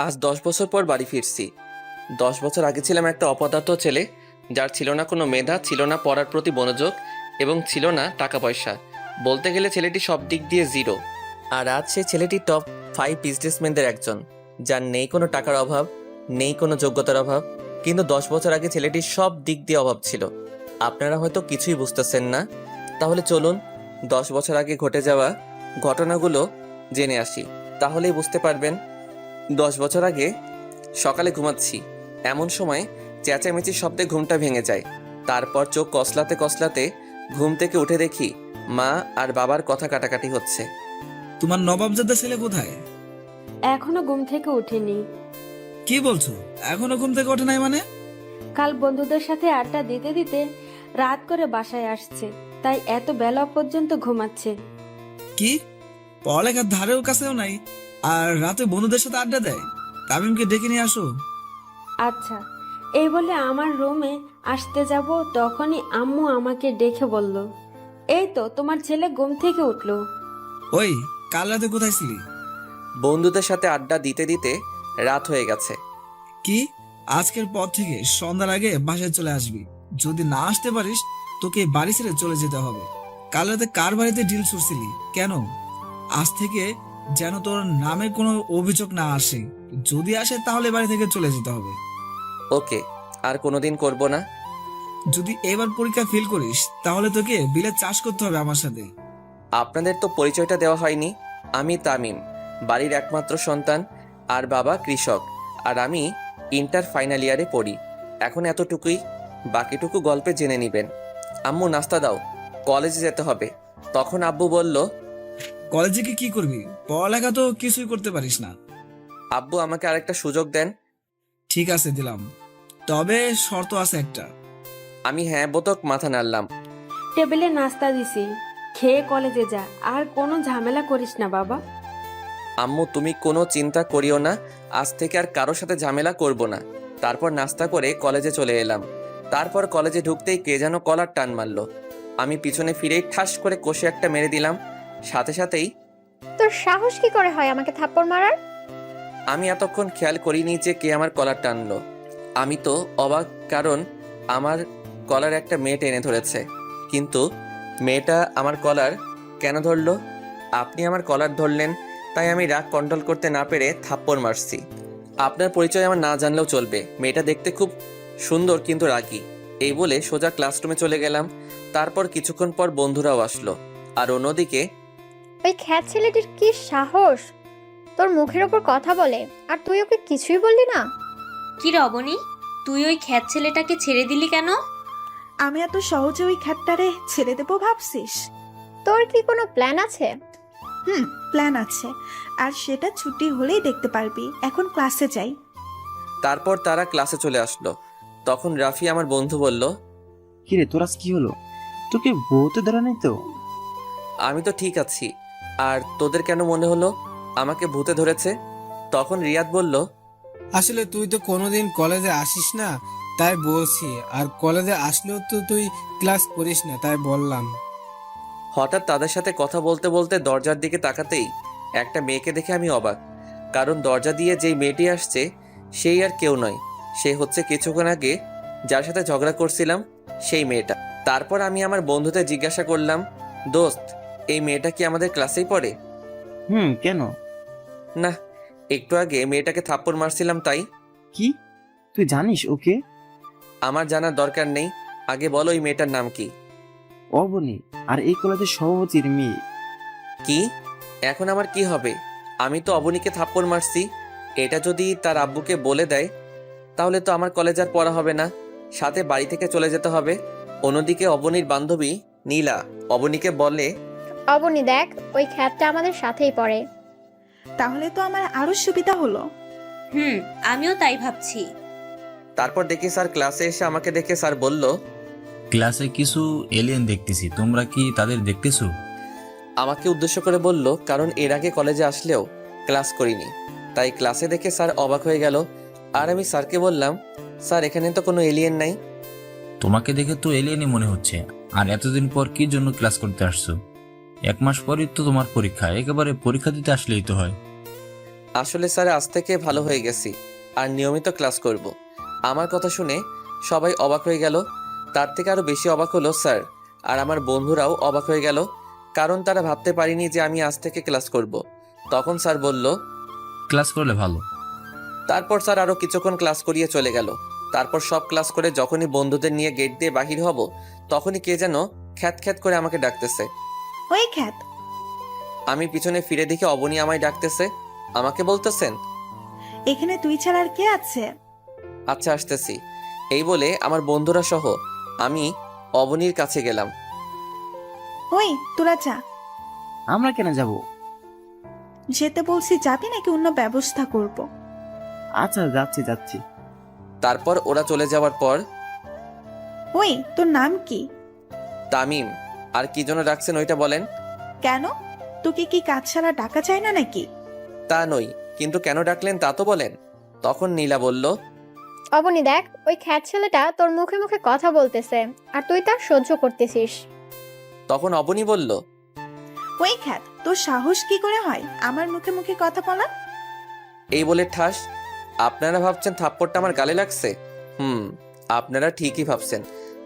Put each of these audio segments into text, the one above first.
আজ 10 বছর পর বাড়ি ফিরছি। 10 বছর আগে ছিলাম একটা অপদার্থ ছেলে, যার ছিল না কোনো মেধা, ছিল না পড়ার প্রতি মনোযোগ এবং ছিল না টাকা পয়সা। বলতে গেলে ছেলেটি সব দিক দিয়ে জিরো। আর আজ সে ছেলেটি টপ 5 বিজনেসম্যানদের একজন, যার নেই কোনো টাকার অভাব, নেই কোনো যোগ্যতার অভাব। কিন্তু 10 বছর আগে ছেলেটির সব দিক দিয়ে অভাব ছিল। আপনারা হয়তো কিছুই বুঝতেছেন না। তাহলে চলুন 10 বছর আগে ঘটে যাওয়া ঘটনাগুলো জেনে আসি, তাহলেই বুঝতে পারবেন। 10 বছর আগে সকালে ঘুমাচ্ছি, এমন সময় চেঁচামেচির শব্দে ঘুমটা ভেঙে যায়। তারপর চোখ কসলাতে কসলাতে ঘুম থেকে উঠে দেখি মা আর বাবার কথা কাটাকাটি হচ্ছে। তোমার নবাবজাদা ছেলে কোথায়? এখনো ঘুম থেকে উঠিনি। কি বলছো? এখনো ঘুম থেকে ওঠে নাই মানে? কাল বন্ধুদের সাথে আড্ডা দিতে দিতে রাত করে বাসায় আসছে, তাই এত বেলা পর্যন্ত ঘুমাচ্ছে। কি, পড়ালেখার ধারেও কাছেও নাই আর রাতে বন্ধুদের সাথে আড্ডা দেয়? তামিমকে ডেকে নিয়ে আসো। আচ্ছা, এই বলে আমার রুমে আসতে যাব, তখনই আম্মু আমাকে ডেকে বলল, এই তো তোমার ছেলে ঘুম থেকে উঠলো। ওই, কাল রাতে কোথায় ছিলি? বন্ধুদের সাথে আড্ডা দিতে দিতে রাত হয়ে গেছে। কি, আজকের পর থেকে সন্ধ্যার আগে বাসায় চলে আসবি। যদি না আসতে পারিস তোকে এই বাড়ি ছেড়ে চলে যেতে হবে। কাল রাতে কার বাড়িতে ডিল ছুড়ছিলি কেন? আজ থেকে যেন তোর নামে কোনো অভিযোগ না আসে। যদি আসে তাহলে বাড়ি থেকে চলে যেতে হবে। ওকে, আর কোনোদিন করব না। যদি এবার পরীক্ষা ফেল করিস তাহলে তোকে বিলে চাষ করতে হবে আমার সাথে। আপনাদের তো পরিচয়টা দেওয়া হয়নি। আমি তামিম, বাড়ির একমাত্র সন্তান, আর বাবা কৃষক, আর আমি ইন্টার ফাইনাল ইয়ারে পড়ি। এখন এতটুকুই, বাকিটুকু গল্পে জেনে নেবেন। আম্মু নাস্তা দাও, কলেজে যেতে হবে। তখন আব্বু বলল, কলেজে কি করবি? পড়ালেখা তো কিছুই করতে পারিস না। আব্বু আমাকে আরেকটা সুযোগ দেন। ঠিক আছে, দিলাম, তবে শর্ত আছে একটা। আমি হ্যাঁ বোতক মাথা নাড়লাম। টেবিলে নাস্তা দিছি, খেয়ে কলেজে যা, আর কোনো ঝামেলা করিস না বাবা। আম্মু তুমি কোনো চিন্তা করিও না, আজ থেকে আর কারোর সাথে ঝামেলা করব না। তারপর নাস্তা করে কলেজে চলে এলাম। তারপর কলেজে ঢুকতেই কে যেন কলার টান মারলো। আমি পিছনে ফিরেই ঠাস করে কষে একটা মেরে দিলাম। সাথে সাথেই তোর সাহস কি করে হয় আমাকে থাপ্পড় মারার? আমি এতক্ষণ খেয়াল করিনি যে কে আমার কলার টানলো। আমি তো অবাক, কারণ আমার কলার একটা মেয়ে টেনে ধরেছে। কিন্তু মেয়েটা আমার কলার কেন ধরলো? আপনি আমার কলার ধরলেন, তাই আমি রাগ কন্ট্রোল করতে না পেরে থাপ্পড় মারছি। আপনার পরিচয় আমার না জানলেও চলবে, মেয়েটা দেখতে খুব সুন্দর কিন্তু রাগী। এই বলে সোজা ক্লাসরুমে চলে গেলাম। তারপর কিছুক্ষণ পর বন্ধুরাও আসলো। আর অন্যদিকে ওই খ্যাত ছেলেটির কি সাহস তোর মুখের ওপর কথা বলে, আর তুই ওকে কিছুই বললি না? কি রবণী, তুই ওই খ্যাত ছেলেটাকে ছেড়ে দিলি কেন? আমি এত সহজে ওই খ্যাটটারে ছেড়ে দেবো ভাবছিস? তোর কি কোনো প্ল্যান আছে? প্ল্যান আছে, আর সেটা ছুটি হলেই দেখতে পারবি। এখন ক্লাসে যাই। তারপর তারা ক্লাসে চলে আসলো। তখন রাফি আমার বন্ধু বলল, কিরে তোর আজ কি হলো? তোকে বউতে ধরে নাই তো? আমি তো ঠিক আছি, আর তোদের কেন মনে হলো আমাকে ভূতে ধরেছে? তখন রিয়াদ বলল, আসলে তুই তো কোনোদিন কলেজে আসিস না, তাই বলছি। আর কলেজে আসলেও তো তুই ক্লাস করিস না, তাই বললাম। হঠাৎ তাদের সাথে কথা বলতে বলতে দরজার দিকে তাকাতেই একটা মেয়েকে দেখে আমি অবাক। কারণ দরজা দিয়ে যেই মেয়েটি আসছে সেই আর কেউ নয়, সে হচ্ছে কিছুক্ষণ আগে যার সাথে ঝগড়া করছিলাম সেই মেয়েটা। তারপর আমি আমার বন্ধুদের জিজ্ঞাসা করলাম, দোস্ত, এই মেয়েটা কি আমাদের ক্লাসেই পড়ে? কেন? না, একটু আগে মেয়েটাকে থাপ্পড় মারছিলাম তাই। কি, তুই জানিস ওকে? আমার জানার দরকার নেই, আগে বলো এই মেয়েটার নাম কি? অবনী, আর এই কলেজের সভাপতির মেয়ে। কি? এখন আমার কি হবে? আমি তো অবনীকে থাপ্পড় মারছি। এটা যদি তার আব্বুকে বলে দেয় তাহলে তো আমার কলেজ আর পড়া হবে না, সাথে বাড়ি থেকে চলে যেতে হবে। অন্যদিকে অবনীর বান্ধবী নীলা অবনীকে বলে, অবনী দেখ, ওই খ্যাতটা আমাদের সাথেই পড়ে। তাহলে তো আমার আরো সুবিধা হলো। আমিও তাই ভাবছি। তারপর দেখি স্যার ক্লাসে এসে আমাকে দেখে স্যার বলল, ক্লাসে কিছু এলিয়েন দেখতেছি, তোমরা কি তাদের দেখতেছো? আমাকে উদ্দেশ্য করে বলল, কারণ এর আগে কলেজে আসলেও ক্লাস করিনি, তাই ক্লাসে দেখে স্যার অবাক হয়ে গেল। আর আমি স্যারকে বললাম, স্যার এখানে তো কোনো এলিয়েন নাই। তোমাকে দেখে তো এলিয়েনই মনে হচ্ছে। আর এতদিন পর কি জন্য ক্লাস করতে আসছো? 1 মাস পরই তো তোমার পরীক্ষা, একেবারে পরীক্ষা দিতে আসলেই তো হয়। আসলে স্যার আজ থেকে ভালো হয়ে গেছি আর নিয়মিত ক্লাস করব। আমার কথা শুনে সবাই অবাক হয়ে গেল। তার থেকে আরও বেশি অবাক হলো স্যার, আর আমার বন্ধুরাও অবাক হয়ে গেল, কারণ তারা ভাবতে পারেনি যে আমি আজ থেকে ক্লাস করব। তখন স্যার বলল, ক্লাস করলে ভালো। তারপর স্যার আরও কিছুক্ষণ ক্লাস করিয়ে চলে গেল। তারপর সব ক্লাস করে যখনই বন্ধুদের নিয়ে গেট দিয়ে বাহির হব, তখনই কে যেন খ্যাত খ্যাত করে আমাকে ডাকতেছে। ওই খ্যাত, আমি পিছনে ফিরে দেখি অবনী আমায় ডাকতেছে। আমাকে বলতেছেন, এখানে তুই ছাড়া আর কে আছে? আচ্ছা আসতেছি। এই বলে আমার বন্ধুরা সহ আমি অবনীর কাছে গেলাম। ওই তোরা যা। আমরা কেন যাব? যেতে বলছি, যাবি নাকি অন্য ব্যবস্থা করব? আচ্ছা যাচ্ছি যাচ্ছি। তারপর ওরা চলে যাওয়ার পর, ওই তোর নাম কি? তামিম। আর কি জন্য ডাকছেন ওইটা বলেন। কেন, তোকে কি কাজ ছাড়া ডাকা যায় না নাকি? তা নই, কিন্তু কেন ডাকলেন তা তো বলেন। তখন নীলা বলল, অবনী দেখ, ওই খ্যাত ছেলেটা তোর মুখে মুখে কথা বলতেছে আর তুই তা সহ্য করতেছিস। তখন অবনী বলল, ওই খ্যাত, তোর সাহস কি করে হয় আমার মুখে মুখে কথা বলা? এই বলে ঠাস। আপনারা ভাবছেন থাপ্পড়টা আমার গালে লাগছে? আপনারা ঠিকই ভাবছেন,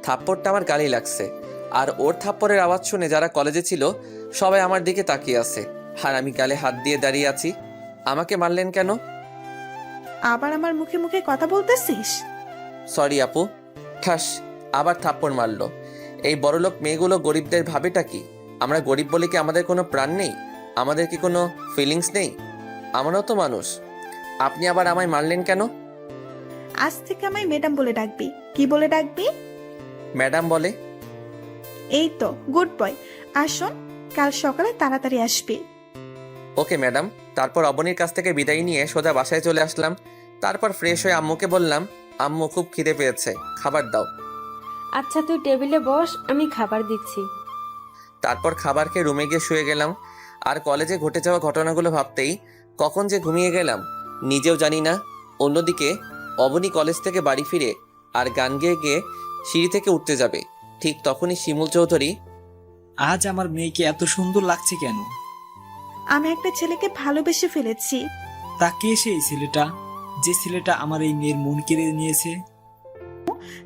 থাপ্পড়টা আমার গালে লাগছে। আর ওর থাপ্পড়ের আওয়াজ শুনে যারা কলেজে ছিল সবাই আমার দিকে তাকিয়ে আছে, আর আমি গালে হাত দিয়ে দাঁড়িয়ে আছি। আমাকে মারলেন কেন? আবার আমার মুখে মুখে কথা বলতেছিস? সরি আপু। ঠাস, আবার থাপ্পড় মারলো। এই বড়লোক মেয়েগুলো গরিবদের ভাবেটা কি? আমরা গরিব বলে কি আমাদের কোনো প্রাণ নেই? আমাদের কি কোনো ফিলিংস নেই? আমরাও তো মানুষ। আপনি আবার আমায় মারলেন কেন? আজ থেকে আমায় ম্যাডাম বলে ডাকবি। কি বলে ডাকবি? ম্যাডাম বলে। এই তো, গুড বয়। আর শোন, কাল সকালে তাড়াতাড়ি আসবি। Okay madam. তারপর অবনীর কাছ থেকে বিদায় নিয়ে সোজা বাসায় চলে আসলাম। তারপর ফ্রেশ হয়ে আম্মুকে বললাম, আম্মু খুব খিদে পেয়েছে, খাবার দাও। আচ্ছা তুই টেবিলে বস, আমি খাবার দিচ্ছি। তারপর খাবার খেয়ে রুমে গিয়ে শুয়ে গেলাম। আর কলেজে ঘটে যাওয়া ঘটনাগুলো ভাবতেই কখন যে ঘুমিয়ে গেলাম নিজেও জানি না। অন্যদিকে অবনী কলেজ থেকে বাড়ি ফিরে আর গান গেয়ে গিয়ে সিঁড়ি থেকে উঠতে যাবে, ঠিক তখনই শিমুল চৌধুরী, আজ আমার মেয়েকে এত সুন্দর লাগছে কেন? আমি একটা ছেলেকে ভালোবেসে ফেলেছি। তা কে সেই ছেলেটা, যে ছেলেটা আমার এই মেয়ের মন কেড়ে নিয়েছে?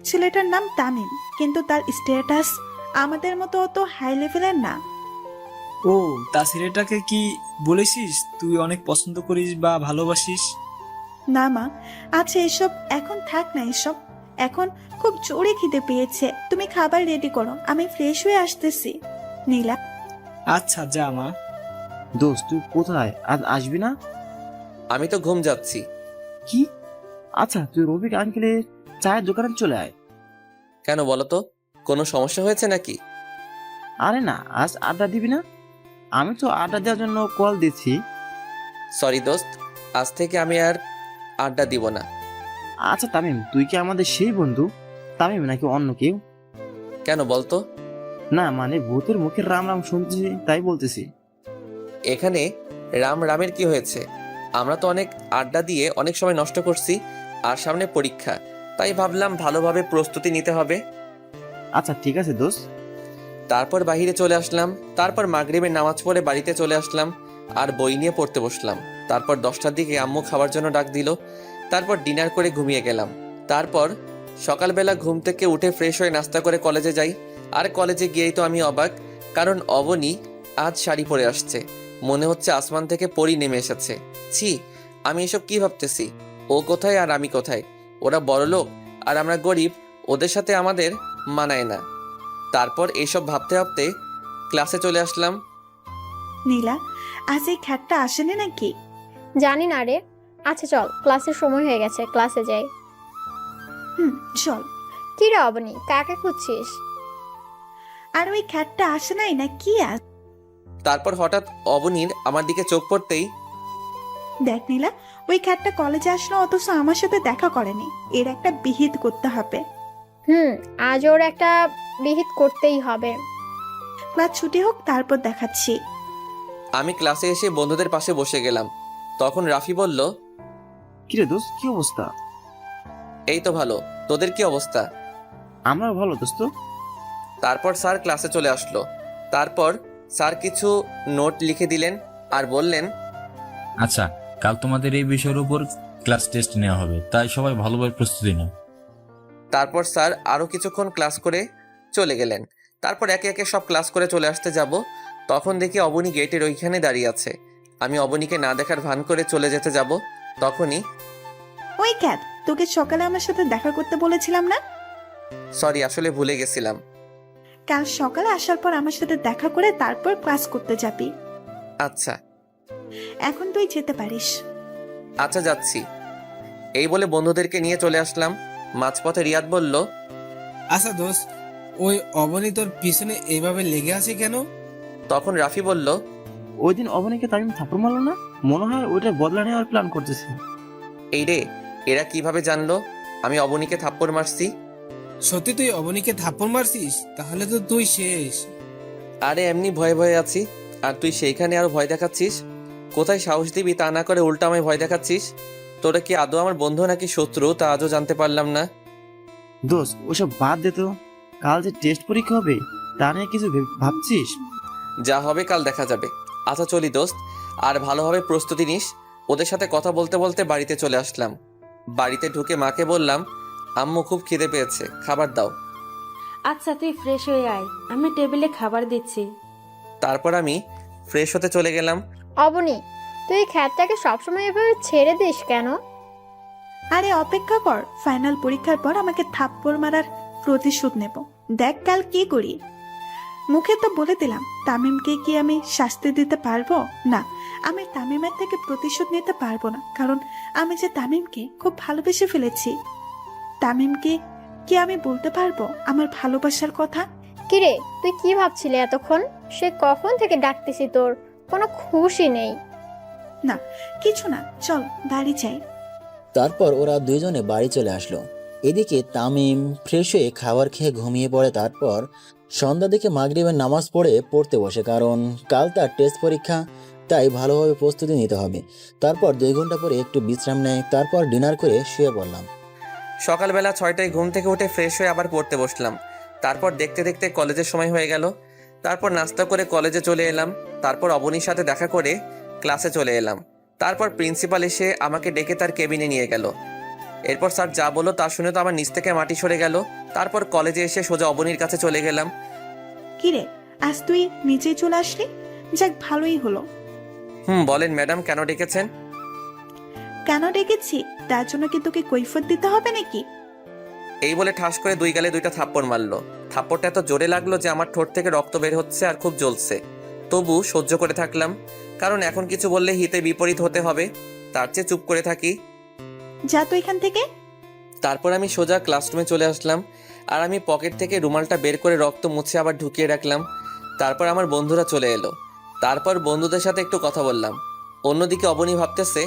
ছেলেটার নাম তামিম, কিন্তু তার স্ট্যাটাস আমাদের মতো অত হাই লেভেলের না। ও, তা ছেলেটাকে কি বলেছিস তুই অনেক পছন্দ করিস বা ভালোবাসিস? না মা, আচ্ছা এসব এখন থাক না। এসব এখন খুব জোরে খিদে পেয়েছে, তুমি খাবার রেডি করো, আমি ফ্রেশ হয়ে আসতেছি। নীলা, আচ্ছা যা মা। দোস্ত তুই কোথায়, আজ আসবি না? আমি তো ঘুম যাচ্ছি। কি? আচ্ছা তুই রবিক আঙ্কেলের চায়ের দোকানে চলে আয়। কেন বলো তো, কোনো সমস্যা হয়েছে নাকি? আরে না, আজ আড্ডা দিবি না? আমি তো আড্ডা দেওয়ার জন্য কল দিচ্ছি। সরি দোস্ত, আজ থেকে আমি আর আড্ডা দিব না। আচ্ছা তামিম, তুই কি আমাদের সেই বন্ধু তামিম নাকি অন্য কেউ? কেন বলতো? না মানে ভূতের মুখের রাম রাম শুনছি তাই বলতেছি। এখানে রাম রামের কি হয়েছে? আমরা তো অনেক আড্ডা দিয়ে অনেক সময় নষ্ট করছি, আর সামনে পরীক্ষা, তাই ভাবলাম ভালোভাবে প্রস্তুতি নিতে হবে। আচ্ছা ঠিক আছে দোস্ত। তারপর বাইরে চলে আসলাম। তারপর মাগরিবের নামাজ পড়ে বাড়িতে চলে আসলাম আর বই নিয়ে পড়তে বসলাম। তারপর 10টার দিকে আম্মু খাবার জন্য ডাক দিল। তারপর ডিনার করে ঘুমিয়ে গেলাম। তারপর সকালবেলা ঘুম থেকে উঠে ফ্রেশ হয়ে নাস্তা করে কলেজে যাই। আর কলেজে গিয়েই তো আমি অবাক, কারণ অবনী আজ শাড়ি পরে আসছে। মনে হচ্ছে আসমান থেকে পরী নেমে এসেছে। ছি, আমি এসব কি ভাবতেছি? ও কোথায় আর আমি কোথায়? ওরা বড়লোক আর আমরা গরিব, ওদের সাথে আমাদের মানায় না। তারপর এসব ভাবতে ভাবতে ক্লাসে চলে আসলাম। নীলা, আজ এই খ্যাটটা আসেনি নাকি? জানি না রে। আচ্ছা চল, ক্লাসের সময় হয়ে গেছে, ক্লাসে যাই। চল। কি রে অবনী, কাকে খুঁজছিস? আর ওই খ্যাটটা আসে নাই না কি? আজ তারপর হঠাৎ অবনীর আমার দিকে চোখ পড়তেই, দেখ নীলা, ওই খ্যাটটা কলেজে আসলো অথচ আমার সাথে দেখা করেনি। এর একটা বিহিত করতে হবে। আজ ওর একটা বিহিত করতেই হবে। ক্লাস ছুটি হোক, তারপর দেখাচ্ছি। আমি ক্লাসে এসে বন্ধুদের পাশে বসে গেলাম। তখন রাফি বলল, কিরে দোস্ত কি অবস্থা? এই তো ভালো, তোদের কি অবস্থা? আমরা ভালো দোস্ত। তারপর স্যার ক্লাসে চলে আসলো। তারপর স্যার কিছু নোট লিখে দিলেন আর বললেন, আচ্ছা কাল তোমাদের এই বিষয়ের উপর ক্লাস টেস্ট নেওয়া হবে, তাই সবাই ভালোভাবে প্রস্তুতি নাও। তারপর স্যার আরও কিছুক্ষণ ক্লাস করে চলে গেলেন। তারপর একে একে সব ক্লাস করে চলে আসতে যাব, তখন দেখি অবনী গেটের ওইখানে দাঁড়িয়ে আছে। আমি অবনীকে না দেখার ভান করে চলে যেতে যাব, তখনই ওই ক্যাট, তোকে সকালে আমার সাথে দেখা করতে বলেছিলাম না? সরি, আসলে ভুলে গেছিলাম। কাল সকালে আসার পর আমার সাথে দেখা করে তারপর ক্লাস করতে যাবি। আচ্ছা এখন তুই যেতে পারিস। আচ্ছা যাচ্ছি। এই বলে বন্ধুদেরকে নিয়ে চলে আসলাম। মাঝপথে রিয়াদ বলল, আচ্ছা দোস্ত, ওই অবনী তোর পিছনে এইভাবে লেগে আছে কেন? তখন রাফি বলল, ওই দিন অবনীকে তামিম থাপ্পড় মারলো না, মনে হয় ওইটার বদলা নেওয়ার প্ল্যান করতেছে। এই রে, এরা কিভাবে জানলো আমি অবনীকে থাপ্পড় মারছি? সত্যি তুই অবনীকে থাপ্পড় মারছিস? তাহলে তো তুই শেষ। আরে এমনি ভয়ে ভয়ে আছি, আর তুই সেইখানে আরো ভয় দেখাচ্ছিস। কোথায় সাহস দিবি তা না করে উল্টা আমায় ভয় দেখাচ্ছিস। তোরা কি আদৌ আমার বন্ধু নাকি শত্রু তা আজও জানতে পারলাম না। দোস্ত ওসব বাদ দে তো, কাল যে টেস্ট পরীক্ষা হবে তা নিয়ে কিছু ভাবছিস? যা হবে কাল দেখা যাবে। আচ্ছা চলি দোস্ত, আর ভালোভাবে প্রস্তুতি নিস। ওদের সাথে কথা বলতে বলতে বাড়িতে চলে আসলাম। বাড়িতে ঢুকে মাকে বললাম, আম্মু খুব খিদে পেয়েছে, খাবার দাও। আচ্ছা তুই ফ্রেশ হয়ে আয়, আমি টেবিলে খাবার দিচ্ছি। তারপর আমি ফ্রেশ হতে চলে গেলাম। অবনী, তুই এই খ্যাতটাকে সবসময় এভাবে ছেড়ে দিস কেন? আরে অপেক্ষা কর, ফাইনাল পরীক্ষার পর আমাকে থাপ্পড় মারার প্রতিশোধ নেব। দেখ কাল কি করি। মুখে তো বলে দিলাম, তামিমকে কি আমি শাস্তি দিতে পারবো না? আমি তামিমের থেকে প্রতিশোধ নিতে পারবো না, কারণ আমি যে তামিমকে খুব ভালোবেসে ফেলেছি। তামিমকে কি আমি বলতে পারবো আমার ভালোবাসার কথা? কিরে, তুই কি ভাবছিলি এতক্ষণ? সে কখন থেকে ডাকতেছি, তোর কোনো খুশি নেই? না কিছু না, চল বাড়ি যাই। তারপর ওরা দুইজনে বাড়ি চলে আসলো। এদিকে তামিম ফ্রেশ হয়ে খাবার খেয়ে ঘুমিয়ে পড়ে। তারপর সন্ধ্যা দিকে মাগরিবের নামাজ পড়তে বসে, কারণ কাল তার টেস্ট পরীক্ষা, তাই ভালোভাবে প্রস্তুতি নিতে হবে। তারপর 2 ঘন্টা পরে একটু বিশ্রাম নেয়, তারপর ডিনার করে শুয়ে পড়লাম। সকালবেলা 6টায় ঘুম থেকে উঠে ফ্রেশ হয়ে আবার পড়তে বসলাম। তারপর দেখতে দেখতে কলেজের সময় হয়ে গেল। তারপর নাস্তা করে কলেজে চলে এলাম। তারপর অবনীর সাথে দেখা করে ক্লাসে চলে এলাম। তারপর প্রিন্সিপাল এসে আমাকে ডেকে তার কেবিনে নিয়ে গেল। এরপর স্যার যা বললো তা শুনে তো আমার নিচ থেকে মাটি সরে গেল। তারপর কলেজে এসে সোজা অবনীর কাছে চলে গেলাম। কিরে, আজ তুই নিচেই চলে আসলি? যাক, ভালোই হলো। বলেন ম্যাডাম, কেন ডেকেছেন? কেন ডেকেছি তার জন্য কি তোকে কৈফিয়ত দিতে হবে নাকি? এই বলে ঠাস করে 2 গালে 2টা থাপ্পড় মারলো। থাপ্পড়টা এত জোরে লাগলো যে আমার ঠোঁট থেকে রক্ত বের হচ্ছে আর খুব জ্বলছে। তবু সহ্য করে থাকলাম, কারণ এখন কিছু বললে হিতে বিপরীত হতে হবে, তার চেয়ে চুপ করে থাকি। যা তো এখান থেকে। তারপর আমি সোজা ক্লাসরুমে চলে আসলাম, আর আমি পকেট থেকে রুমালটা বের করে রক্ত মুছে আবার ঢুকিয়ে রাখলাম। তারপর আমার বন্ধুরা চলে এলো। তারপর বন্ধুদের সাথে একটু কথা বললাম। অন্যদিকে অবনী ভাবতেছে,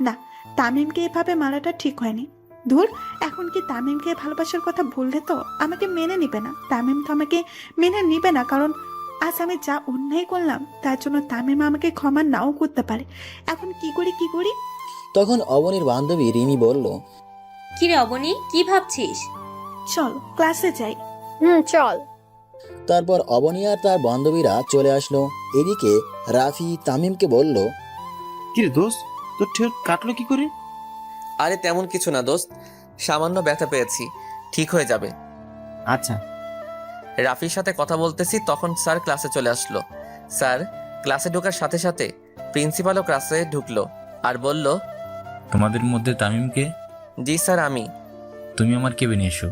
না, তামিমকে এভাবে মারাটা ঠিক হয়নি। ধুর, এখন কি তামিমকে ভালোবাসার কথা বললে তো আমাকে মেনে নিবে না। তামিম তো আমাকে মেনে নিবে না, কারণ আজ আমি যা অন্যায় করলাম তার জন্য তামিম আমাকে ক্ষমা নাও করতে পারে। এখন কি করি? তখন অবনীর বান্ধবী রিমি বলল, কিরে অবনী, কি ভাবছিস? চল ক্লাসে যাই। চল। তারপর অবনী আর তার বান্ধবীরা চলে আসলো। এদিকে রাফি তামিমকে বলল, কিরে দোস্ত, তোর ঠোঁট কাটলো কি করে? আরে তেমন কিছু না দোস্ত, সামান্য ব্যথা পেয়েছি, ঠিক হয়ে যাবে। আচ্ছা। রাফির সাথে কথা বলতেছি, তখন স্যার ক্লাসে চলে আসলো। স্যার ক্লাসে ঢোকার সাথে সাথে প্রিন্সিপালও ক্লাসে ঢুকলো আর বলল, তোমাদের মধ্যে তামিমকে? জি স্যার, আমি। তুমি আমার কেবিনে এসো।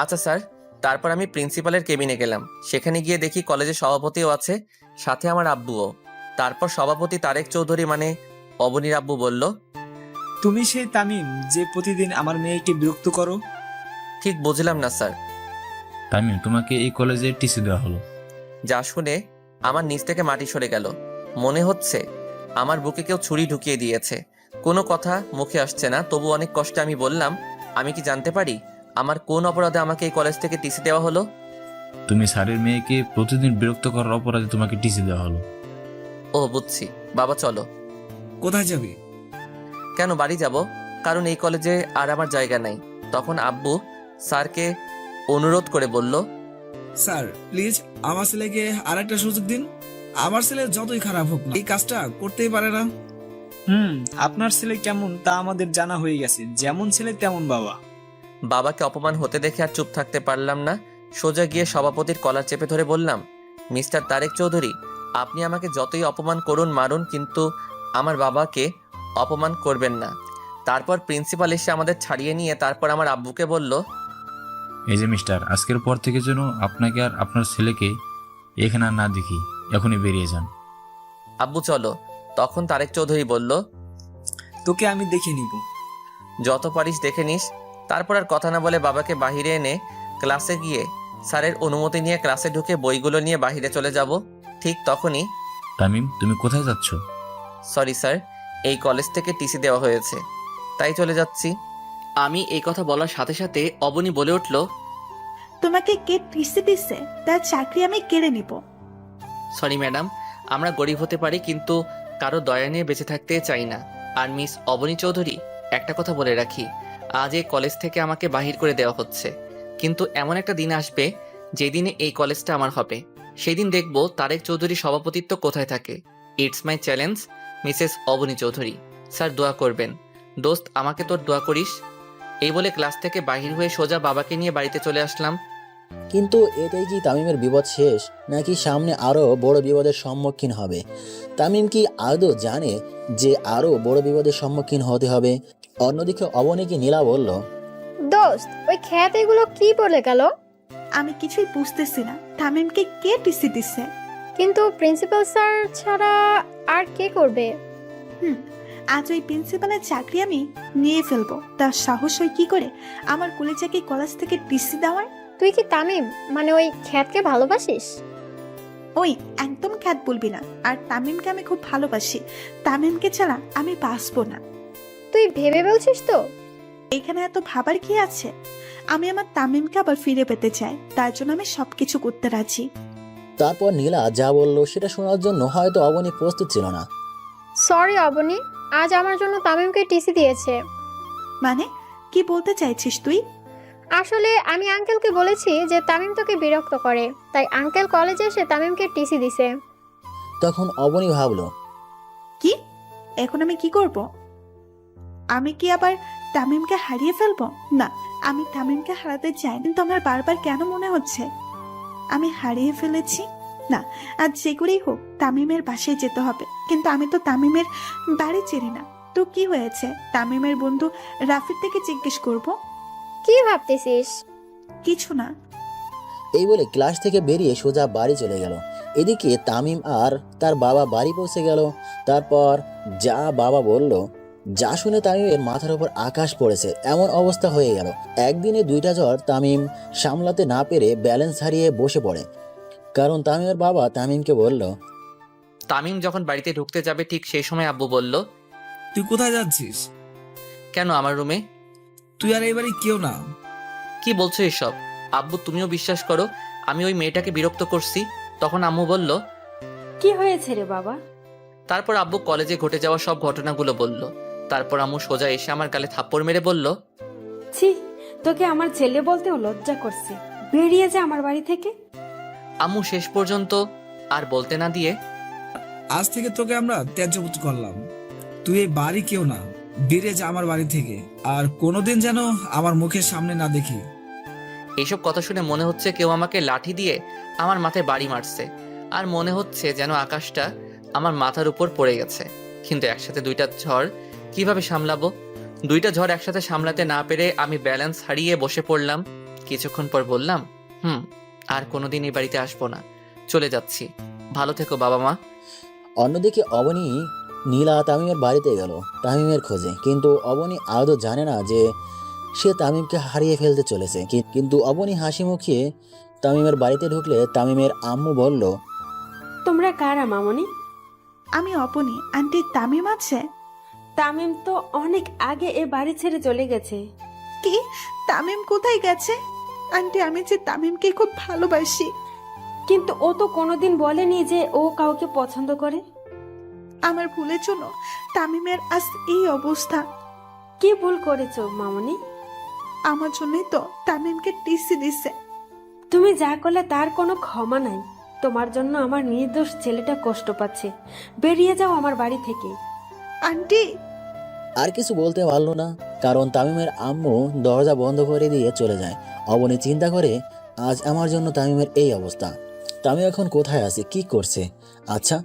আচ্ছা স্যার। তারপর আমি প্রিন্সিপালের কেবিনে গেলাম। সেখানে গিয়ে দেখি কলেজের সভাপতিও আছে, সাথে আমার আব্বুও। তারপর সভাপতি তারেক চৌধুরী মানে অবনীর আব্বু বলল, তুমি সেই তামিম যে প্রতিদিন আমার মেয়েকে বিরক্ত করো? ঠিক বুঝলাম না স্যার। তামিম, তোমাকে এই কলেজে টিসি দেওয়া হলো। যা শুনে আমার নিচ থেকে মাটি সরে গেল। মনে হচ্ছে আমার বুকে কেউ ছুরি ঢুকিয়ে দিয়েছে। কোনো কথা মুখে আসছে না, তবু অনেক কষ্টে আমি বললাম, আমি কি জানতে পারি আমার কোন অপরাধে আমাকে এই কলেজ থেকে টিসি দেওয়া হলো? তুমি স্যারের মেয়েকে প্রতিদিন বিরক্ত করার অপরাধে তোমাকে টিসি দেওয়া হলো। ও বুঝছি, বাবা চলো। কোথায় যাবি? কেন বাড়ি যাব, কারণ এই কলেজে আর আমার জায়গা নাই। তখন আব্বু স্যারকে অনুরোধ করে বলল, স্যার প্লিজ আমার ছেলেকে আর একটা সুযোগ দিন। আমার ছেলে যতই খারাপ হোক না, এই কাজটা করতেই পারে না। আপনার ছেলে কেমন তা আমাদের জানা হয়ে গেছে, যেমন ছেলে তেমন বাবা। বাবাকে অপমান হতে দেখে আর চুপ থাকতে পারলাম না। সোজা গিয়ে সভাপতির কলার চেপে ধরে বললাম, মিস্টার তারেক চৌধুরী, আপনি আমাকে যতই অপমান করুন মারুন, কিন্তু আমার বাবাকে অপমান করবেন না। তারপর প্রিন্সিপাল এসে আমাদের ছাড়িয়ে নিয়ে তারপর আমার আব্বুকে বলল, এই যে মিস্টার, আজকের পর থেকে যেন আপনাকে আর আপনার ছেলেকে এখানে আর না দেখি, এখনই বেরিয়ে যান। আব্বু চলো। তখন তারেক চৌধুরী বলল, তোকে আমি দেখে নিব। যত পারিস দেখে নিস। তারপর আর কথা না বলে বাবাকে বাহিরে এনে ক্লাসে গিয়ে স্যারের অনুমতি নিয়ে ক্লাসে ঢুকে বইগুলো নিয়ে বাহিরে চলে যাব। ঠিক তখনই, তামিম, তুমি কোথায় যাচ্ছ? সরি স্যার, এই কলেজ থেকে টিসি দেওয়া হয়েছে, তাই চলে যাচ্ছি। আমি এই কথা বলার সাথে সাথে অবনী বলে উঠল, তোমাকে কে টিসি দিচ্ছে? তার চাকরি আমি কেড়ে নিব। সরি ম্যাডাম, আমরা গরিব হতে পারি কিন্তু কারো দয়া নিয়ে বেঁচে থাকতে চাই না। আর মিস অবনী চৌধুরী, একটা কথা বলে রাখি, আজ এই কলেজ থেকে আমাকে বাহির করে দেওয়া হচ্ছে, কিন্তু এমন একটা দিন আসবে যেদিনে এই কলেজটা আমার হবে। সেই দিন দেখব তারেক চৌধুরী সভাপতিত্ব কোথায় থাকে। It's my challenge, Mrs Abani Chowdhury. Sir দোয়া করবেন। দোস্ত, আমাকে তোর দোয়া করিস। এই বলে ক্লাস থেকে বাহির হয়ে সোজা বাবাকে নিয়ে বাড়িতে চলে আসলাম। কিন্তু এটাই কি তামিমের বিপদ শেষ, নাকি সামনে আরও বড় বিপদের সম্মুখীন হবে? তামিম কি আদৌ জানে যে আরও বড় বিপদের সম্মুখীন হতে হবে? অন্যদিকে অবনীকে নীলা বলল, দোস্ত, ওই খ্যাত এগুলো কি বলে গেল? আমি কিছুই বুঝতেছি না, তামিমকে কে টিসি দিচ্ছে? কিন্তু প্রিন্সিপাল স্যার ছাড়া আর কে করবে? আজ ওই প্রিন্সিপালের চাকরি আমি নিয়ে ফেলবো। তার সাহস হয় কি করে আমার কলেজাকে কলেজ থেকে টিসি দেওয়ার? তুই কি তামিম মানে ওই খ্যাতকে ভালোবাসিস? ওই একদম খ্যাত বলবি না। আর তামিমকে আমি খুব ভালোবাসি। তামিমকে ছাড়া আমি বাঁচবো না। তুই ভেবে বলছিস তো? এখানে এত ভাবার কি আছে? আমি আমার তামিমকে আবার ফিরে পেতে চাই, তার জন্য আমি সবকিছু করতে রাজি। তারপর নীলা যা বলল সেটা শোনার জন্য হয়তো অবনী প্রস্তুত ছিল না। সরি অবনী, আজ আমার জন্য তামিমকে টিসি দিয়েছে। মানে কি বলতে চাইছিস তুই? আসলে আমি আঙ্কেলকে বলেছি যে তামিম তোকে বিরক্ত করে, তাই আঙ্কেল কলেজে এসে তামিমকে টিসি দিছে। তখন অবনী ভাবলো, কি? এখন আমি কি করব? আমি কি আবার তামিমকে হারিয়ে ফেলবো? না, আমি তামিমকে হারাতে চাই, কিন্তু আমার বারবার কেন মনে হচ্ছে আমি হারিয়ে ফেলেছি। না, আজ যে করেই হোক তামিমের বাসায় যেতে হবে। কিন্তু আমি তো তামিমের বাড়ি চিনি না। তো কি হয়েছে? তামিমের বন্ধু রাফির থেকে জিজ্ঞেস করব। কি ভাবতেছিস? কিছু না। এই বলে ক্লাস থেকে বেরিয়ে সোজা বাড়ি চলে গেল। এদিকে তামিম আর তার বাবা বাড়ি পৌঁছে গেল। তারপর যা বাবা বলল, যা শুনে তামিমের মাথার উপর আকাশ পড়েছে এমন অবস্থা হয়ে গেল। একদিনে দুইটা জ্বর তামিম সামলাতে না পেরে ব্যালেন্স হারিয়ে বসে পড়ে। কারণ তামিমের বাবা তামিমকে বলল, তামিম যখন বাড়িতে ঢুকতে যাবে ঠিক সেই সময় আব্বু বলল, তুই কোথায় যাচ্ছিস? কেন আমার রুমে? তুই আর এবারে কেউ না। কি বলছো এসব? আব্বু তুমিও বিশ্বাস করো আমি ওই মেয়েটাকে বিরক্ত করছি? তখন আম্মু বলল, কি হয়েছে রে বাবা? তারপর আব্বু কলেজে ঘটে যাওয়া সব ঘটনাগুলো বলল। তারপর আম্মু সোজা এসে আমার গালে থাপ্পড় মেরে বলল, ছি, তোকে আমার ছেলে বলতেও লজ্জা করছে। বেরিয়ে যা আমার বাড়ি থেকে। আম্মু শেষ পর্যন্ত আর বলতে না দিয়ে, আজ থেকে তোকে আমরা ত্যায্যপুত্র করলাম। তুই এই বাড়ি কেউ না, বেরিয়ে যা আমার বাড়ি থেকে। আর কোনোদিন যেন আমার মুখের সামনে না দেখি। এইসব কথা শুনে মনে হচ্ছে কেউ আমাকে লাঠি দিয়ে আমার মাথায় বাড়ি মারছে। আর মনে হচ্ছে যেন আকাশটা আমার মাথার উপর পড়ে গেছে। কিন্তু একসাথে দুইটা ঝড় কিভাবে সামলাবো? দুইটা ঝড় একসাথে সামলাতে না পেরে আমি ব্যালেন্স হারিয়ে বসে পড়লাম। কিছুক্ষণ পর বললাম, আর কোনোদিন এই বাড়িতে আসবো না, চলে যাচ্ছি। ভালো থেকো বাবা মা। অন্যদিকে অবনী নীলা তামিমের বাড়িতে গেল তামিমের খোঁজে। কিন্তু অবনী আদৌ জানে না যে সে তামিমকে হারিয়ে ফেলতে চলেছে। কিন্তু অবনী হাসি মুখিয়ে তামিমের বাড়িতে ঢুকলে তামিমের আম্মু বলল, তোমরা কারা মামনি? আমি অপনি। আন্টি তামিম আছে? তামিম তো অনেক আগে এ বাড়ি ছেড়ে চলে গেছে। কি? তামিম কোথায় গেছে? আন্টি, আমি যে তামিমকে খুব ভালোবাসি। কিন্তু ও তো কোনোদিন বলেনি যে ও কাউকে পছন্দ করে। আমার ভুলের জন্য তামিমের আজ এই অবস্থা। কি ভুল করেছো মামনি? আমার জন্যই তো তামিমকে টিসি দিছে। তুমি যা করলে তার কোনো ক্ষমা নাই। তোমার জন্য আমার নির্দোষ ছেলেটা কষ্ট পাচ্ছে। বেরিয়ে যাও আমার বাড়ি থেকে। আন্টি। আর কিছু বলতে পারল না, কারণ তামিমের আম্মু দরজা বন্ধ করে দিয়ে চলে যায়। অবনী চিন্তা করে, আজ আমার জন্য তামিমের এই অবস্থা। তামিম এখন কোথায় আছে, কি করছে? আচ্ছা,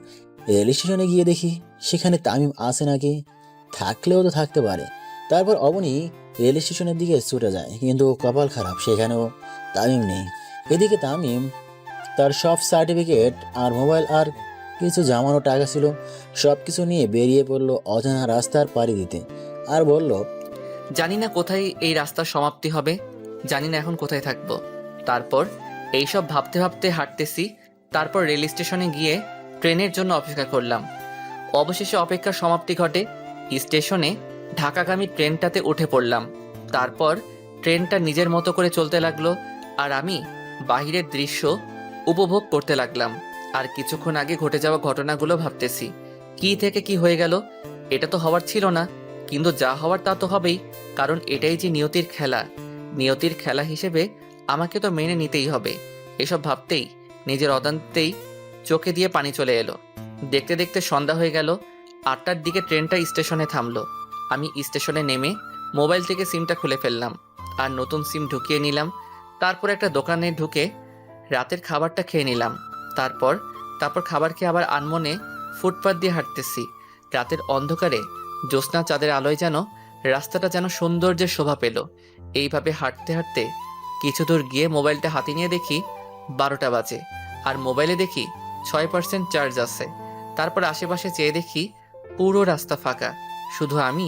রেল স্টেশনে গিয়ে দেখি সেখানে তামিম আছে নাকি, থাকলেও তো থাকতে পারে। তারপর অবনী রেল স্টেশনের দিকে ছুটে যায়, কিন্তু কপাল খারাপ, সেখানেও তামিম নেই। এদিকে তামিম তার সব সার্টিফিকেট আর মোবাইল আর কিছু জামানো টাকা ছিল, সব কিছু নিয়ে বেরিয়ে পড়লো অজানা রাস্তার পাড়ি দিতে। আর বলল, জানি না কোথায় এই রাস্তার সমাপ্তি হবে, জানি না এখন কোথায় থাকবো। তারপর এইসব ভাবতে ভাবতে হাঁটতেছি। তারপর রেল স্টেশনে গিয়ে ট্রেনের জন্য অপেক্ষা করলাম। অবশেষে অপেক্ষার সমাপ্তি ঘটে। স্টেশনে ঢাকাগামী ট্রেনটাতে উঠে পড়লাম। তারপর ট্রেনটা নিজের মতো করে চলতে লাগলো, আর আমি বাহিরের দৃশ্য উপভোগ করতে লাগলাম। আর কিছুক্ষণ আগে ঘটে যাওয়া ঘটনাগুলো ভাবতেছি, কি থেকে কি হয়ে গেল। এটা তো হওয়ার ছিল না, কিন্তু যা হওয়ার তা তো হবেই, কারণ এটাই যে নিয়তির খেলা। নিয়তির খেলা হিসেবে আমাকে তো মেনে নিতেই হবে। এসব ভাবতেই নিজের অজান্তেই চোখে দিয়ে পানি চলে এলো। দেখতে দেখতে সন্ধ্যা হয়ে গেল। 8টার দিকে ট্রেনটা স্টেশনে থামলো। আমি স্টেশনে নেমে মোবাইল থেকে সিমটা খুলে ফেললাম আর নতুন সিম ঢুকিয়ে নিলাম। তারপর একটা দোকানে ঢুকে রাতের খাবারটা খেয়ে নিলাম। তারপর খাবার খেয়ে আবার আনমনে ফুটপাত দিয়ে হাঁটতেছি। রাতের অন্ধকারে জ্যোৎস্না চাঁদের আলোয় যেন রাস্তাটা যেন সৌন্দর্যের শোভা পেল। এইভাবে হাঁটতে হাঁটতে কিছু দূর গিয়ে মোবাইলটা হাতে নিয়ে দেখি 12টা বাজে, আর মোবাইলে দেখি 6% চার্জ আছে। তারপর আশেপাশে চেয়ে দেখি পুরো রাস্তা ফাঁকা, শুধু আমি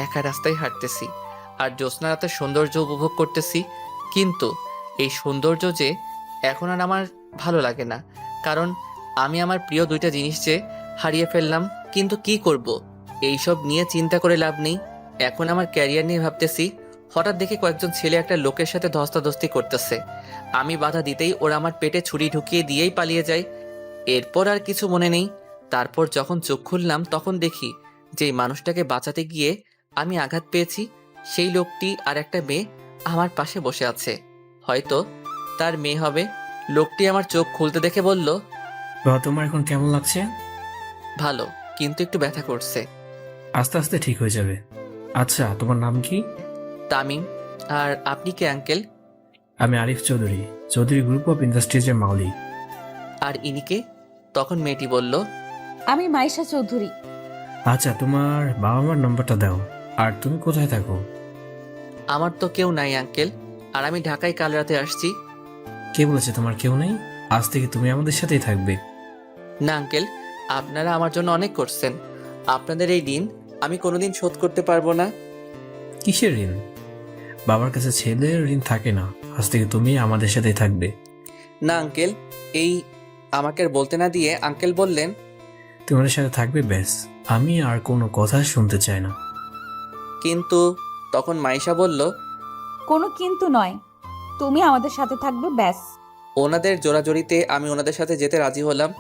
একা রাস্তায় হাঁটতেছি আর জ্যোৎস্না রাতের সৌন্দর্য উপভোগ করতেছি। কিন্তু এই সৌন্দর্য যে এখন আর আমার ভালো লাগে না, কারণ আমি আমার প্রিয় দুইটা জিনিস যে হারিয়ে ফেললাম। কিন্তু কি করব, এইসব নিয়ে চিন্তা করে লাভ নেই। এখন আমার ক্যারিয়ার নিয়ে ভাবতেছি। হঠাৎ দেখে কয়েকজন ছেলে একটা লোকের সাথে ধস্তাধস্তি করতেছে। আমি বাধা দিতেই ওরা আমার পেটে ছুরি ঢুকিয়ে দিয়েই পালিয়ে যায়। এরপর আর কিছু মনে নেই। তারপর যখন চোখ খুললাম তখন দেখি যেই মানুষটাকে বাঁচাতে গিয়ে আমি আঘাত পেয়েছি, সেই লোকটি আর একটা মেয়ে আমার পাশে বসে আছে। হয়তো তার মেয়ে হবে। লোকটি আমার চোখ খুলতে দেখে বলল, তোমার এখন কেমন লাগছে? ভালো, কিন্তু একটু ব্যথা করছে। আস্তে আস্তে ঠিক হয়ে যাবে। আচ্ছা, তোমার নাম কি? তামিম। আর আপনি কে আঙ্কেল? আমি আরিফ চৌধুরী, চৌধুরী গ্রুপ অফ ইন্ডাস্ট্রিজের মালিক। আর ইনিকে? তখন মেয়েটি বলল, আমি মাইশা চৌধুরী। আচ্ছা, তোমার বাবা মার নাম্বারটা দাও। আর তুমি কোথায় থাকো? আমার তো কেউ নাই আঙ্কেল, আর আমি ঢাকায় কাল রাতে আসছি। কে বলেছে তোমার কেউ নেই? আজ থেকে তুমি আমাদের সাথেই থাকবে। না আঙ্কেল, আপনারা আমার জন্য অনেক করছেন। আপনাদের এই ঋণ আমি কোনোদিন শোধ করতে পারবো না। কিসের ঋণ? বাবার কাছে ছেলের ঋণ থাকে না। আজ থেকে তুমি আমাদের সাথেই থাকবে। না আঙ্কেল, এই আমাকে আর বলতে না দিয়ে আঙ্কেল বললেন, তোমাদের সাথে থাকবে ব্যাস, আমি আর কোনো কথা শুনতে চাই না। কিন্তু তখন মাইশা বলল, কোনো কিন্তু নয়, তুমি আমাদের সাথে থাকবে ব্যাস। ওনাদের জোরাজোরিতে আমি ওনাদের সাথে যেতে রাজি হলাম।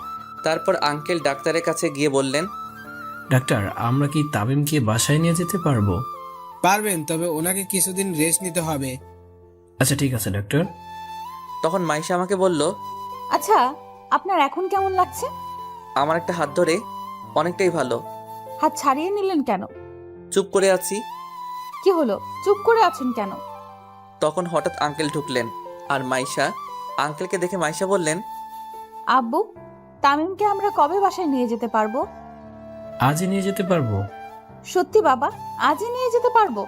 তারপর আঙ্কেল ডাক্তারের কাছে গিয়ে বললেন, ডাক্তার, আমরা কি তামিমকে বাসায় নিয়ে যেতে পারবো? পারবেন, তবে ওনাকে কিছুদিন রেস্ট নিতে হবে। আচ্ছা ঠিক আছে ডাক্তার। তখন মাইশা আমাকে বলল, আচ্ছা, আপনার এখন কেমন লাগছে? আমার একটা হাত ধরে, অনেকটাই ভালো। হাত ছাড়িয়ে নিলেন কেন? চুপ করে আছি। কি হলো, চুপ করে আছেন কেন? তখন হঠাৎ আঙ্কেল ঢুকলেন, আর মাইশা আঙ্কেলকে দেখে মাইশা বললেন, আব্বু, তামিমকে আমরা কবে বাসায় নিয়ে যেতে পারবো? আজই নিয়ে যেতে পারবো। সত্যি বাবা, আজই নিয়ে যেতে পারবো?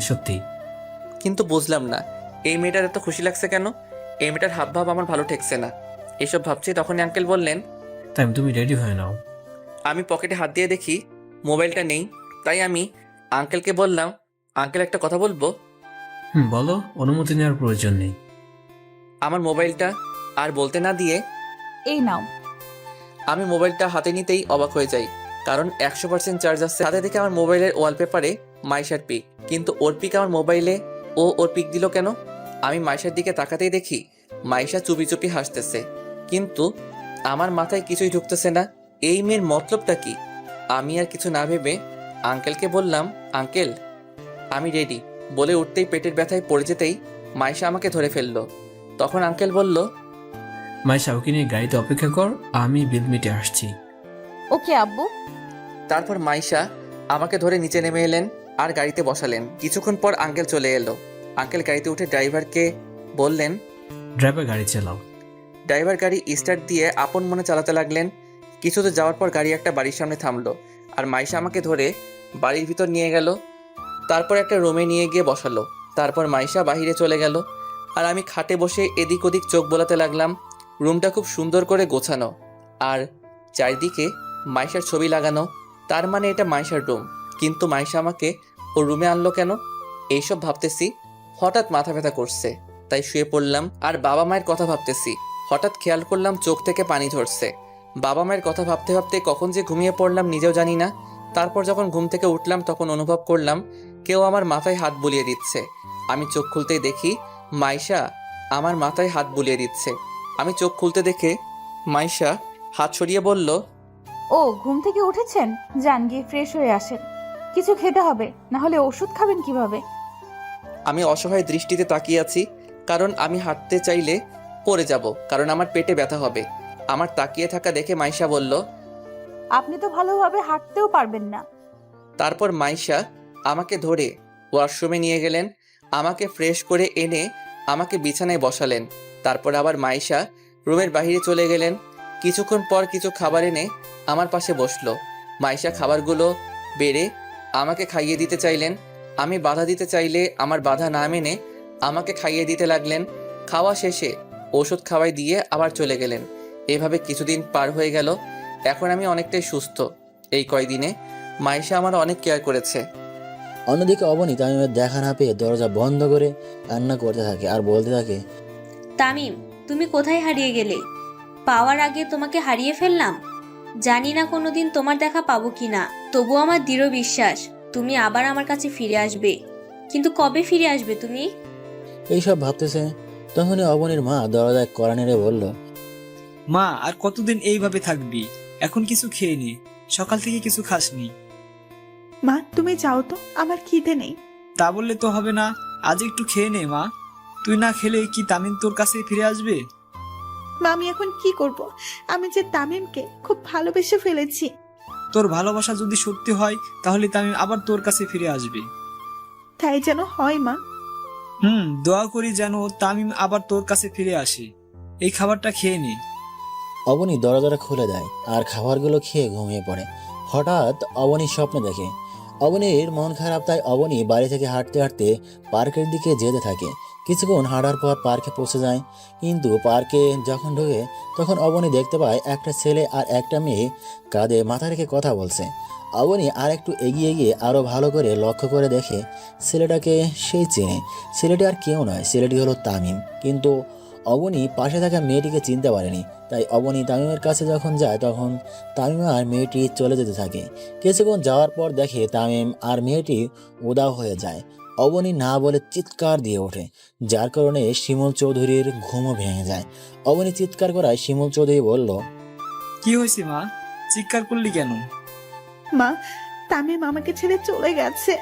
সত্যি। কিন্তু বুঝলাম না এই মেয়েটার এত খুশি লাগছে কেন। এই মেয়েটার হাবভাব আমার ভালো ঠেকছে না। এসব ভাবছি তখনই আঙ্কেল বললেন, তাই তুমি রেডি হয়ে নাও। আমি পকেটে হাত দিয়ে দেখি মোবাইলটা নেই। তাই আমি আঙ্কেলকে বললাম, আঙ্কেল একটা কথা বলবো? বলো, অনুমতি নেওয়ার প্রয়োজন নেই। আমার মোবাইলটা। আর বলতে না দিয়ে এই নাও। আমি মোবাইলটা হাতে নিতেই অবাক হয়ে যাই, কারণ 100% চার্জ আছে। সাথে থেকে আমার মোবাইলের ওয়ালপেপারে মাইশার পিক, কিন্তু ওর পিক আমার মোবাইলে। ওর পিক দিল কেন? আমি মাইশার দিকে তাকাতেই দেখি মাইশা চুপি চুপি হাসতেছে, কিন্তু আমার মাথায় কিছুই ঢুকতেছে না। এই মেয়ের মতলবটা কি? আমি আর কিছু না ভেবে আঙ্কেলকে বললাম, আঙ্কেল আমি রেডি। বলে উঠতেই পেটের ব্যথায় পড়ে যেতেই মাইশা আমাকে ধরে ফেললো। তখন আঙ্কেল বলল, মাইশা, ওকে নিয়ে গাড়িতে অপেক্ষা কর, আমি বিল মিটে আসছি। ওকে আব্বু। তারপর মাইশা আমাকে ধরে নিচে নেমে এলেন আর গাড়িতে বসালেন। কিছুক্ষণ পর আঙ্কেল চলে এলো। আঙ্কেল গাড়িতে উঠে ড্রাইভারকে বললেন। ড্রাইভার গাড়ি চালাও। ড্রাইভার গাড়ি স্টার্ট দিয়ে আপন মনে চালাতে লাগলেন। কিছু তো যাওয়ার পর গাড়ি একটা বাড়ির সামনে থামলো আর মাইশা আমাকে ধরে বাড়ির ভিতর নিয়ে গেল। তারপর একটা রুমে নিয়ে গিয়ে বসালো। তারপর মাইশা বাহিরে চলে গেল আর আমি খাটে বসে এদিক ওদিক চোখ বোলাতে লাগলাম। রুমটা খুব সুন্দর করে গোছানো আর চারিদিকে মাইশার ছবি লাগানো। তার মানে এটা মাইশার রুম, কিন্তু মাইশা আমাকে ও রুমে আনলো কেন? এইসব ভাবতেছি, হঠাৎ মাথা ব্যথা করছে, তাই শুয়ে পড়লাম আর বাবা মায়ের কথা ভাবতেছি। হঠাৎ খেয়াল করলাম চোখ থেকে পানি ঝরছে। বাবা মায়ের কথা ভাবতে ভাবতে কখন যে ঘুমিয়ে পড়লাম নিজেও জানি না। তারপর যখন ঘুম থেকে উঠলাম তখন অনুভব করলাম কেউ আমার মাথায় হাত বুলিয়ে দিচ্ছে। আমি চোখ খুলতেই দেখি মাইশা আমার মাথায় হাত বুলিয়ে দিচ্ছে। আমি চোখ খুলতে দেখে মাইশা হাত সরিয়ে বলল, ও ঘুম থেকে উঠেছেন? যান গিয়ে ফ্রেশ হয়ে আসেন, কিছু খেতে হবে, না হলে ওষুধ খাবেন কিভাবে? আমি অসহায় দৃষ্টিতে তাকিয়ে আছি, কারণ আমি হাঁটতে চাইলে পড়ে যাব, কারণ আমার পেটে ব্যথা হবে। আমার তাকিয়ে থাকা দেখে মাইশা বলল, আপনি তো ভালোভাবে হাঁটতেও পারবেন না। তারপর মাইশা আমাকে ধরে ওয়াশরুমে নিয়ে গেলেন, আমাকে ফ্রেশ করে এনে আমাকে বিছানায় বসালেন। তারপর আবার মাইশা রুমের বাইরে চলে গেলেন। কিছুক্ষণ পর কিছু খাবার এনে আমার পাশে বসলো। মাইশা খাবারগুলো বেড়ে আমাকে খাইয়ে দিতে চাইলেন। আমি বাধা দিতে চাইলে আমার বাধা না মেনে আমাকে খাইয়ে দিতে লাগলেন। খাওয়া শেষে ওষুধ খাওয়াই দিয়ে আবার চলে গেলেন। এভাবে কিছুদিন পার হয়ে গেল। এখন আমি অনেকটাই সুস্থ। এই কয়দিনে মাইশা আমার অনেক কেয়ার করেছে। অন্যদিকে অবনী তামিমের দেখা না পেয়ে দরজা বন্ধ করে কান্না করতে থাকে আর বলতে থাকে, তামিম, তুমি কোথায় হারিয়ে গেলে? পাওয়ার আগে তোমাকে হারিয়ে ফেললাম। জানি না কোনোদিন তোমার দেখা পাবো কিনা, তবু আমার দৃঢ় বিশ্বাস তুমি আবার আমার কাছে ফিরে আসবে। কিন্তু কবে ফিরে আসবে তুমি? এইসব ভাবতেছে তখনই অবনীর মা দরজায় কড়া নেড়ে বলল, মা আর কতদিন এইভাবে থাকবি? এখন কিছু খেয়ে নি, সকাল থেকে কিছু খাসনি। মা তুমি যাও তো, আমার খিদে নেই। তা বললে তো হবে না, আজ একটু খেয়ে নে মা। তুই না খেলে কি তামিম তোর কাছে ফিরে আসবে? মা আমি এখন কি করব? আমি যে তামিমকে খুব ভালোবেসে ফেলেছি। তোর ভালোবাসা যদি সত্যি হয় তাহলে তামিম আবার তোর কাছে ফিরে আসবে। তাই যেন হয় মা। দোয়া করি যেন তামিম আবার তোর কাছে ফিরে আসে। এই খাবারটা খেয়ে নে। অবনী দরজাটা খুলে দেয় আর খাবারগুলো খেয়ে ঘুমিয়ে পড়ে। হঠাৎ অবনী স্বপ্ন দেখে। অবনীর মন খারাপ, তাই অবনী বাড়ি থেকে হাঁটতে হাঁটতে পার্কের দিকে যেতে থাকে। কিছুক্ষণ হাঁটার পর পার্কে পৌঁছে যায়, কিন্তু পার্কে যখন ঢোকে তখন অবনী দেখতে পায় একটা ছেলে আর একটা মেয়ে কাঁধে মাথা রেখে কথা বলছে। অবনী আর একটু এগিয়ে গিয়ে আরও ভালো করে লক্ষ্য করে দেখে ছেলেটাকে সেই চেনে। ছেলেটি আর কেউ নয়, ছেলেটি হলো তামিম। কিন্তু অবনী পাশে থাকা মেয়েটিকে চিনতে পারেনি। তাই অবনী তামিমের কাছে যখন যায় তখন তামিম আর মেয়েটি চলে যেতে থাকে। কিছুক্ষণ যাওয়ার পর দেখে তামিম আর মেয়েটি উধাও হয়ে যায়। অবনী না বলে চিৎকার দিয়ে ওঠে, যার কারণে শিমুল চৌধুরীর ঘুমও ভেঙে যায়। অবনী চিৎকার করায় শিমুল চৌধুরী বলল, কি হয়েছে মা, চিৎকার করলি কেন? মা তামিম আমাকে ছেড়ে চলে গেছে।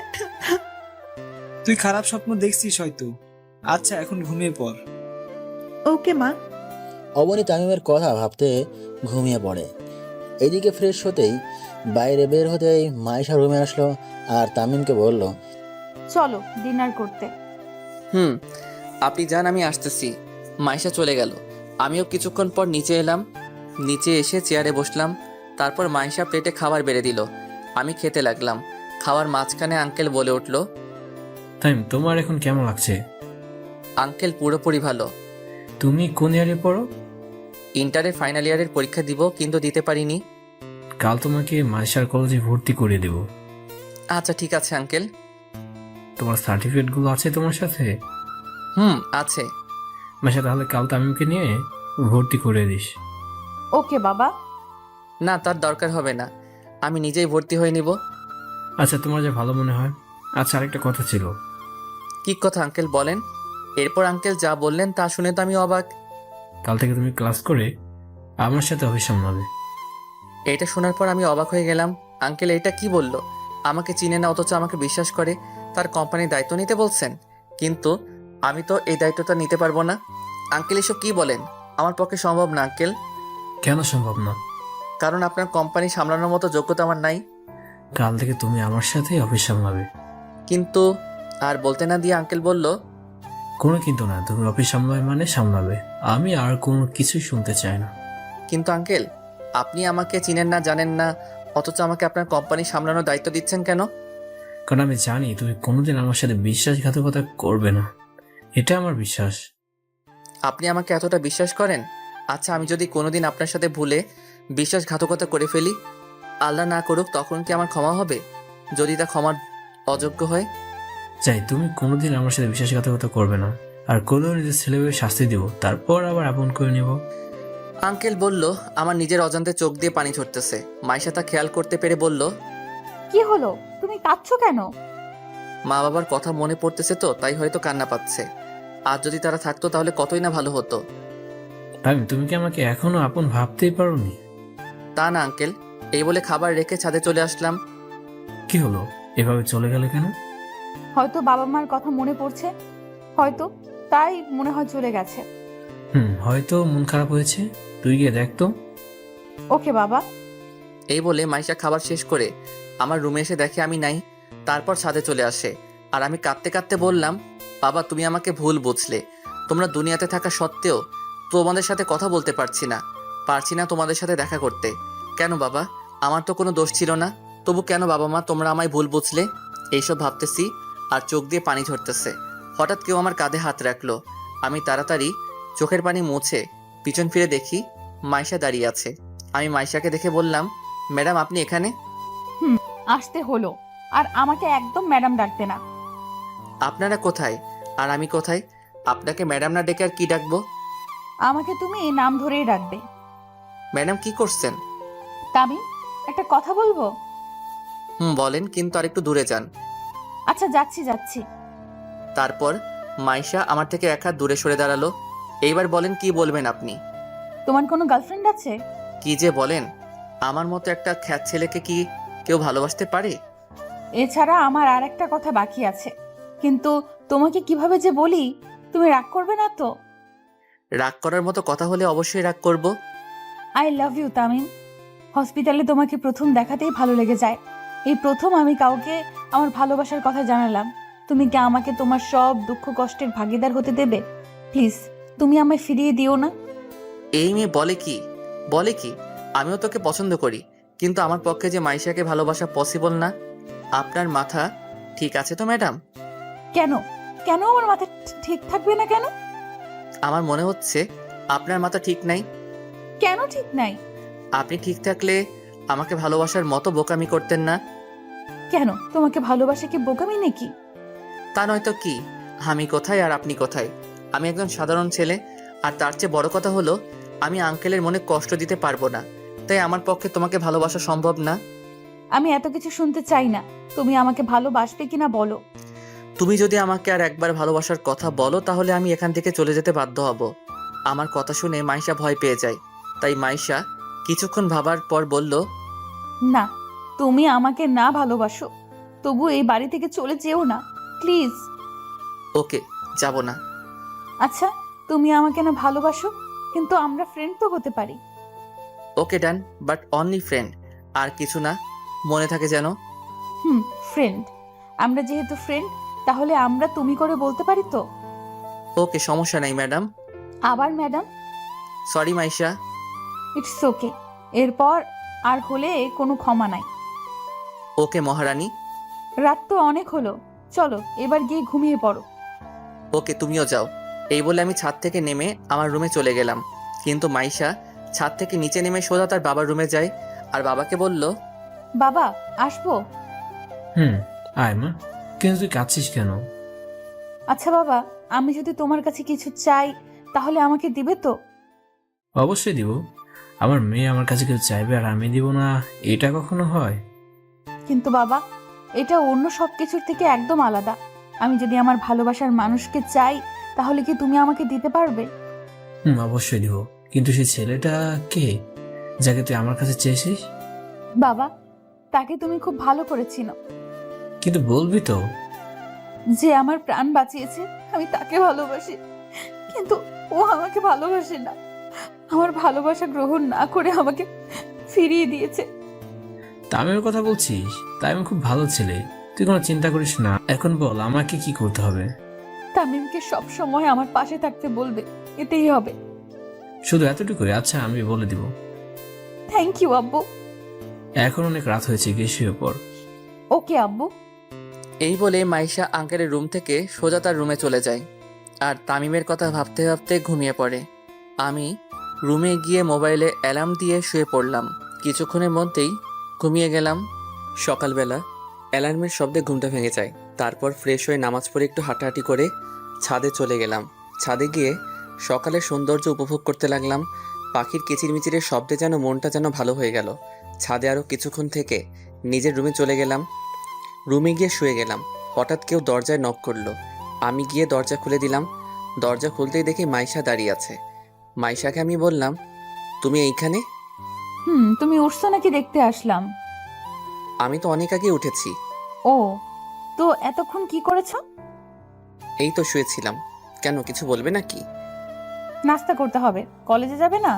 তুই খারাপ স্বপ্ন দেখছিস হয়তো। আচ্ছা এখন ঘুমিয়ে পড়। ওকে মা। অবনী তামিমের কথা ভাবতে ঘুমিয়ে পড়ে। এদিকে ফ্রেশ হতেই বাইরে বের হতেই মাইশা রুমে আসলো আর তামিমকে বলল, চলো ডিনার করতে। আপনি যান, আমি আসতেছি। মাইশা চলে গেল। আমিও কিছুক্ষণ পর নিচে এলাম। নিচে এসে চেয়ারে বসলাম। তারপর মাইশা প্লেটে খাবার বেড়ে দিল। আমি খেতে লাগলাম। খাওয়ার মাঝখানে আঙ্কেল বলে উঠল, তামিম, তোমার এখন কেমন লাগছে? আঙ্কেল পুরোপুরি ভালো। তুমি কোন ইয়ারে পড়ো? ইন্টারের ফাইনাল ইয়ারের পরীক্ষা দিব, কিন্তু দিতে পারিনি। কাল তোমাকে মাইশার কলেজে ভর্তি করে দেব। আচ্ছা ঠিক আছে আঙ্কেল। তোমার সার্টিফিকেটগুলো আছে তোমার সাথে? আছে। মাইশা, তাহলে কাল তামিমকে নিয়ে ভর্তি করে দিস। ওকে বাবা। না, তার দরকার হবে না, আমি নিজেই ভর্তি হয়ে নিব। আচ্ছা, তোমার যা ভালো মনে হয়। আচ্ছা, আরেকটা কথা ছিল। কি কথা আঙ্কেল বলেন? এরপর আঙ্কেল যা বললেন তা শুনে তো আমি অবাক। কাল থেকে তুমি ক্লাস করে আমার সাথে অফিস সামলাবে। এটা শোনার পর আমি অবাক হয়ে গেলাম। আঙ্কেল এটা কি বলল? আমাকে চিনে না অথচ আমাকে বিশ্বাস করে তার কোম্পানির দায়িত্ব নিতে বলছেন, কিন্তু আমি তো এই দায়িত্বটা নিতে পারবো না। আঙ্কেল এসব কি বলেন? আমার পক্ষে সম্ভব না আঙ্কেল। কেন সম্ভব না? কারণ আপনার কোম্পানি সামলানোর মতো যোগ্যতা আমার নাই। কাল থেকে তুমি আমার সাথে অফিস সামলাবে। কিন্তু আর বলতে না দিয়ে আঙ্কেল বলল, কোনো কিন্তু না, তুমি অফিস সামলাবে মানে সামলাবে। আমি আর কোনো কিছুই শুনতে চাই না। কিন্তু আঙ্কেল, আপনি আমাকে চিনেন না, জানেন না, অথচ আমাকে আপনার কোম্পানি সামলানোর দায়িত্ব দিচ্ছেন কেন? কারণ আমি জানি তুমি কোনোদিন আমার সাথে বিশ্বাসঘাতকতা করবে না, এটা আমার বিশ্বাস। আপনি আমাকে এতটা বিশ্বাস করেন? আচ্ছা, আমি যদি কোনোদিন আপনার সাথে ভুলে বিশ্বাসঘাতকতা করে ফেলি, আল্লাহ না করুক, তখন কি আমার ক্ষমা হবে? যদি তা ক্ষমার অযোগ্য হয়? চাই তুমি কোনোদিন আমার সাথে বিশ্বাসঘাতকতা করবে না, আর কোনো নিজের ছেলেকে শাস্তি দিব, তারপর আবার আপন করে নেব। আঙ্কেল বলল, আমার নিজের অজান্তে চোখ দিয়ে পানি ঝরতেছে। মাইশা তা খেয়াল করতে পেরে বলল, কি হলো, তুমি কাঁদছো কেন? মা বাবার কথা মনে পড়তেছে তো, তাই হয়তো কান্না পাচ্ছে। আর যদি তারা থাকতো তাহলে কতই না ভালো হতো। তুমি কি আমাকে এখনো আপন ভাবতেই পারোনি? তা না আঙ্কেল, এই বলে খাবার রেখে ছাদে চলে আসলাম। কি হলো, এভাবে চলে গেলে কেন? হয়তো বাবা মার কথা মনে পড়ছে, হয়তো তাই মনে হয় চলে গেছে। হয়তো মন খারাপ হয়েছে, তুই গিয়ে দেখ তো। ওকে বাবা। এই বলে মাইশা খাবার শেষ করে আমার রুমে এসে দেখে আমি নাই। তারপর ছাদে চলে আসে, আর আমি কাঁদতে কাঁদতে বললাম, বাবা তুমি আমাকে ভুল বুঝলে। তোমরা দুনিয়াতে থাকা সত্ত্বেও তোমাদের সাথে কথা বলতে পারছি না তোমাদের সাথে দেখা করতে। কেন বাবা? আমার তো কোনো দোষ ছিল না, তবু কেন বাবা মা তোমরা আমায় ভুল বুঝলে? এইসব ভাবতেছি আর চোখ দিয়ে পানি ঝরতেছে। হঠাৎ কেউ আমার কাঁধে হাত রাখলো। আমি তাড়াতাড়ি চোখের পানি মুছে পিছন ফিরে দেখি মাইশা দাঁড়িয়ে আছে। আমি মাইশাকে দেখে বললাম, ম্যাডাম আপনি এখানে? আসতে হলো, আর আমাকে একদম ম্যাডাম ডাকতে না। আপনারা কোথায় আর আমি কোথায়? আপনাকে ম্যাডাম না ডেকে আর কি ডাকবো? আমাকে তুমি নাম ধরেই ডাকবে। ম্যাডাম কি করছেন? তামিম, একটা কথা বলবো? বলেন, কিন্তু আর একটু দূরে যান। আচ্ছা যাচ্ছি যাচ্ছি। তারপর মাইশা আমার থেকে এক হাত দূরে সরে দাঁড়ালো। এইবার বলেন, কি বলবেন আপনি? তোমার কোনো গার্লফ্রেন্ড আছে? কি যে বলেন, আমার মতো একটা খ্যাত ছেলেকে কি কেউ ভালোবাসতে পারে? এছাড়া আমার আর একটা কথা বাকি আছে, কিন্তু তোমাকে কিভাবে যে বলি, তুমি রাগ করবে না তো? রাগ করার মতো কথা হলে অবশ্যই রাগ করব। I love you Tamim. হসপিটালে তোমাকে প্রথম দেখাতেই ভালো লেগে যায়। এই প্রথম আমি কাউকে আমার ভালোবাসার কথা জানালাম। তুমি কি আমাকে তোমার সব দুঃখ কষ্টের ভাগিদার হতে দেবে? প্লিজ, তুমি আমায় ফিরিয়ে দিও না। এই মেয়ে বলে কি আমিও তোকে পছন্দ করি, কিন্তু আমার পক্ষে যে মাইশাকে ভালোবাসা পসিবল না। আপনার মাথা ঠিক আছে তো ম্যাডাম? কেন কেন আমার মাথা ঠিক থাকবে না কেন? আমার মনে হচ্ছে আপনার মাথা ঠিক নাই। কেন ঠিক নাই? আপনি ঠিক থাকলে আমাকে ভালোবাসার মতো বোকামি করতেন না। কেন, তোমাকে ভালোবাসা কি বোকামি নাকি? তা নয়তো কি? আমি কোথায় আর আপনি কোথায়? আমি একজন সাধারণ ছেলে, আর তার চেয়ে বড় কথা হলো আমি আঙ্কেলের মনে কষ্ট দিতে পারবো না, তাই আমার পক্ষে তোমাকে ভালোবাসা সম্ভব না। আমি এত কিছু শুনতে চাই না। তুমি আমাকে ভালোবাসবে কিনা বলো। তুমি যদি আমাকে আর একবার ভালোবাসার কথা বলো, তাহলে আমি এখান থেকে চলে যেতে বাধ্য হব। আমার কথা শুনে মাইশা ভয় পেয়ে যায়, তাই মাইশা কিছুক্ষণ ভাবার পর বলল, না, তুমি আমাকে না ভালোবাসো, তবু এই বাড়ি থেকে চলে যেও না প্লিজ। ওকে, যাব না। আচ্ছা, তুমি আমাকে না ভালোবাসো, কিন্তু আমরা ফ্রেন্ড তো হতে পারি। ওকে ডান, বাট অনলি ফ্রেন্ড, আর কিছু না, মনে থাকে যেন। ফ্রেন্ড। আমরা যেহেতু ফ্রেন্ড, তাহলে আমরা তুমি করে বলতে পারি তো? ওকে, সমস্যা নাই ম্যাডাম। আবার madam? Sorry Maisha. It's okay. এরপর আর হলে কোনো ক্ষমা নাই। ওকে মহারানী। রাত তো অনেক হলো, চলো এবার গিয়ে ঘুমিয়ে পড়ো। ওকে, তুমিও যাও। এই বলে আমি ছাদ থেকে নেমে আমার রুমে চলে গেলাম, কিন্তু মাইশা ছাদ থেকে নিচে নেমে সোজা তার বাবার রুমে যায়, আর বাবাকে বলল, বাবা, আসবো? আয় মা, কিন্তু তুই কাঁদছিস কেন? আচ্ছা বাবা, আমি যদি তোমার কাছে কিছু চাই, তাহলে আমাকে দিবে তো? অবশ্যই দিব। আমার মেয়ে আমার কাছে কেউ চাইবে আর আমি দিব না, এটা কখনো হয়? কিন্তু বাবা, এটা অন্য সব কিছুর থেকে একদম আলাদা। আমি যদি আমার ভালোবাসার মানুষকে চাই, তাহলে কি তুমি আমাকে দিতে পারবে? অবশ্যই দিব, কিন্তু সেই ছেলেটা কে যাকে তুই আমার কাছে চেয়েছিস? বাবা, তাকে তুমি খুব ভালো করে চিনো। কিন্তু বলবি তো? যে আমার প্রাণ বাঁচিয়েছে, আমি তাকে ভালোবাসি, কিন্তু ও আমাকে ভালোবাসে না। আমার ভালোবাসা গ্রহণ না করে আমাকে ফিরিয়ে দিয়েছে। তামিমের কথা বলছিস? তামিম খুব ভালো ছেলে, তুই কোনো চিন্তা করিস না। এখন বল আমাকে কি করতে হবে? তামিমকে সব সময় আমার পাশে থাকতে বলবে, এতেই হবে। শুধু এতটুকুই? আচ্ছা, আমি বলে দিব। থ্যাংক ইউ আব্বু। এখন অনেক রাত হয়েছে, গিয়ে শুয়ে পড়। ওকে আব্বু। এই বলে মাইশা আঙ্কেলের রুম থেকে সোজা তার রুমে চলে যায় আর তামিমের কথা ভাবতে ভাবতে ঘুমিয়ে পড়ে। আমি রুমে গিয়ে মোবাইলে অ্যালার্ম দিয়ে শুয়ে পড়লাম। কিছুক্ষণের মধ্যেই ঘুমিয়ে গেলাম। সকালবেলা অ্যালার্মের শব্দে ঘুমটা ভেঙে যায়। তারপর ফ্রেশ হয়ে নামাজ পড়ে একটু হাঁটাহাঁটি করে ছাদে চলে গেলাম। ছাদে গিয়ে সকালের সৌন্দর্য উপভোগ করতে লাগলাম। পাখির কিচিরমিচিরের শব্দে যেন মনটা যেন ভালো হয়ে গেল। ছাদে আরও কিছুক্ষণ থেকে নিজের রুমে চলে গেলাম। রুমে গিয়ে শুয়ে গেলাম। হঠাৎ কেউ দরজায় নক করলো। আমি গিয়ে দরজা খুলে দিলাম। দরজা খুলতেই দেখি মাইশা দাঁড়িয়ে আছে। মাইশাকে আমি বললাম, তুমি এইখানে? তুমি উঠছো নাকি দেখতে আসলাম। আমি তো অনেক আগে উঠেছি। ও, তো এতক্ষণ কি করেছো? এই তো শুয়েছিলাম। কেন, কিছু বলবে নাকি? নাস্তা করতে হবে, কলেজে যাবে না?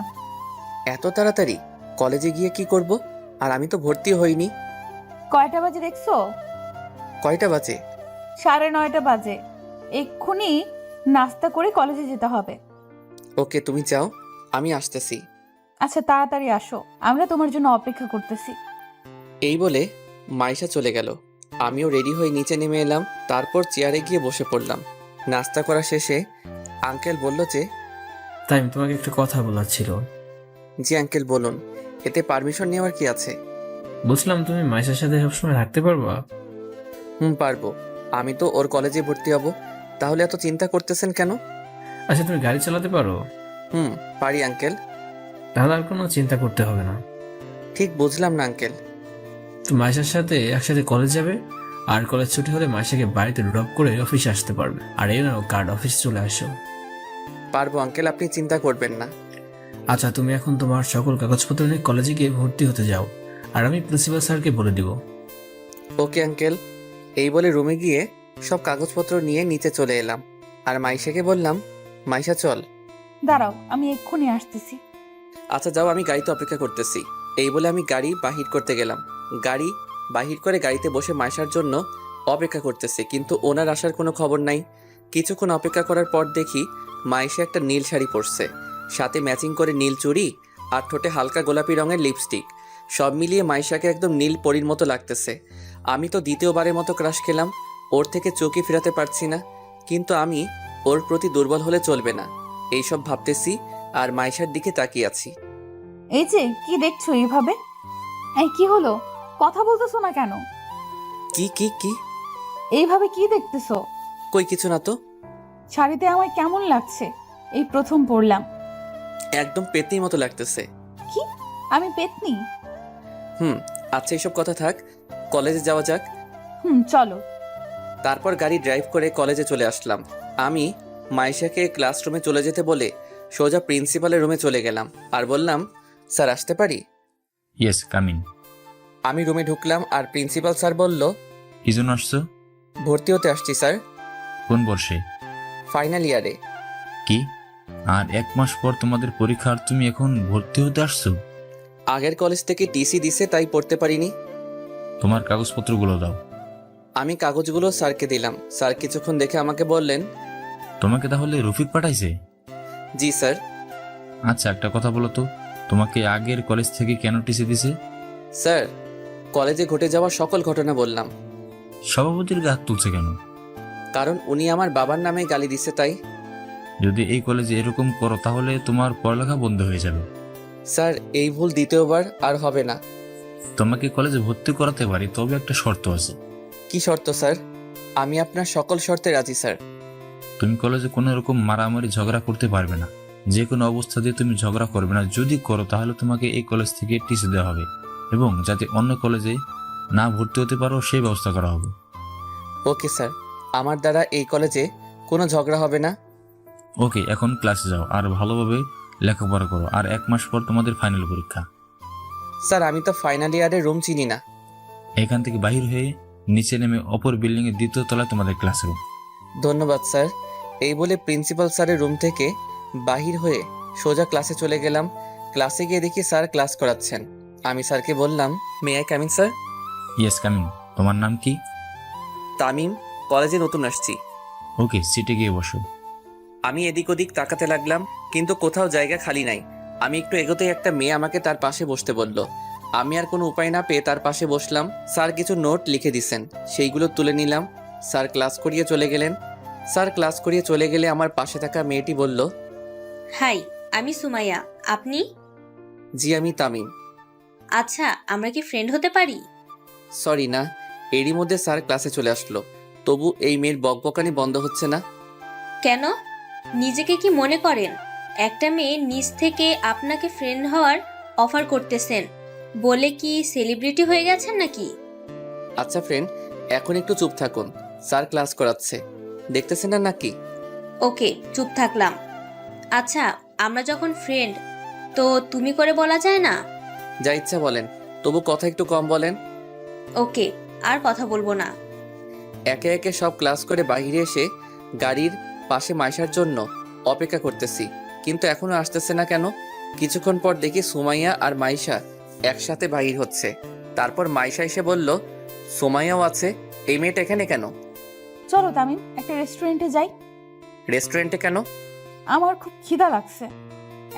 এত তাড়াতাড়ি? কলেজে গিয়ে কি করব? আর আমি তো ভর্তি হইনি। কয়টা বাজে দেখছো? কয়টা বাজে? 9:30 বাজে। এক্ষুনি নাস্তা করে কলেজে যেতে হবে। ওকে, তুমি যাও, আমি আসতেছি। আচ্ছা, তাড়াতাড়ি আসো, আমরা তোমার জন্য অপেক্ষা করতেছি। এই বলে মাইশা চলে গেল। আমিও রেডি হয়ে নিচে নেমে এলাম। তারপর চেয়ারে গিয়ে বসে পড়লাম। নাস্তা করা শেষে আঙ্কেল বলল যে, তাই তোমাকে একটা কথা বলার ছিল। জি আঙ্কেল বলুন, এতে পারমিশন নেওয়ার কি আছে? বুঝলাম তুমি মাইশার সাথে সবসময় থাকতে পারবা। পারবো। আমি তো ওর কলেজে ভর্তি হব। তাহলে এত চিন্তা করতেছেন কেন? আচ্ছা, তুমি গাড়ি চালাতে পারো? পারি আঙ্কেল। তাহলে আর কোনো চিন্তা করতে হবে না। ঠিক বুঝলাম না আঙ্কেল। তো মাইশার সাথে একসাথে কলেজ যাবে, আর কলেজ ছুটি হলে মাইশাকে বাড়িতে ড্রপ করে অফিসে আসতে পারবে। আর এই নাও কার্ড, অফিসে চলে আসো। পারবো আঙ্কেল, আপনি চিন্তা করবেন না। আচ্ছা, তুমি এখন তোমার সকল কাগজপত্র নিয়ে কলেজে গিয়ে ভর্তি হতে যাও, আর আমি প্রিন্সিপাল স্যারকে বলে দিব। Okay uncle. এই বলে রুমে গিয়ে সব কাগজপত্র নিয়ে নিচে চলে এলাম। আর মাইশাকে বললাম, মাইশা চল। দাঁড়াও, আমি এক্ষুনি আসতেছি। আচ্ছা যাও, আমি গাড়িতে অপেক্ষা করতেছি। এই বলে আমি গাড়ি বাহির করতে গেলাম। গাড়ি বাহির করে গাড়িতে বসে মাইশার জন্য অপেক্ষা করতেছি, কিন্তু ওনার আসার কোনো খবর নাই। কিছুক্ষণ অপেক্ষা করার পর দেখি মাইশা একটা নীল শাড়ি পরছে, সাথে ম্যাচিং করে নীল চুড়ি আর ঠোঁটে হালকা গোলাপি রঙের লিপস্টিক। সব মিলিয়ে মাইশাকে একদম নীল পরীর মতো লাগতেছে। আমি তো দ্বিতীয়বারের মতো ক্রাশ খেলাম। ওর থেকে চোখই ফেরাতে পারছি না, কিন্তু আমি ওর প্রতি দুর্বল হলে চলবে না, এইসব ভাবতেছি আর মাইশার দিকে তাকিয়ে আছি। এই যে কি দেখছো এইভাবে? এই কি হলো, কথা বলতেছো না কেন? কি কি কি? এইভাবে কি দেখতেছো? কই কিছু না তো। শাড়িতে আমায় কেমন লাগছে? এই প্রথম পরলাম। একদম পেতনির মতো লাগতেছে। কি, আমি পেতনি? আচ্ছা এইসব কথা থাক, কলেজে যাওয়া যাক। চলো। তারপর গাড়ি ড্রাইভ করে কলেজে চলে আসলাম। আমি মাইশাকে ক্লাসরুমে চলে যেতে বলে সোজা প্রিন্সিপালের রুমে চলে গেলাম আর বললাম, স্যার আসতে পারি? Yes, come in. আমি রুমে ঢুকলাম আর প্রিন্সিপাল স্যার বলল, কি জন্য আসছো? ভর্তি হতে আসছি স্যার। কোন বর্ষে? ফাইনাল ইয়ারে। কি, আর 1 মাস পর তোমাদের পরীক্ষা আর তুমি এখন ভর্তি হতে আসছো? আগের কলেজ থেকে টিসি দিছে, তাই পড়তে পারিনি। তোমার কাগজপত্রগুলো দাও। আমি কাগজগুলো স্যারকে দিলাম। স্যার কিছুক্ষণ দেখে আমাকে বললেন, তোমাকে তাহলে রফিক পাঠাইছে? জি স্যার। আচ্ছা, একটা কথা বলো তো, তোমাকে আগের কলেজ থেকে কেন টিসি দিছে? স্যার, কলেজে ঘটে যাওয়া সকল ঘটনা বললাম। সভাপতির গা হাত তুলছে কেন? কারণ উনি আমার বাবার নামে গালি দিছে, তাই। যদি এই কলেজে এরকম করো তাহলে তোমার পড়ালেখা বন্ধ হয়ে যাবে। স্যার, এই ভুল দ্বিতীয়বার আর হবে না। তোমাকে কলেজে ভর্তি করাতে পারি, তবে একটা শর্ত আছে। কি শর্ত স্যার? আমি আপনার সকল শর্তে রাজি স্যার। তুমি কলেজে কোনো রকম মারামারি ঝগড়া করতে পারবে না। যে কোনো অবস্থাতে তুমি ঝগড়া করবে না। যদি করো তাহলে তোমাকে এই কলেজ থেকে টিসি দেওয়া হবে, এবং যাতে অন্য কলেজে না ভর্তি হতে পারো সেই ব্যবস্থা করা হবে। ওকে স্যার, আমার দ্বারা এই কলেজে কোনো ঝগড়া হবে না। ওকে, এখন ক্লাসে যাও আর ভালোভাবে লেখাপড়া করো। আর 1 মাস পর তোমাদের ফাইনাল পরীক্ষা। স্যার, আমি তো ফাইনাল ইয়ারের রুম চিনি না। এখান থেকে বাহির হয়ে নিচে নেমে অপর বিল্ডিং এর 2য় তলায় তোমাদের ক্লাসরুম। ধন্যবাদ স্যার। এই বলে প্রিন্সিপাল স্যারের রুম থেকে বাহির হয়ে সোজা ক্লাসে চলে গেলাম। ক্লাসে গিয়ে দেখি স্যার ক্লাস করাচ্ছেন। আমি স্যারকে বললাম, may I coming sir? Yes coming. তোমার নাম কি? তামিম, কলেজে নতুন আসছি। ওকে, সিটে গিয়ে বসো। আমি এদিক ওদিক তাকাতে লাগলাম, কিন্তু কোথাও জায়গা খালি নাই। আমি একটু এগোতেই একটা মেয়ে আমাকে তার পাশে বসতে বলল। আমি আর কোনো উপায় না পেয়ে তার পাশে বসলাম। স্যার কিছু নোট লিখে দিছেন, সেইগুলো তুলে নিলাম। স্যার ক্লাস করিয়ে চলে গেলেন। স্যার ক্লাস করিয়ে চলে গেলে আমার পাশে থাকা মেয়েটি বলল, হাই, আমি সুমাইয়া। আপনি? জি আমি তামিম। আচ্ছা, আমরা কি ফ্রেন্ড হতে পারি? সরি না। এরই মধ্যে স্যার ক্লাসে চলে আসলো, তবু এই মেয়ের বকবকানি বন্ধ হচ্ছে না। কেন? নিজেকে কি মনে করেন? একটা মেয়ে নিজ থেকে আপনাকে ফ্রেন্ড হওয়ার অফার করতেছেন বলে কি সেলিব্রিটি হয়ে গেছেন নাকি? আচ্ছা ফ্রেন্ড, এখন একটু চুপ থাকুন, স্যার ক্লাস করাচ্ছে, দেখতেছেন না নাকি? ওকে, চুপ থাকলাম। আচ্ছা, আমরা যখন ফ্রেন্ড, তো তুমি করে বলা যায় না? যা ইচ্ছা বলেন, তবু কথা একটু কম বলেন। ওকে, আর কথা বলবো না। একে একে সব ক্লাস করে বাইরে এসে গাড়ির পাশে মাইশার জন্য অপেক্ষা করতেছি, কিন্তু এখনো আসতেছে না কেন? কিছুক্ষণ পর দেখি সুমাইয়া আর মাইশা একসাথে বাহির হচ্ছে। তারপর মাইশা এসে বলল, সুমাইয়াও আছে, এই মেয়েটা এখানে কেন? চলো তামিম, একটা রেস্টুরেন্টে যাই। রেস্টুরেন্টে কেন? আমার খুব খিদা লাগছে।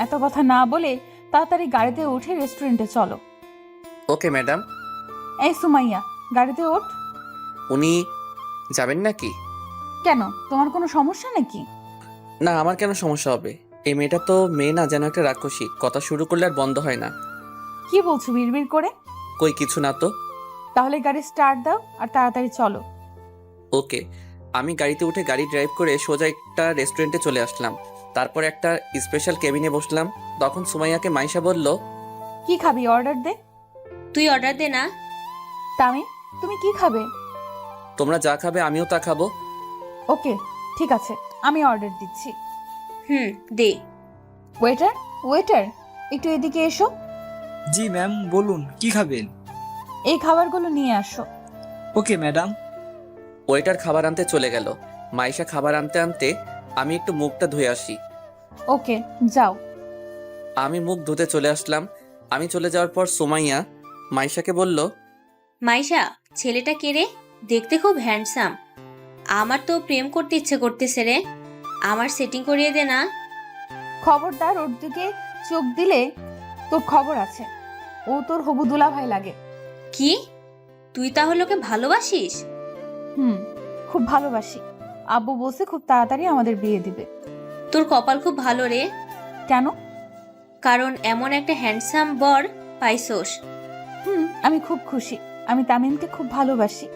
এত কথা না বলে তাড়াতাড়ি গাড়িতে উঠে রেস্টুরেন্টে চলো। Okay madam. এই সুমাইয়া, গাড়িতে ওঠ। উনি যাবেন নাকি? কেন, তোমার কোনো সমস্যা নাকি? না, আমার কেন সমস্যা হবে? এই মেয়েটা তো মেয়ে না, যেন একটা রাক্ষসী, কথা শুরু করলে আর বন্ধ হয় না। কি বলছো বিড়বিড় করে? কই কিছু না তো। তাহলে গাড়ি স্টার্ট দাও আর তাড়াতাড়ি চলো। ওকে। আমি গাড়িতে উঠে গাড়ি ড্রাইভ করে সোজা একটা রেস্টুরেন্টে চলে আসলাম। তারপর একটা স্পেশাল কেবিনে বসলাম। তখন সুমাইয়াকে মাইশা বলল, কি খাবি, অর্ডার দে। তুই অর্ডার দে না। তামিম, তুমি কি খাবে? তোমরা যা খাবে আমিও তা খাবো। ওকে, ঠিক আছে, আমি অর্ডার দিচ্ছি। দে। ওয়েটার, ওয়েটার, একটু এদিকে এসো। জি ম্যাম, বলুন কি খাবেন? এই খাবারগুলো নিয়ে আসো। Okay madam. ওয়েটার খাবার আনতে চলে গেল। মাইশা খাবার আনতে আনতে আমি একটু মুখটা ধুয়ে আসি। ওকে, যাও। আমি মুখ ধুতে চলে আসলাম। আমি চলে যাওয়ার পর সুমাইয়া মাইশাকে বলল, মাইশা, ছেলেটা কে রে? দেখতে খুব হ্যান্ডসাম। আমার তো প্রেম করতে ইচ্ছে করতেছে রে। আমার সেটিং করিয়ে দে না। খবরদার ওর দিকে চোখ দিলে তোর খবর আছে। ও তোর হবু দুলাভাই লাগে। কি? তুই তাহলে ওকে ভালোবাসিস? খুব ভালোবাসি। আব্বু বলছে খুব তাড়াতাড়ি আমাদের বিয়ে দিবে। তোর কপাল খুব ভালো রে। কেন? কারণ এমন একটা হ্যান্ডসাম বর পাইছোস। আমি খুব খুশি। আমি তামিমকে খুব ভালোবাসি।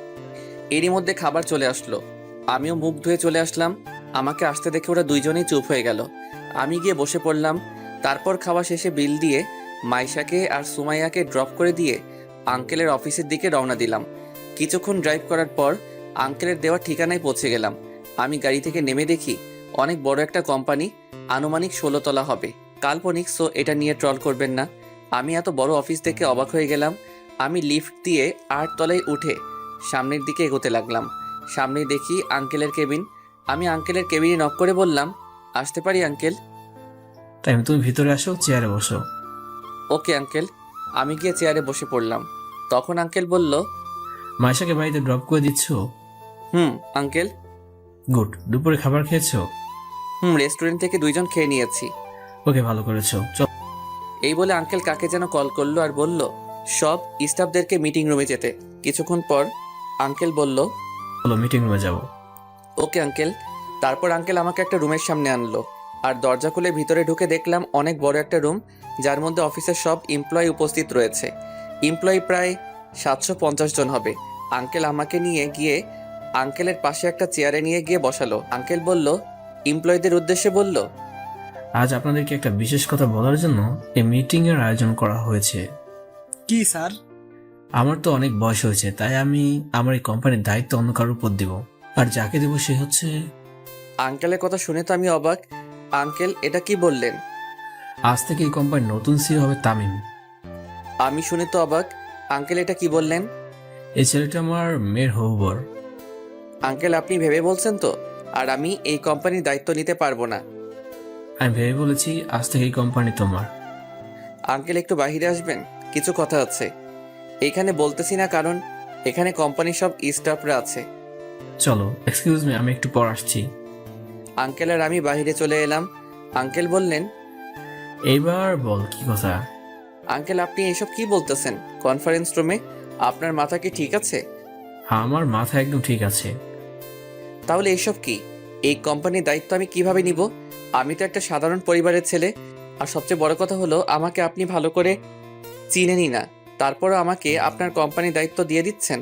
এরই মধ্যে খাবার চলে আসলো। আমিও মুখ ধুয়ে চলে আসলাম। আমাকে আসতে দেখে ওরা দুইজনেই চুপ হয়ে গেল। আমি গিয়ে বসে পড়লাম। তারপর খাওয়া শেষে বিল দিয়ে মাইশাকে আর সুমাইয়াকে ড্রপ করে দিয়ে আঙ্কেলের অফিসের দিকে রওনা দিলাম। কিছুক্ষণ ড্রাইভ করার পর আঙ্কেলের দেওয়া ঠিকানায় পৌঁছে গেলাম। আমি গাড়ি থেকে নেমে দেখি অনেক বড় একটা কোম্পানি, আনুমানিক 16 তলা হবে। কাল্পনিক, সো এটা নিয়ে ট্রল করবেন না। আমি এত বড় অফিস দেখে অবাক হয়ে গেলাম। আমি লিফট দিয়ে 8 তলায় উঠে সামনের দিকে এগোতে লাগলাম। সামনে দেখি আঙ্কেলের কেবিন। আমি আঙ্কেলের কেবিনে নক করে বললাম, আসতে পারি আঙ্কেল? তাই তুমি ভিতরে আসো, চেয়ারে বসো। Okay uncle. আমি গিয়ে চেয়ারে বসে পড়লাম। তখন আঙ্কেল বলল, মাইশাকে বাড়িতে ড্রপ করে দিচ্ছ? আঙ্কেল। গুড। দুপুরে খাবার খেয়েছো? রেস্টুরেন্ট থেকে 2 জন খেয়ে নিয়েছি। ওকে, ভালো করেছো। চল। এই বলে আঙ্কেল কাকে যেন কল করলো আর বলল সব স্টাফদেরকে মিটিং রুমে যেতে। কিছুক্ষণ পর আঙ্কেল বলল, চলো মিটিং রুমে যাবো। Okay uncle. তারপর আঙ্কেল আমাকে একটা রুমের সামনে আনলো আর দরজা খুলে ভিতরে ঢুকে দেখলাম অনেক বড় একটা রুম, যার মধ্যে অফিসের সব এমপ্লয়ি উপস্থিত রয়েছে। এমপ্লয়ি প্রায় 750 জন হবে। আঙ্কেল আমাকে নিয়ে গিয়ে আঙ্কেলের পাশে একটা চেয়ারে নিয়ে গিয়ে বসালো। আঙ্কেল বলল, এমপ্লয়ীদের উদ্দেশ্যে বলল, আজ আপনাদেরকে একটা বিশেষ কথা বলার জন্য এই মিটিং এর আয়োজন করা হয়েছে। কি স্যার? আমার তো অনেক বয়স হয়েছে, তাই আমি আমার এই কোম্পানির দায়িত্ব অন্য কারোর উপর দিব, আর যাকে দেব সে হচ্ছে। আঙ্কেলের কথা শুনে তো আমি অবাক। আঙ্কেল, এটা কি বললেন? আজ থেকে এই কোম্পানির নতুন সিইও হবে তামিম। আমি শুনে তো অবাক। আঙ্কেল, এটা কি বললেন? এই ছেলেটা আমার মেয়ের হবু বর। আঙ্কেল, আপনি ভেবে বলছেন তো? আর আমি এই কোম্পানির দায়িত্ব নিতে পারবো না। আমি ভেবে বলেছি আজ থেকে এই কোম্পানি তোমার। আঙ্কেল, একটু বাইরে আসবেন? কিছু কথা আছে। এখানে বলতেছি না কারণ এখানে কোম্পানির সব স্টাফরা আছে। চলো, এক্সকিউজ মি, আমি একটু পর আসছি। আঙ্কেল আর আমি বাইরে চলে এলাম। আঙ্কেল বললেন, এইবার বল কি কথা। আঙ্কেল আপনি এইসব কি বলতেছেন? কনফারেন্স রুমে আপনার মাথা কি ঠিক আছে? আমার মাথা একদম ঠিক আছে। তাহলে এইসব কি? এই কোম্পানির দায়িত্ব আমি কিভাবে নিব? আমি তো একটা সাধারণ পরিবারের ছেলে। আর সবচেয়ে বড় কথা হলো আমাকে আপনি ভালো করে চিনেনই না, তারপরও আমাকে আপনার কোম্পানির দায়িত্ব দিয়ে দিচ্ছেন।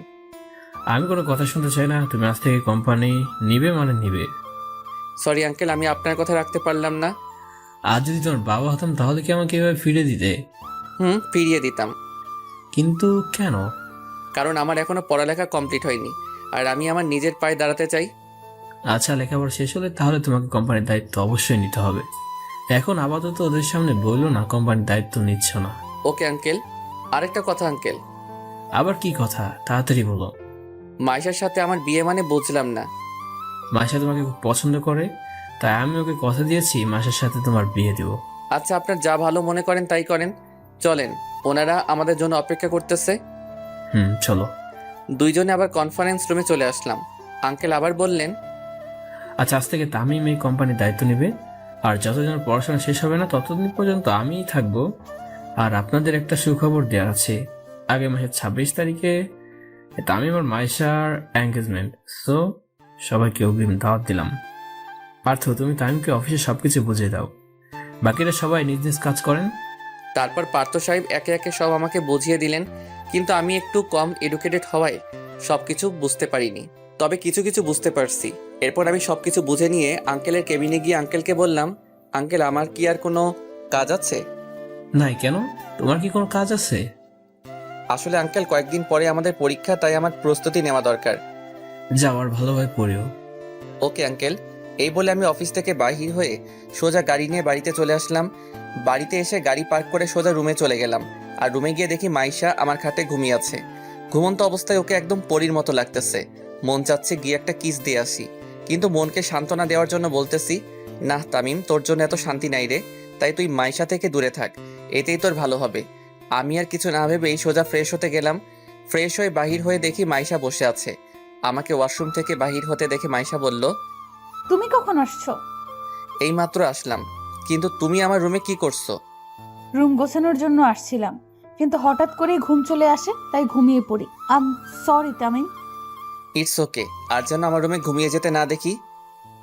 আমি কোনো কথা শুনতে চাই না। তুমি আজ থেকে কোম্পানি নিবে মানে নিবে। সরি আঙ্কেল, আমি আপনার কথা রাখতে পারলাম না। আর যদি তোমার বাবা হতাম তাহলে কি আমাকে এভাবে ফিরে দিতে? ফিরিয়ে দিতাম। কিন্তু কেন? কারণ আমার এখনো পড়ালেখা কমপ্লিট হয়নি, আর আমি আমার নিজের পায়ে দাঁড়াতে চাই। আচ্ছা, লেখাপড়া শেষ হলে তাহলে তোমাকে কোম্পানির দায়িত্ব অবশ্যই নিতে হবে। এখন আপাতত ওদের সামনে বললো না কোম্পানির দায়িত্ব নিচ্ছ না। Okay uncle. আরেকটা কথা আঙ্কেল। আবার কি কথা? তাড়াতাড়ি বলো। মাইশার সাথে আমার বিয়ে মানে বুঝলাম না। মাসা তোমাকে খুব পছন্দ করে, তাই আমি ওকে কথা দিয়েছি মাসের সাথে তোমার বিয়ে দিব। আচ্ছা, আপনার যা ভালো মনে করেন তাই করেন। চলেন, ওনারা আমাদের জন্য অপেক্ষা করতেছে। চলো। দুইজনে আবার কনফারেন্স রুমে চলে আসলাম। আঙ্কেল আবার বললেন, আচ্ছা, আজ থেকে তামিম এই কোম্পানির দায়িত্ব নেবে, আর যতজন পড়াশোনা শেষ হবে না ততদিন পর্যন্ত আমিই থাকবো। আর আপনাদের একটা সুখবর দেওয়া আছে, আগামী মাসের 26 তারিখে তামিম আর মাইশার এঙ্গেজমেন্ট। সো সবাইকে অগ্রিম দাওয়াত দিলাম। পার্থ, তুমি তামিমকে অফিসে সবকিছু বুঝিয়ে দাও, বাকিরা সবাই নিজ নিজ কাজ করেন। তারপর পার্থ সাহেব একে একে সব আমাকে বুঝিয়ে দিলেন, কিন্তু আমি একটু কম এডুকেটেড হওয়ায় সবকিছু বুঝতে পারিনি, তবে কিছু কিছু বুঝতে পারছি। এরপর আমি সবকিছু বুঝে নিয়ে আঙ্কেলের কেবিনে গিয়ে আঙ্কেলকে বললাম, আঙ্কেল আমার কি আর কোনো কাজ আছে? নাই, কেন? তোমার কি কোনো কাজ আছে? আসলে আঙ্কেল কয়েকদিন পরে আমাদের পরীক্ষা, তাই আমার প্রস্তুতি নেওয়া দরকার। যাওয়ার ভালোভাবে পড়েও। Okay uncle. এই বলে আমি অফিস থেকে বাহির হয়ে সোজা গাড়ি নিয়ে বাড়িতে চলে আসলাম। বাড়িতে এসে গাড়ি পার্ক করে সোজা রুমে চলে গেলাম। আর রুমে গিয়ে দেখি মাইশা আমার খাটে ঘুমিয়ে আছে। ঘুমন্ত অবস্থায় ওকে একদম পরীর মতো লাগতেছে। মন চাচ্ছে গিয়ে একটা কিস দিয়ে আসি, কিন্তু মনকে সান্ত্বনা দেওয়ার জন্য বলতেছি, না তামিম, তোর জন্য এত শান্তি নাই রে, তাই তুই মাইশা থেকে দূরে থাক, এতেই তোর ভালো হবে। আমি আর কিছু না ভেবেই সোজা ফ্রেশ হতে গেলাম। ফ্রেশ হয়ে বাহির হয়ে দেখি মাইশা বসে আছে। আমাকে ওয়াশরুম থেকে বাহির হতে দেখে মাইশা বলল, তুমি কখন আসছো? এইমাত্র আসলাম। কিন্তু তুমি আমার রুমে কি করছো? রুম গোছানোর জন্য আসছিলাম, কিন্তু হঠাৎ করেই ঘুম চলে আসে, তাই ঘুমিয়ে পড়ি। I'm sorry Tamim. It's okay. আর যেন আমার রুমে ঘুমিয়ে যেতে না দেখি।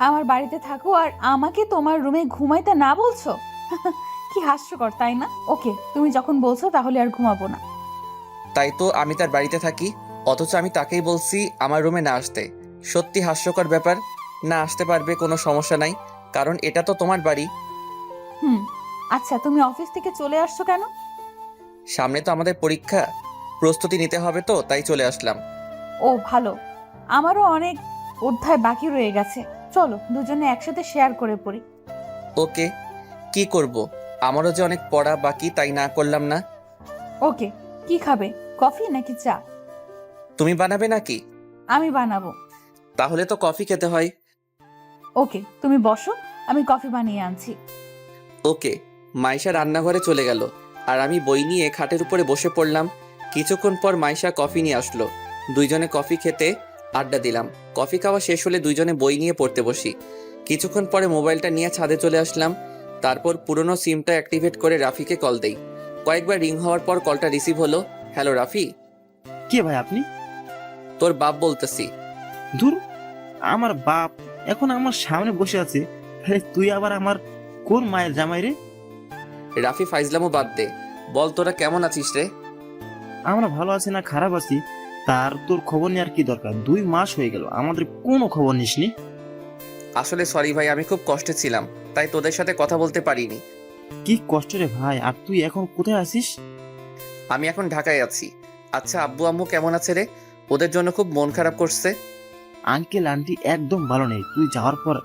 আমার বাড়িতে থাকো আর আমাকে তোমার রুমে ঘুমাইতে না বলছো? কি হাস্যকর, তাই না? ওকে, তুমি যখন বলছো তাহলে আর ঘুমাবো না। তাই তো আমি তার বাড়িতে থাকি, অথচ আমি তাকেই বলছি আমার রুমে না আসতে। সত্যি হাস্যকর ব্যাপার। না আসতে পারবে, কোনো সমস্যা নাই, কারণ এটা তো তোমার বাড়ি। আচ্ছা, তুমি অফিস থেকে চলে আসছো কেন? সামনে তো আমাদের পরীক্ষা, প্রস্তুতি নিতে হবে, তো তাই চলে আসলাম। ও ভালো, আমারও অনেক অধ্যায় বাকি রয়ে গেছে। চলো দুজনে একসাথে শেয়ার করে পড়ি। ওকে। কি করব? আমারও যে অনেক পড়া বাকি, তাই না করলাম না। ওকে, কি খাবে? কফি নাকি চা? তুমি বানাবে নাকি? আমি বানাবো। তাহলে তো কফি খেতে হয়। ওকে, তুমি বসো, আমি কফি বানিয়ে আনছি। ওকে। মাইশা রান্নাঘরে চলে গেল, আর আমি বই নিয়ে খাটের উপরে বসে পড়লাম। কিছুক্ষণ পর মাইশা কফি নিয়ে আসলো। দুইজনে কফি খেতে আড্ডা দিলাম। কফি খাওয়া শেষ হলে দুইজনে বই নিয়ে পড়তে বসি। কিছুক্ষণ পরে মোবাইলটা নিয়ে ছাদে চলে আসলাম। তারপর পুরনো সিমটা অ্যাক্টিভেট করে রাফিকে কল দেই। কয়েকবার রিং হওয়ার পর কলটা রিসিভ হলো। হ্যালো রাফি। কে ভাই আপনি? তোর বাপ বলতেছি। ধুর, আমার বাপ এখন আমার সামনে বসে আছে, তাহলে তুই আবার আমার কোন মায়ের জামাই রে? রাফি ফাইজলামও বাদ দে, বল তোরা কেমন আছিস রে? আমরা ভালো আছি না খারাপ আছি, তার তোর খবর নেওয়ার কি দরকার? 2 মাস হয়ে গেল আমাদের কোনো খবর নিসনি। আসলে সরি ভাই, আমি খুব কষ্টে ছিলাম, তাই তোদের সাথে কথা বলতে পারিনি। কি কষ্ট রে ভাই, আর তুই এখন কোথায় আছিস? আমি এখন ঢাকায় আছি। আচ্ছা আব্বু আম্মু কেমন আছে রে? ওদের জন্য খুব মন খারাপ করছে। আঙ্কেল আন্টি একদম ভালো নেই। তুই যাওয়ার পর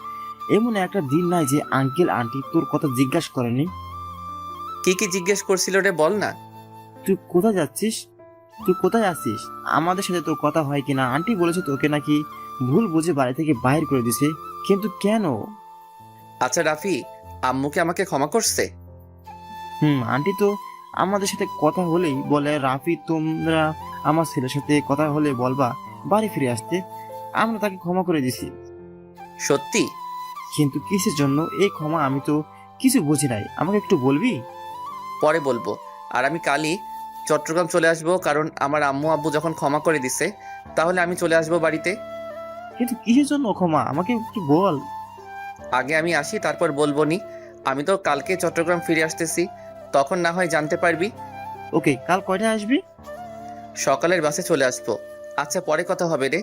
এমন একটা দিন নাই যে আঙ্কেল আন্টি তোর কথা জিজ্ঞাসা করেনি। কি কি জিজ্ঞেস করছিল রে, বল না। তুই কোথায় যাচ্ছিস, তুই কোথায় আছিস, আমাদের সাথে তোর কথা হয় কিনা। আন্টি বলেছে তোকে নাকি ভুল বুঝে বাড়ি থেকে বাইরে করে দিছে, কিন্তু কেন? আচ্ছা রাফি, আম্মুকে আমাকে ক্ষমা করছে? আন্টি তো আমাদের সাথে কথা হলেই বলে রাফি তোমরা আমার ছেলের সাথে কথা হলে বলবা বাড়ি ফিরে আসতে। আমরা তাকে ক্ষমা করে দিছি, সত্যি? কিন্তু কিসের জন্য এই ক্ষমা আমি তো কিছু বুঝি নাই, আমাকে একটু বলবি? পরে বলবো। আর আমি কালই চট্টগ্রাম চলে আসবো, কারণ আমার আম্মু আব্বু যখন ক্ষমা করে দিছে তাহলে আমি চলে আসবো বাড়িতে। কিন্তু কিসের জন্য ক্ষমা আমাকে একটু বল। আগে আমি আসি, তারপর বলবো নি। আমি তো কালকে চট্টগ্রাম ফিরে আসতেছি, তখন না হয় জানতে পারবি। ওকে, কাল কয়টায় আসবি? সকালের বাসে চলে আসবো। আচ্ছা, পরে কথা হবে রে।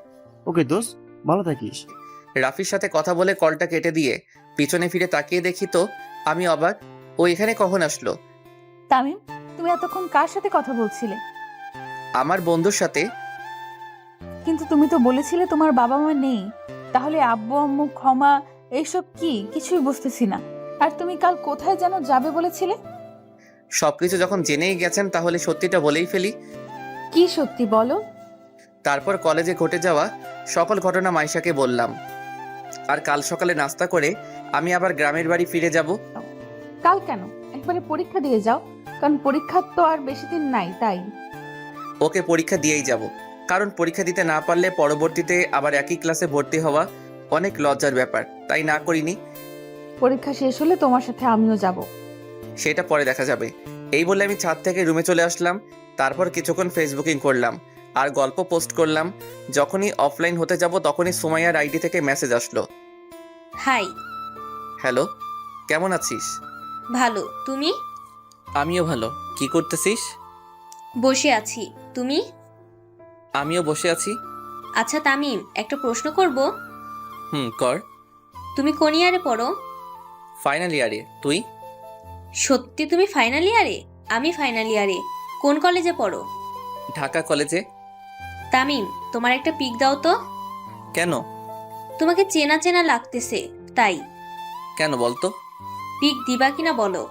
ওকে দোস্ত, ভালো থাকিস। রাফির সাথে কথা বলে কলটা কেটে দিয়ে পিছনে ফিরে তাকিয়ে দেখি তো আমি অবাক, ও এখানে কখন আসলো? তামিম, তুমি এতক্ষণ কার সাথে কথা বলছিলে? আমার বন্ধুর সাথে। কিন্তু তুমি তো বলেছিলে তোমার বাবা মা নেই। তাহলে আব্বু আম্মু ক্ষমা এইসব কি? কিছুই বুঝতেছি না। আর তুমি কাল কোথায় যেন যাবে বলেছিলে? সবকিছু যখন জেনেই গেছেন তাহলে সত্যিটা বলেই ফেলি। কি সত্যি বলো? তারপর কলেজে ঘটে যাওয়া সকল ঘটনা মাইশাকে বললাম। আর কাল সকালে নাস্তা করে আমি আবার গ্রামের বাড়ি ফিরে যাব। কাল কেন? একবারে পরীক্ষা দিয়ে যাও, কারণ পরীক্ষার তো আর বেশি দিন নাই। তাই ওকে, পরীক্ষা দিয়েই যাব, কারণ পরীক্ষা দিতে না পারলে পরবর্তীতে আবার একই ক্লাসে ভর্তি হওয়া অনেক লজ্জার ব্যাপার, তাই না করিনি। পরীক্ষা শেষ হলে তোমার সাথে আমিও যাব। সেটা পরে দেখা যাবে। এই বলে আমি ছাদ থেকে রুমে চলে আসলাম। তারপর কিছুক্ষণ ফেসবুকিং করলাম আর গল্প পোস্ট করলাম। যখনই অফলাইন হতে যাব তখনই সুমাইয়ার আইডি থেকে মেসেজ আসলো। হাই। হ্যালো, কেমন আছিস? ভালো, তুমি? আমিও ভালো। কি করতেছিস? বসে আছি, তুমি? আমিও বসে আছি। আচ্ছা তামিম, একটা প্রশ্ন করব। কর। তুমি কোন ইয়ারে পড়ো? ফাইনাল ইয়ারে। তুই? সত্যি তুমি ফাইনাল ইয়ারে? আমি ফাইনাল ইয়ারে। কোন কলেজে পড়ো? ঢাকা কলেজে। তামিম, তোমার একটা পিক দাও তো। কেন? তোমাকে চেনা চেনা লাগতেছে তাই। কেন বলতো? পিক দিবা কিনা বলো।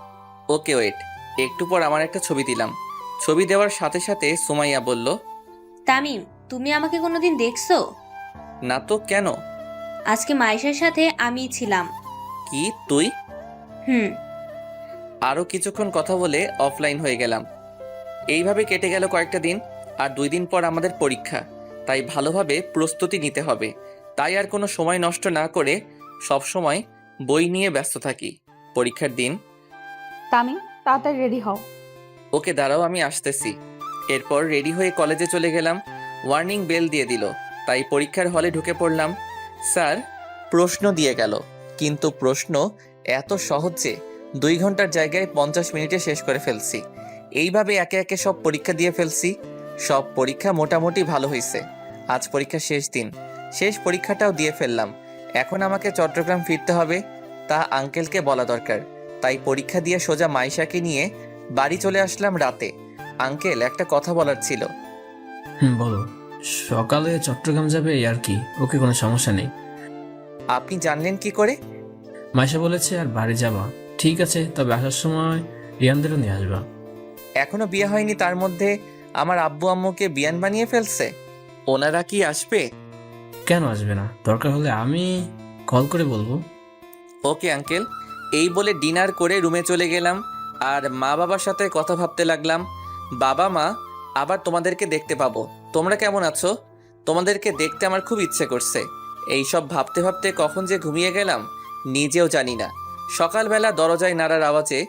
ওকে ওয়েট, একটু পর আমার একটা ছবি দিলাম। ছবি দেওয়ার সাথে সাথে সুমাইয়া বলল, তামিম, তুমি আমাকে কোনোদিন দেখছো? না তো, কেন? আজকে মাইশার সাথে আমিই ছিলাম। কি তুই? হুম। আরও কিছুক্ষণ কথা বলে অফলাইন হয়ে গেলাম। এইভাবে কেটে গেল কয়েকটা দিন। আর 2 দিন পর আমাদের পরীক্ষা, তাই ভালোভাবে প্রস্তুতি নিতে হবে। তাই আর কোনো সময় নষ্ট না করে সব সময় বই নিয়ে ব্যস্ত থাকি। পরীক্ষার দিন। তামিম, তাড়াতাড়ি রেডি হও। ওকে দাঁড়াও, আমি আসতেছি। এরপর রেডি হয়ে কলেজে চলে গেলাম। ওয়ার্নিং বেল দিয়ে দিল, তাই পরীক্ষার হলে ঢুকে পড়লাম। স্যার প্রশ্ন দিয়ে গেল, কিন্তু প্রশ্ন এত সহজ যে 2 ঘন্টার জায়গায় 50 মিনিটে শেষ করে ফেলছি। এইভাবে একে একে সব পরীক্ষা দিয়ে ফেলছি। সব পরীক্ষা মোটামুটি ভালো হয়েছে। আজ পরীক্ষা শেষ দিন, শেষ পরীক্ষাটাও দিয়ে ফেললাম। এখন আমাকে চট্টগ্রাম ফিরতে হবে, তা আঙ্কেলকে বলা দরকার। তাই পরীক্ষা দিয়ে সোজা মাইশাকে নিয়ে বাড়ি চলে আসলাম রাতে। আঙ্কেল, একটা কথা বলার ছিল। বলো। সকালে চট্টগ্রাম যাবে আর কি, ওকে, কোনো সমস্যা নেই। আপনি জানলেন কি করে? মাইশা বলেছে আর বাড়ি যাবা। ঠিক আছে, তবে আসার সময় রিয়ানদেরও নিয়ে আসবা। এখনো বিয়ে হয়নি, তার মধ্যে আমার আব্বু আম্মুকে বিয়ান বানিয়ে ফেলছে। ওনারা কি আসবে? কেন আসবে না? দরকার হলে আমি কল করে বলবো। Okay uncle. এই বলে ডিনার করে রুমে চলে গেলাম আর মা বাবার সাথে কথা ভাবতে লাগলাম। বাবা মা, আবার তোমাদেরকে দেখতে পাবো। তোমরা কেমন আছো? তোমাদেরকে দেখতে আমার খুব ইচ্ছে করছে। এই সব ভাবতে ভাবতে কখন যে ঘুমিয়ে গেলাম নিজেও জানি না। সকালবেলা দরজায় নাড়ার আওয়াজে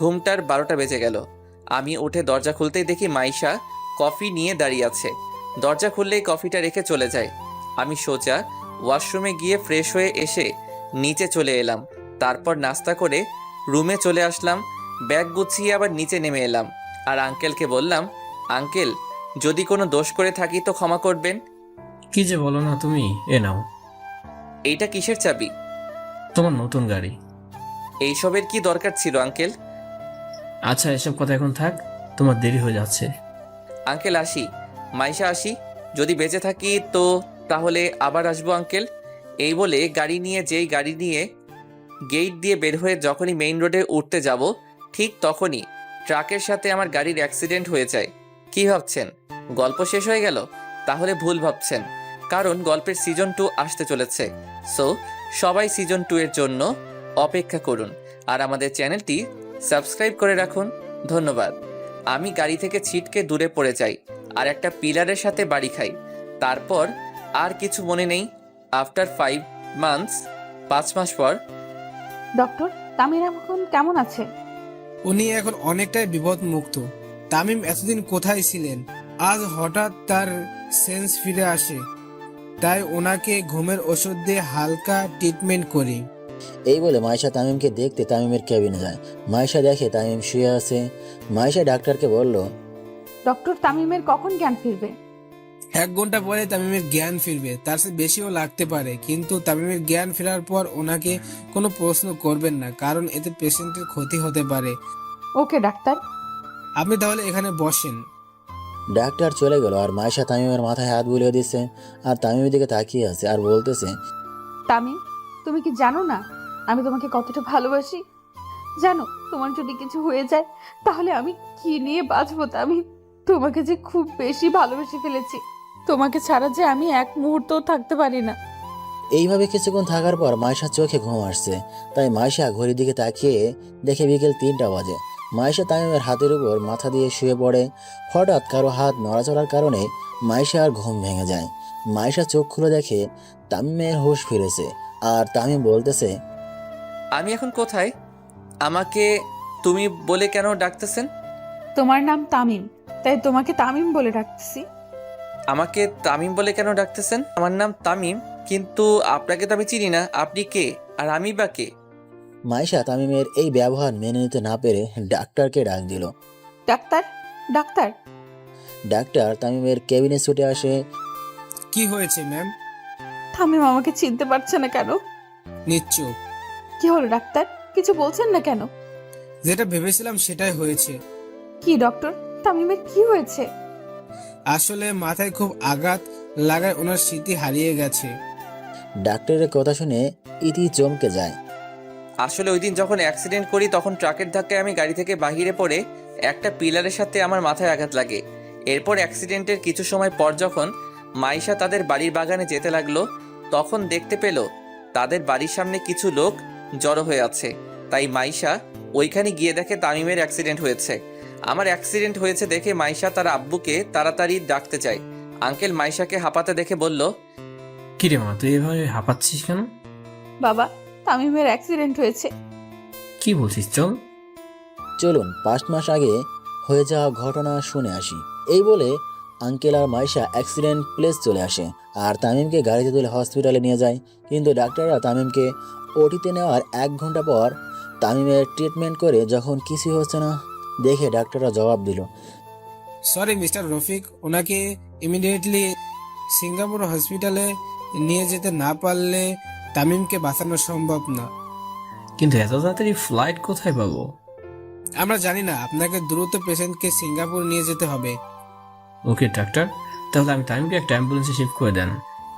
ঘুমটার 12টা বেজে গেল। আমি উঠে দরজা খুলতেই দেখি মাইশা কফি নিয়ে দাঁড়িয়ে আছে। দরজা খুললেই কফিটা রেখে চলে যায়। আমি সোজা ওয়াশরুমে গিয়ে ফ্রেশ হয়ে এসে নিচে চলে এলাম। তারপর নাস্তা করে রুমে চলে আসলাম। ব্যাগ গুছিয়ে আবার নিচে নেমে এলাম আর আঙ্কেলকে বললাম, আঙ্কেল, যদি কোনো দোষ করে থাকি তো ক্ষমা করবেন। কি যে বলো না তুমি। এ নাও। এইটা কিসের চাবি? তোমার নতুন গাড়ি। এইসবের কি দরকার ছিল আঙ্কেল? আচ্ছা, এসব কথা এখন থাক, তোমার দেরি হয়ে যাচ্ছে। আঙ্কেল আসি। মাইশা আসি। যদি বেঁচে থাকি তো তাহলে আবার আসবো আঙ্কেল। এই বলে গাড়ি নিয়ে গেট দিয়ে বের হয়ে যখনই মেইন রোডে উঠতে যাব, ঠিক তখনই ট্রাকের সাথে আমার গাড়ির অ্যাক্সিডেন্ট হয়ে যায়। কি ভাবছেন গল্প শেষ হয়ে গেল? তাহলে ভুল ভাবছেন, কারণ গল্পের সিজন 2 আসতে চলেছে। সো সবাই সিজন 2 এর জন্য অপেক্ষা করুন আর আমাদের চ্যানেলটি সাবস্ক্রাইব করে রাখুন। ধন্যবাদ। আমি গাড়ি থেকে ছিটকে দূরে পড়ে যাই আর একটা পিলারের সাথে বাড়ি খাই। তারপর আর কিছু মনে নেই। আফটার 5 মান্থস, 5 মাস পর ডক্টর, তামিম এখন কেমন আছে? উনি এখন অনেকটাই বিপদমুক্ত। তামিম এতদিন কোথায় ছিলেন? আজ হঠাৎ তার সেন্স ফিরে আসে, তাই ওনাকে ঘুমের ওষুধ দিয়ে হালকা ট্রিটমেন্ট করি। এই বলে মাইশা তামিমকে দেখতে তামিমের কেবিনে যায়। মাইশা দেখে তামিম শুয়ে আছে। মাইশা ডাক্তারকে বলল, ডক্টর, তামিমের কখন জ্ঞান ফিরবে? 1 ঘন্টা পরে তামিমের জ্ঞান ফিরবে, তার চেয়ে বেশিও লাগতে পারে। কিন্তু তামিমের জ্ঞান ফেরার পর ওনাকে কোনো প্রশ্ন করবেন না, কারণ এতে পেশেন্টের ক্ষতি হতে পারে। ওকে ডাক্তার। আপনি তাহলে এখানে বসেন। ডাক্তার চলে গেল আর মাইশা তামিমের মাথায় হাত বুলিয়ে দিচ্ছে আর তামিমের দিকে তাকিয়ে আছে আর বলতেছে, তামিম, তুমি কি জানো না আমি তোমাকে কতটা ভালোবাসি? জানো তোমার যদি কিছু হয়ে যায় তাহলে আমি কি নিয়ে বাঁচবো? তামিম, তোমাকে যে খুব বেশি ভালোবেসে ফেলেছি, তোমাকে ছাড়া যে আমি এক মুহূর্তও থাকতে পারি না। এইভাবে কিছুক্ষণ থাকার পর মাইশার চোখে ঘুম আসছে। তাই মাইশা ঘড়ির দিকে তাকিয়ে দেখে বিকেল 3টা বাজে। মাইশা তামিমের হাতের উপর মাথা দিয়ে শুয়ে পড়ে। হঠাৎ কারো হাত নড়াচড়ার কারণে মাইশার ঘুম ভেঙে যায়। মাইশা চোখ খুলে দেখে তামিমের হুঁশ ফিরেছে আর তামিম বলতেছে, আমি এখন কোথায়? আমাকে তুমি বলে কেন ডাকতেছেন? তোমার নাম তামিম, তাই তোমাকে তামিম বলে ডাকতেছি। আমাকে তামিম বলে কেন ডাকতেছেন? আমার নাম তামিম, কিন্তু আপনাকে তো আমি চিনি না। আপনি কে আর আমি বা কে? মাইশা তামিমের এই ব্যবহার মেনে নিতে না পেরে ডাক্তারকে ডাক দিল। Doctor, doctor. ডাক্তার তামিমের কেবিনে ছুটে আসে। কি হয়েছে ম্যাম? তামিম আমাকে চিনতে পারছে না কেন? নিশ্চুপ। কি হলো ডাক্তার, কিছু বলছেন না কেন? যেটা ভেবেছিলাম সেটাই হয়েছে। কি ডক্টর, তামিমের কি হয়েছে? আসলে মাথায় খুব আঘাত লাগায় ওনার স্মৃতি হারিয়ে গেছে। ডাক্তারের কথা শুনে ইতি চমকে যায়। আসলে ওই দিন যখন অ্যাক্সিডেন্ট করি তখন ট্রাকের ধাক্কায় আমি গাড়ি থেকে বাহিরে পড়ে একটা পিলারের সাথে আমার মাথায় আঘাত লাগে। এরপর অ্যাক্সিডেন্টের কিছু সময় পর যখন মাইশা তাদের বাড়ির বাগানে যেতে লাগলো তখন দেখতে পেল তাদের বাড়ির সামনে কিছু লোক জড়ো হয়ে আছে। তাই মাইশা ওইখানে গিয়ে দেখে তামিমের অ্যাক্সিডেন্ট হয়েছে। আমার অ্যাক্সিডেন্ট হয়েছে দেখে মাইশা তার আব্বুকে তাড়াতাড়ি ডাকতে চায়। আঙ্কেল মাইশাকে হাঁপাতে দেখে বলল, কিরে মা, তুই এভাবে হাঁপাচ্ছিস কেন? বাবা, তামিমের অ্যাক্সিডেন্ট হয়েছে। কি বলছিস? চল। চলুন 5 মাস আগে হয়ে যাওয়া ঘটনা শুনে আসি। এই বলে আঙ্কেল আর মাইশা অ্যাক্সিডেন্ট প্লেস চলে আসে আর তামিমকে গাড়িতে তুলে হসপিটালে নিয়ে যায়। কিন্তু ডাক্তাররা তামিমকে ওটিতে নেওয়ার 1 ঘন্টা পর তামিমের ট্রিটমেন্ট করে যখন কিছুই হচ্ছে না দেখে ডাক্তাররা জবাব দিল, সরি মিস্টার রফিক, ওনাকে ইমিডিয়েটলি সিঙ্গাপুর হসপিটালে নিয়ে যেতে না পারলে তামিমকে বাঁচানো সম্ভব না। কিন্তু এত তাড়াতাড়ি ফ্লাইট কোথায় পাবো? আমরা জানি না, আপনাকে দ্রুত পেশেন্টকে সিঙ্গাপুর নিয়ে যেতে হবে। ওকে ডাক্তার, তাহলে আমি তামিমকে একটা অ্যাম্বুলেন্সে শিফট করে দেন,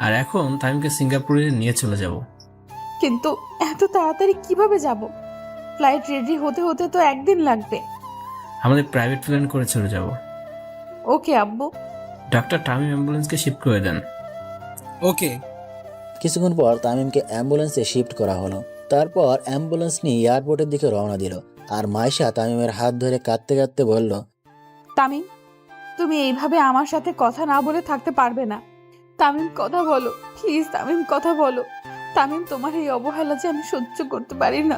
আর এখন তামিমকে সিঙ্গাপুরে নিয়ে চলে যাব। কিন্তু এত তাড়াতাড়ি কিভাবে যাব? ফ্লাইট রেডি হতে হতে তো 1 দিন লাগবে। আমাদের প্রাইভেট প্লেন করে চলে যাব। ওকে আব্বু। ডাক্তার, তামিম অ্যাম্বুলেন্সকে শিফট করে দেন। ওকে। কিছুক্ষণ পর তামিমকে অ্যাম্বুলেন্সে শিফট করা হলো। তারপর অ্যাম্বুলেন্স নিয়ে এয়ারপোর্টের দিকে রওনা দিল আর মাইশা তামিমের হাত ধরে কাঁদতে কাঁদতে বলল, তামিম, তুমি এইভাবে আমার সাথে কথা না বলে থাকতে পারবে না। তামিম, কথা বলো প্লিজ। তামিম, কথা বলো। তামিম, তোমার এই অবহেলা যে আমি সহ্য করতে পারি না।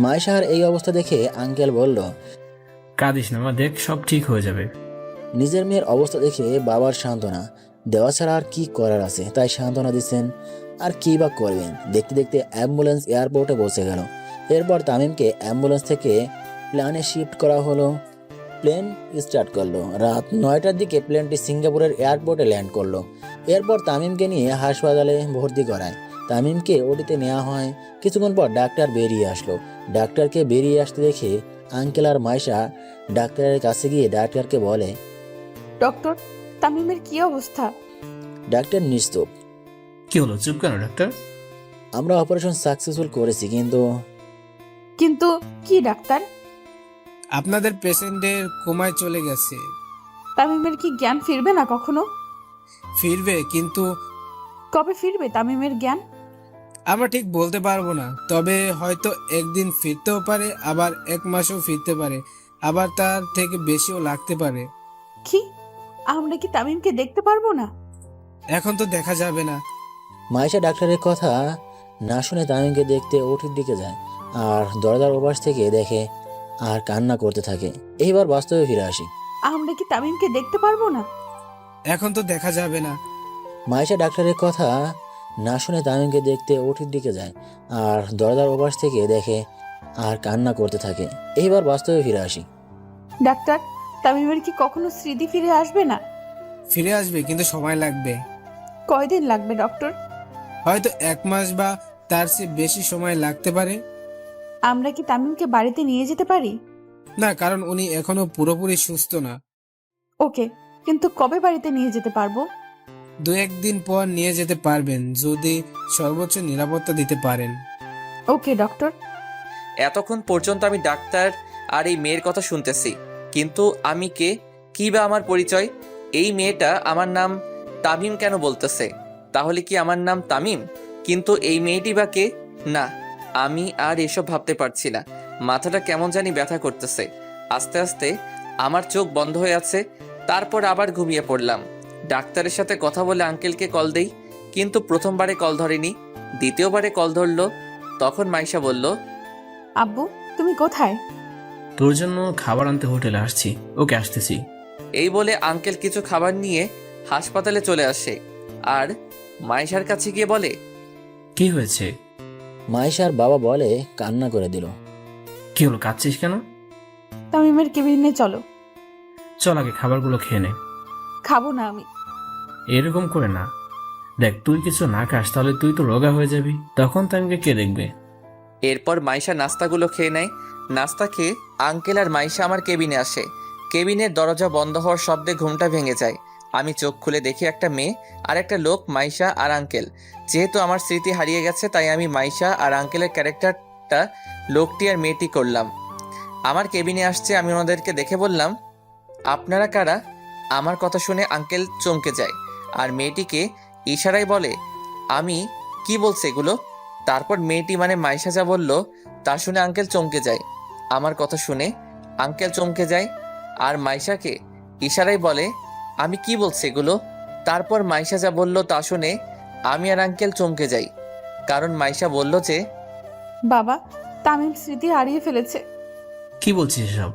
মাইশার এই অবস্থা দেখে আঙ্কেল বলল, কাঁদিস না মা, দেখ সব ঠিক হয়ে যাবে। নিজের মেয়ের অবস্থা দেখে বাবার সান্ত্বনা দেওয়া ছাড়া আর কি করার আছে, তাই সান্ত্বনা দিচ্ছেন। আর কি বা করবেন। দেখতে দেখতে অ্যাম্বুলেন্স এয়ারপোর্টে পৌঁছে গেল। এরপর তামিমকে অ্যাম্বুলেন্স থেকে প্লেনে শিফট করা হলো। প্লেন স্টার্ট করলো। রাত 9টার দিকে প্লেনটি সিঙ্গাপুরের এয়ারপোর্টে ল্যান্ড করলো। এরপর তামিমকে নিয়ে হাসপাতালে ভর্তি করায়। তামিমকে ওটিতে নেওয়া হয়। কিছুক্ষণ পর ডাক্তার বেরিয়ে আসলো। ডাক্তারকে বেরিয়ে আসতে দেখে আঙ্কেল আর মাইশা ডাক্তারের কাছে গিয়ে ডাক্তারকে বলে, ডক্টর, তামিমের কি অবস্থা? ডাক্তার নিশ্চুপ। কি হলো, চুপ কেন ডাক্তার? আমরা অপারেশন সাকসেসফুল করেছি, কিন্তু কিন্তু কি ডাক্তার? আপনাদের পেশেন্টের কোমায় চলে গেছে। তামিমের কি জ্ঞান ফিরবে না কখনো? ফিরবে, কিন্তু কবে ফিরবে তামিমের জ্ঞান? আমরা ঠিক বলতে পারবো না। তবে হয়তো 1 দিন ফিরতেও পারে, আবার 1 মাসও ফিরতে পারে। আবার তার থেকে বেশিও লাগতে পারে। কি আমরা কি তামিমকে দেখতে পারবো না? এখন তো দেখা যাবে না। মাইশা ডাক্তারের কথা না শুনে তামিমকে দেখতে ওটির দিকে যায় আর দরজার ওপাশ থেকে দেখে আর কান্না করতে থাকে। এইবার বাস্তবে ফিরে আসি। আমরা কি তামিমকে দেখতে পারবো না? এখন তো দেখা যাবে না। মাইশা ডাক্তারের কথা না শুনে তামিমকে দেখতে ওটির দিকে যায় আর দরজার ওপাশ থেকে দেখে আর কান্না করতে থাকে। এইবার বাস্তবে ফিরে আসি। ডাক্তার, তামিমের কি কখনো স্মৃতি ফিরে আসবে না? ফিরে আসবে, কিন্তু সময় লাগবে। কয়দিন লাগবে ডক্টর? হয়তো 1 মাস বা তার চেয়ে বেশি সময় লাগতে পারে। আমরা কি তামিমকে বাড়িতে নিয়ে যেতে পারি? না, কারণ উনি এখনো পুরোপুরি সুস্থ না। ওকে, কিন্তু কবে বাড়িতে নিয়ে যেতে পারবো? 2-1 দিন পর নিয়ে যেতে পারবেন, যদি সর্বোচ্চ নিরাপত্তা দিতে পারেন। ওকে ডক্টর। এতক্ষণ পর্যন্ত আমি ডাক্তার আর এই মেয়ের কথা শুনতেছি, কিন্তু আমি কে, কি বা আমার পরিচয়? এই মেয়েটা আমার নাম তামিম কেন বলতেছে? তাহলে কি আমার নাম তামিম? কিন্তু এই মেয়েটি বা কে? না, আমি আর এসব ভাবতে পারছি না। মাথাটা কেমন জানি ব্যথা করতেছে। আস্তে আস্তে আমার চোখ বন্ধ হয়ে আছে, তারপর আবার ঘুমিয়ে পড়লাম। ডাক্তারের সাথে কথা বলে আঙ্কেলকে কল দেই, কিন্তু প্রথমবারে কল ধরেনি, দ্বিতীয়বারে কল ধরলো। তখন মাইশা বলল, আব্বু, তুমি কোথায়? তোর জন্য খাবার আনতে হোটেলে আসছি। ওকে, আসতেছি। এই বলে আঙ্কেল কিছু খাবার নিয়ে হাসপাতালে চলে আসে আর মাইশার কাছে গিয়ে বলে, কি হয়েছে? মাইশার বাবা বলে কান্না করে দিল। কি হলো, কাঁদছিস কেন? তামিমের কেবিনে চলো। চল আগে খাবারগুলো খেয়ে নে। খাবো না আমি। এরকম করে না, দেখ তুই কিছু না খাস তাহলে তুই তো রোগা হয়ে যাবি, তখন তামিমকে কে দেখবে? এরপর মাইশা নাস্তাগুলো খেয়ে নেয়। নাস্তা খেয়ে আঙ্কেল আর মাইশা আমার কেবিনে আসে। কেবিনের দরজা বন্ধ হওয়ার শব্দে ঘুমটা ভেঙে যায়। আমি চোখ খুলে দেখি একটা মেয়ে আর একটা লোক, মাইশা আর আঙ্কেল। যেহেতু আমার স্মৃতি হারিয়ে গেছে, তাই আমি মাইশা আর আঙ্কেলের ক্যারেক্টারটা লোকটি আর মেয়েটি করলাম। আমার কেবিনে আসছে, আমি ওনাদেরকে দেখে বললাম, আপনারা কারা? আমার কথা শুনে আঙ্কেল চমকে যায় আর মেয়েটিকে ইশারায় বলে, আমি কি বলছে এগুলো? তারপর মেয়েটি মানে মাইশা যা বলল তা শুনে আঙ্কেল চমকে যায়। আমার কথা শুনে আঙ্কেল চমকে যায় আর মাইশাকে ইশারায় বলে, আমি কি বলছি এগুলো? তারপর মাইশা যা বলল তা শুনে আমি আর আঙ্কেল চমকে যাই, কারণ মাইশা বলল যে, বাবা, তামিম স্মৃতি হারিয়ে ফেলেছে। কি বলছিস এসব?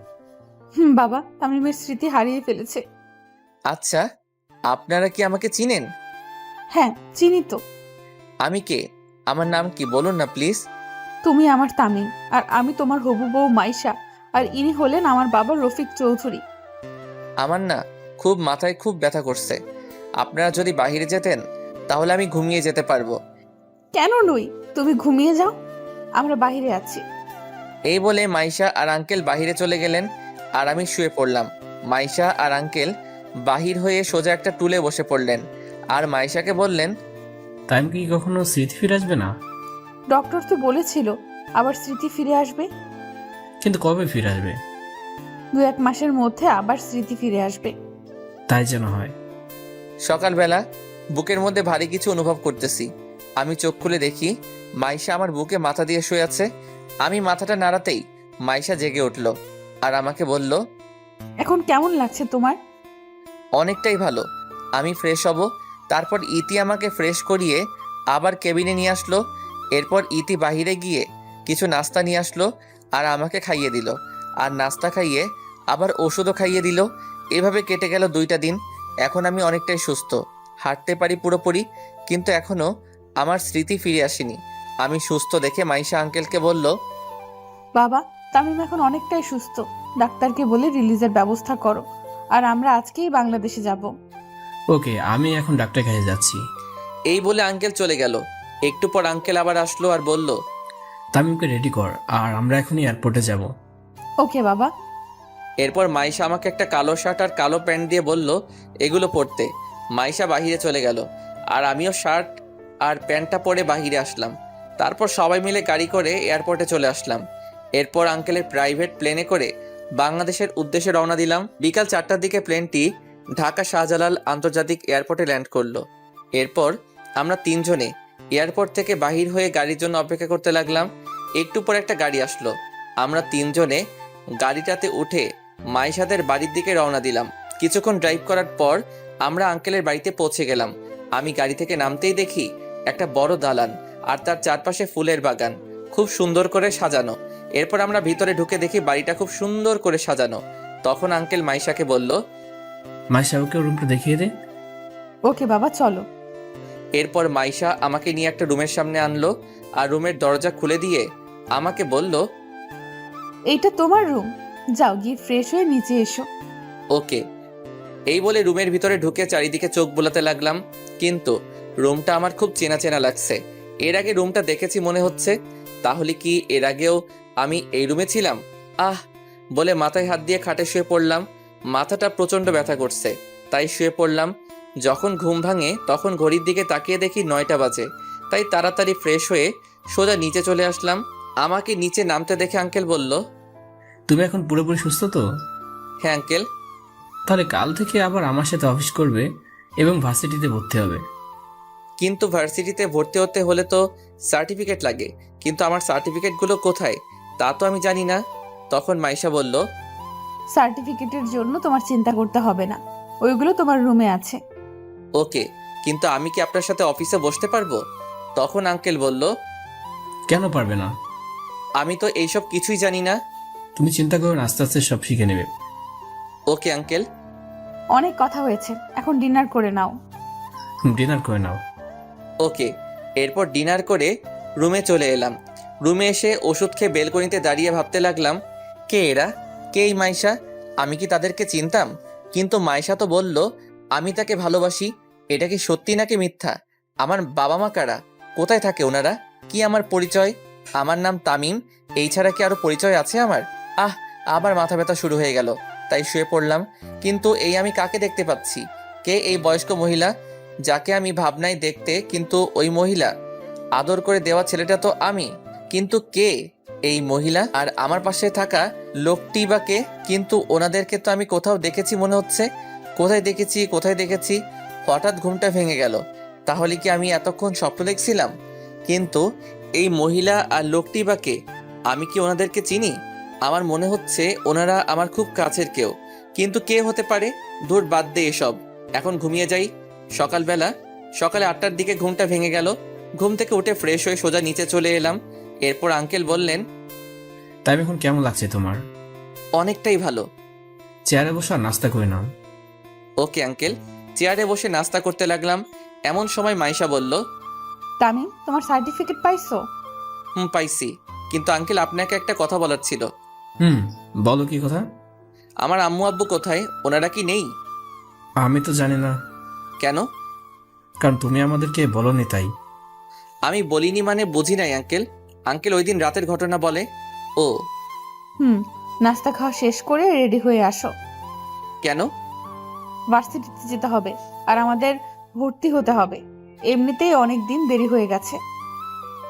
বাবা, তামিমের স্মৃতি হারিয়ে ফেলেছে। আচ্ছা, আপনারা কি আমাকে চিনেন? হ্যাঁ, চিনি তো। আমি কে? আমার নাম কি বলুন না প্লিজ। তুমি আমার তামিম, আর আমি তোমার হবু বউ মাইশা, আর ইনি হলেন আমার বাবা রফিক চৌধুরী। আমার না খুব মাথায় খুব ব্যথা করছে। আপনারা যদি বাইরে যেতেন তাহলে আমি ঘুমিয়ে যেতে পারবো। কেন নই, তুমি ঘুমিয়ে যাও, আমরা বাইরে আছি। এই বলে মাইশা আর আঙ্কেল বাহিরে চলে গেলেন আর আমি শুয়ে পড়লাম। মাইশা আর আঙ্কেল বাহির হয়ে সোজা একটা টুলে বসে পড়লেন আর মাইশাকে বললেন, তামিম কি কখনো স্মৃতি ফিরে আসবে না? ডক্টর তো বলেছিল আবার স্মৃতি ফিরে আসবে। কিন্তু কবে ফিরে আসবে? 2-1 মাসের মধ্যে আবার স্মৃতি ফিরে আসবে। তাই যেন হয়। সকালবেলা বুকের মধ্যে ভারী কিছু অনুভব করতেছি। আমি চোখ খুলে দেখি মাইশা আমার বুকে মাথা দিয়ে শুয়ে আছে। আমি মাথাটা নাড়াতেই মাইশা জেগে উঠল আর আমাকে বলল, এখন কেমন লাগছে তোমার? অনেকটাই ভালো। আমি ফ্রেশ হব। তারপর ইতি আমাকে ফ্রেশ করিয়ে আবার কেবিনে নিয়ে আসলো। এরপর ইতি বাহিরে গিয়ে কিছু নাস্তা নিয়ে আসলো আর আমাকে খাইয়ে দিল, আর নাস্তা খাইয়ে আবার ওষুধও খাইয়ে দিল। এভাবে কেটে গেল 2টা দিন। এখন আমি অনেকটাই সুস্থ, হাঁটতে পারি পুরোপুরি, কিন্তু এখনও আমার স্মৃতি ফিরে আসেনি। আমি সুস্থ দেখে মাইশা আঙ্কেলকে বলল, বাবা, তামিম এখন অনেকটাই সুস্থ। ডাক্তারকে বলে রিলিজের ব্যবস্থা করো, আর আমরা আজকেই বাংলাদেশে যাব। ওকে, আমি এখন ডাক্তার কাছে যাচ্ছি। এই বলে আঙ্কেল চলে গেল। একটু পর আঙ্কেল আবার আসলো আর বলল, তামিমকে রেডি কর, আর আমরা এখনই এয়ারপোর্টে যাব। ওকে বাবা। এরপর মাইশা আমাকে একটা কালো শার্ট আর কালো প্যান্ট দিয়ে বলল এগুলো পরতে। মাইশা বাহিরে চলে গেল আর আমিও শার্ট আর প্যান্টটা পরে বাহিরে আসলাম। তারপর সবাই মিলে গাড়ি করে এয়ারপোর্টে চলে আসলাম। এরপর আঙ্কেলের প্রাইভেট প্লেনে করে বাংলাদেশের উদ্দেশ্যে রওনা দিলাম। বিকাল 4টার দিকে প্লেনটি ঢাকা শাহজালাল আন্তর্জাতিক এয়ারপোর্টে ল্যান্ড করলো। এরপর আমরা 3 জনে এয়ারপোর্ট থেকে বাহির হয়ে গাড়ির জন্য অপেক্ষা করতে লাগলাম। একটু পর একটা গাড়ি আসলো। আমরা 3 জনে গাড়িটাতে উঠে মাইশাদের বাড়ির দিকে রওনা দিলাম। কিছুক্ষণ ড্রাইভ করার পর আমরা আঙ্কেলের বাড়িতে পৌঁছে গেলাম। আমি গাড়ি থেকে নামতেই দেখি একটা বড় দালান আর তার চারপাশে ফুলের বাগান, খুব সুন্দর করে সাজানো। এরপর আমরা ভিতরে ঢুকে দেখি বাড়িটা খুব সুন্দর করে সাজানো। তখন আঙ্কেল মাইশাকে বলল, মাইশা ওকে রুমটা দেখিয়ে দে। ওকে বাবা চলো। এরপর মাইশা আমাকে নিয়ে একটা রুমের সামনে আনলো আর রুমের দরজা খুলে দিয়ে আমাকে বলল, এইটা তোমার রুম, যাও গিয়ে ফ্রেশ হয়ে নিচে এসো। ওকে। এই বলে রুমের ভিতরে ঢুকে চারিদিকে চোখ বোলাতে লাগলাম, কিন্তু রুমটা আমার খুব চেনা চেনা লাগছে। এর আগে রুমটা দেখেছি মনে হচ্ছে, তাহলে কি এর আগেও আমি এই রুমে ছিলাম? আহ বলে মাথায় হাত দিয়ে খাটে শুয়ে পড়লাম। মাথাটা প্রচণ্ড ব্যথা করছে, তাই শুয়ে পড়লাম। যখন ঘুম ভাঙে তখন ঘড়ির দিকে তাকিয়ে দেখি 9টা বাজে, তাই তাড়াতাড়ি ফ্রেশ হয়ে সোজা নিচে চলে আসলাম। আমাকে নিচে নামতে দেখে আঙ্কেল বলল, তুমি এখন পুরোপুরি সুস্থ তো? হ্যাঁ আঙ্কেল। তাহলে কাল থেকে আবার আমার সাথে অফিস করবে এবং ভার্সিটিতে ভর্তি হবে। কিন্তু ভার্সিটিতে ভর্তি হতে হলে তো সার্টিফিকেট লাগে, কিন্তু আমার সার্টিফিকেটগুলো কোথায় তা তো আমি জানি না। তখন মাইশা বলল, সার্টিফিকেটের জন্য তোমার চিন্তা করতে হবে না, ওইগুলো তোমার রুমে আছে। ওকে, কিন্তু আমি কি আপনার সাথে অফিসে বসতে পারবো? তখন আঙ্কেল বলল, কেন পারবে না? আমি তো এইসব কিছুই জানি না। তুমি চিন্তা করো না, আস্তে আস্তে সব শিখে নেবে। Okay uncle. অনেক কথা হয়েছে, এখন ডিনার করে নাও। ডিনার করে নাও। ওকে। এরপর ডিনার করে রুমে চলে এলাম। রুমে এসে ওষুধ খেয়ে বেলকনিতে দাঁড়িয়ে ভাবতে লাগলাম, কে এরা, কে এই মাইশা? আমি কি তাদেরকে চিনতাম? কিন্তু মাইশা তো বলল আমি তাকে ভালোবাসি। এটা কি সত্যি নাকি মিথ্যা? আমার বাবা মা কারা? কোথায় থাকে ওনারা? কি আমার পরিচয়? আমার নাম তামিম, এই ছাড়া কি আরো পরিচয় আছে আমার? আবার মাথা ব্যথা শুরু হয়ে গেল, তাই শুয়ে পড়লাম। কিন্তু এই আমি কাকে দেখতে পাচ্ছি? কে এই বয়স্ক মহিলা যাকে আমি ভাবনায় দেখতে, কিন্তু ওই মহিলা আদর করে দেওয়া ছেলেটা তো আমি, কিন্তু কে এই মহিলা? আর আমার পাশে থাকা লোকটি বা কে? কিন্তু ওনাদেরকে তো আমি কোথাও দেখেছি মনে হচ্ছে। কোথায় দেখেছি? হঠাৎ ঘুমটা ভেঙে গেল। তাহলে কি আমি এতক্ষণ স্বপ্ন দেখছিলাম? কিন্তু এই মহিলা আর লোকটি বা কে? আমি কি ওনাদেরকে চিনি? আমার মনে হচ্ছে ওনারা আমার খুব কাছের কেউ, কিন্তু কে হতে পারে? দূর, বাদ দে এসব, এখন ঘুমিয়ে যাই। সকালে 8টার দিকে ঘুমটা ভেঙে গেল। ঘুম থেকে উঠে ফ্রেশ হয়ে সোজা নিচে চলে এলাম। এরপর আঙ্কেল বললেন, তাই এখন কেমন লাগছে তোমার? অনেকটাই ভালো। চেয়ারে বসে আর নাস্তা করে নাও। Okay uncle. চেয়ারে বসে নাস্তা করতে লাগলাম। এমন সময় মাইশা বলল, তামিম, তোমার সার্টিফিকেট পাইছো? পাইছি, কিন্তু আঙ্কেল আপনাকে একটা কথা বলার ছিল। বলো কি কথা? আমার আম্মু আব্বু কোথায়? ওনারা কি নেই? আমি তো জানি না। কেন? কারণ তুমি আমাদেরকে বলোনি তাই। আমি বলিনি মানে বুঝি নাই আঙ্কেল। আঙ্কেল ওই দিন রাতের ঘটনা বলে। ও নাস্তা খাওয়া শেষ করে রেডি হয়ে আসো, কেন? ভার্সিটিতে যেতে হবে আর আমাদের ভর্তি হতে হবে। এমনিতেই অনেক দিন দেরি হয়ে গেছে।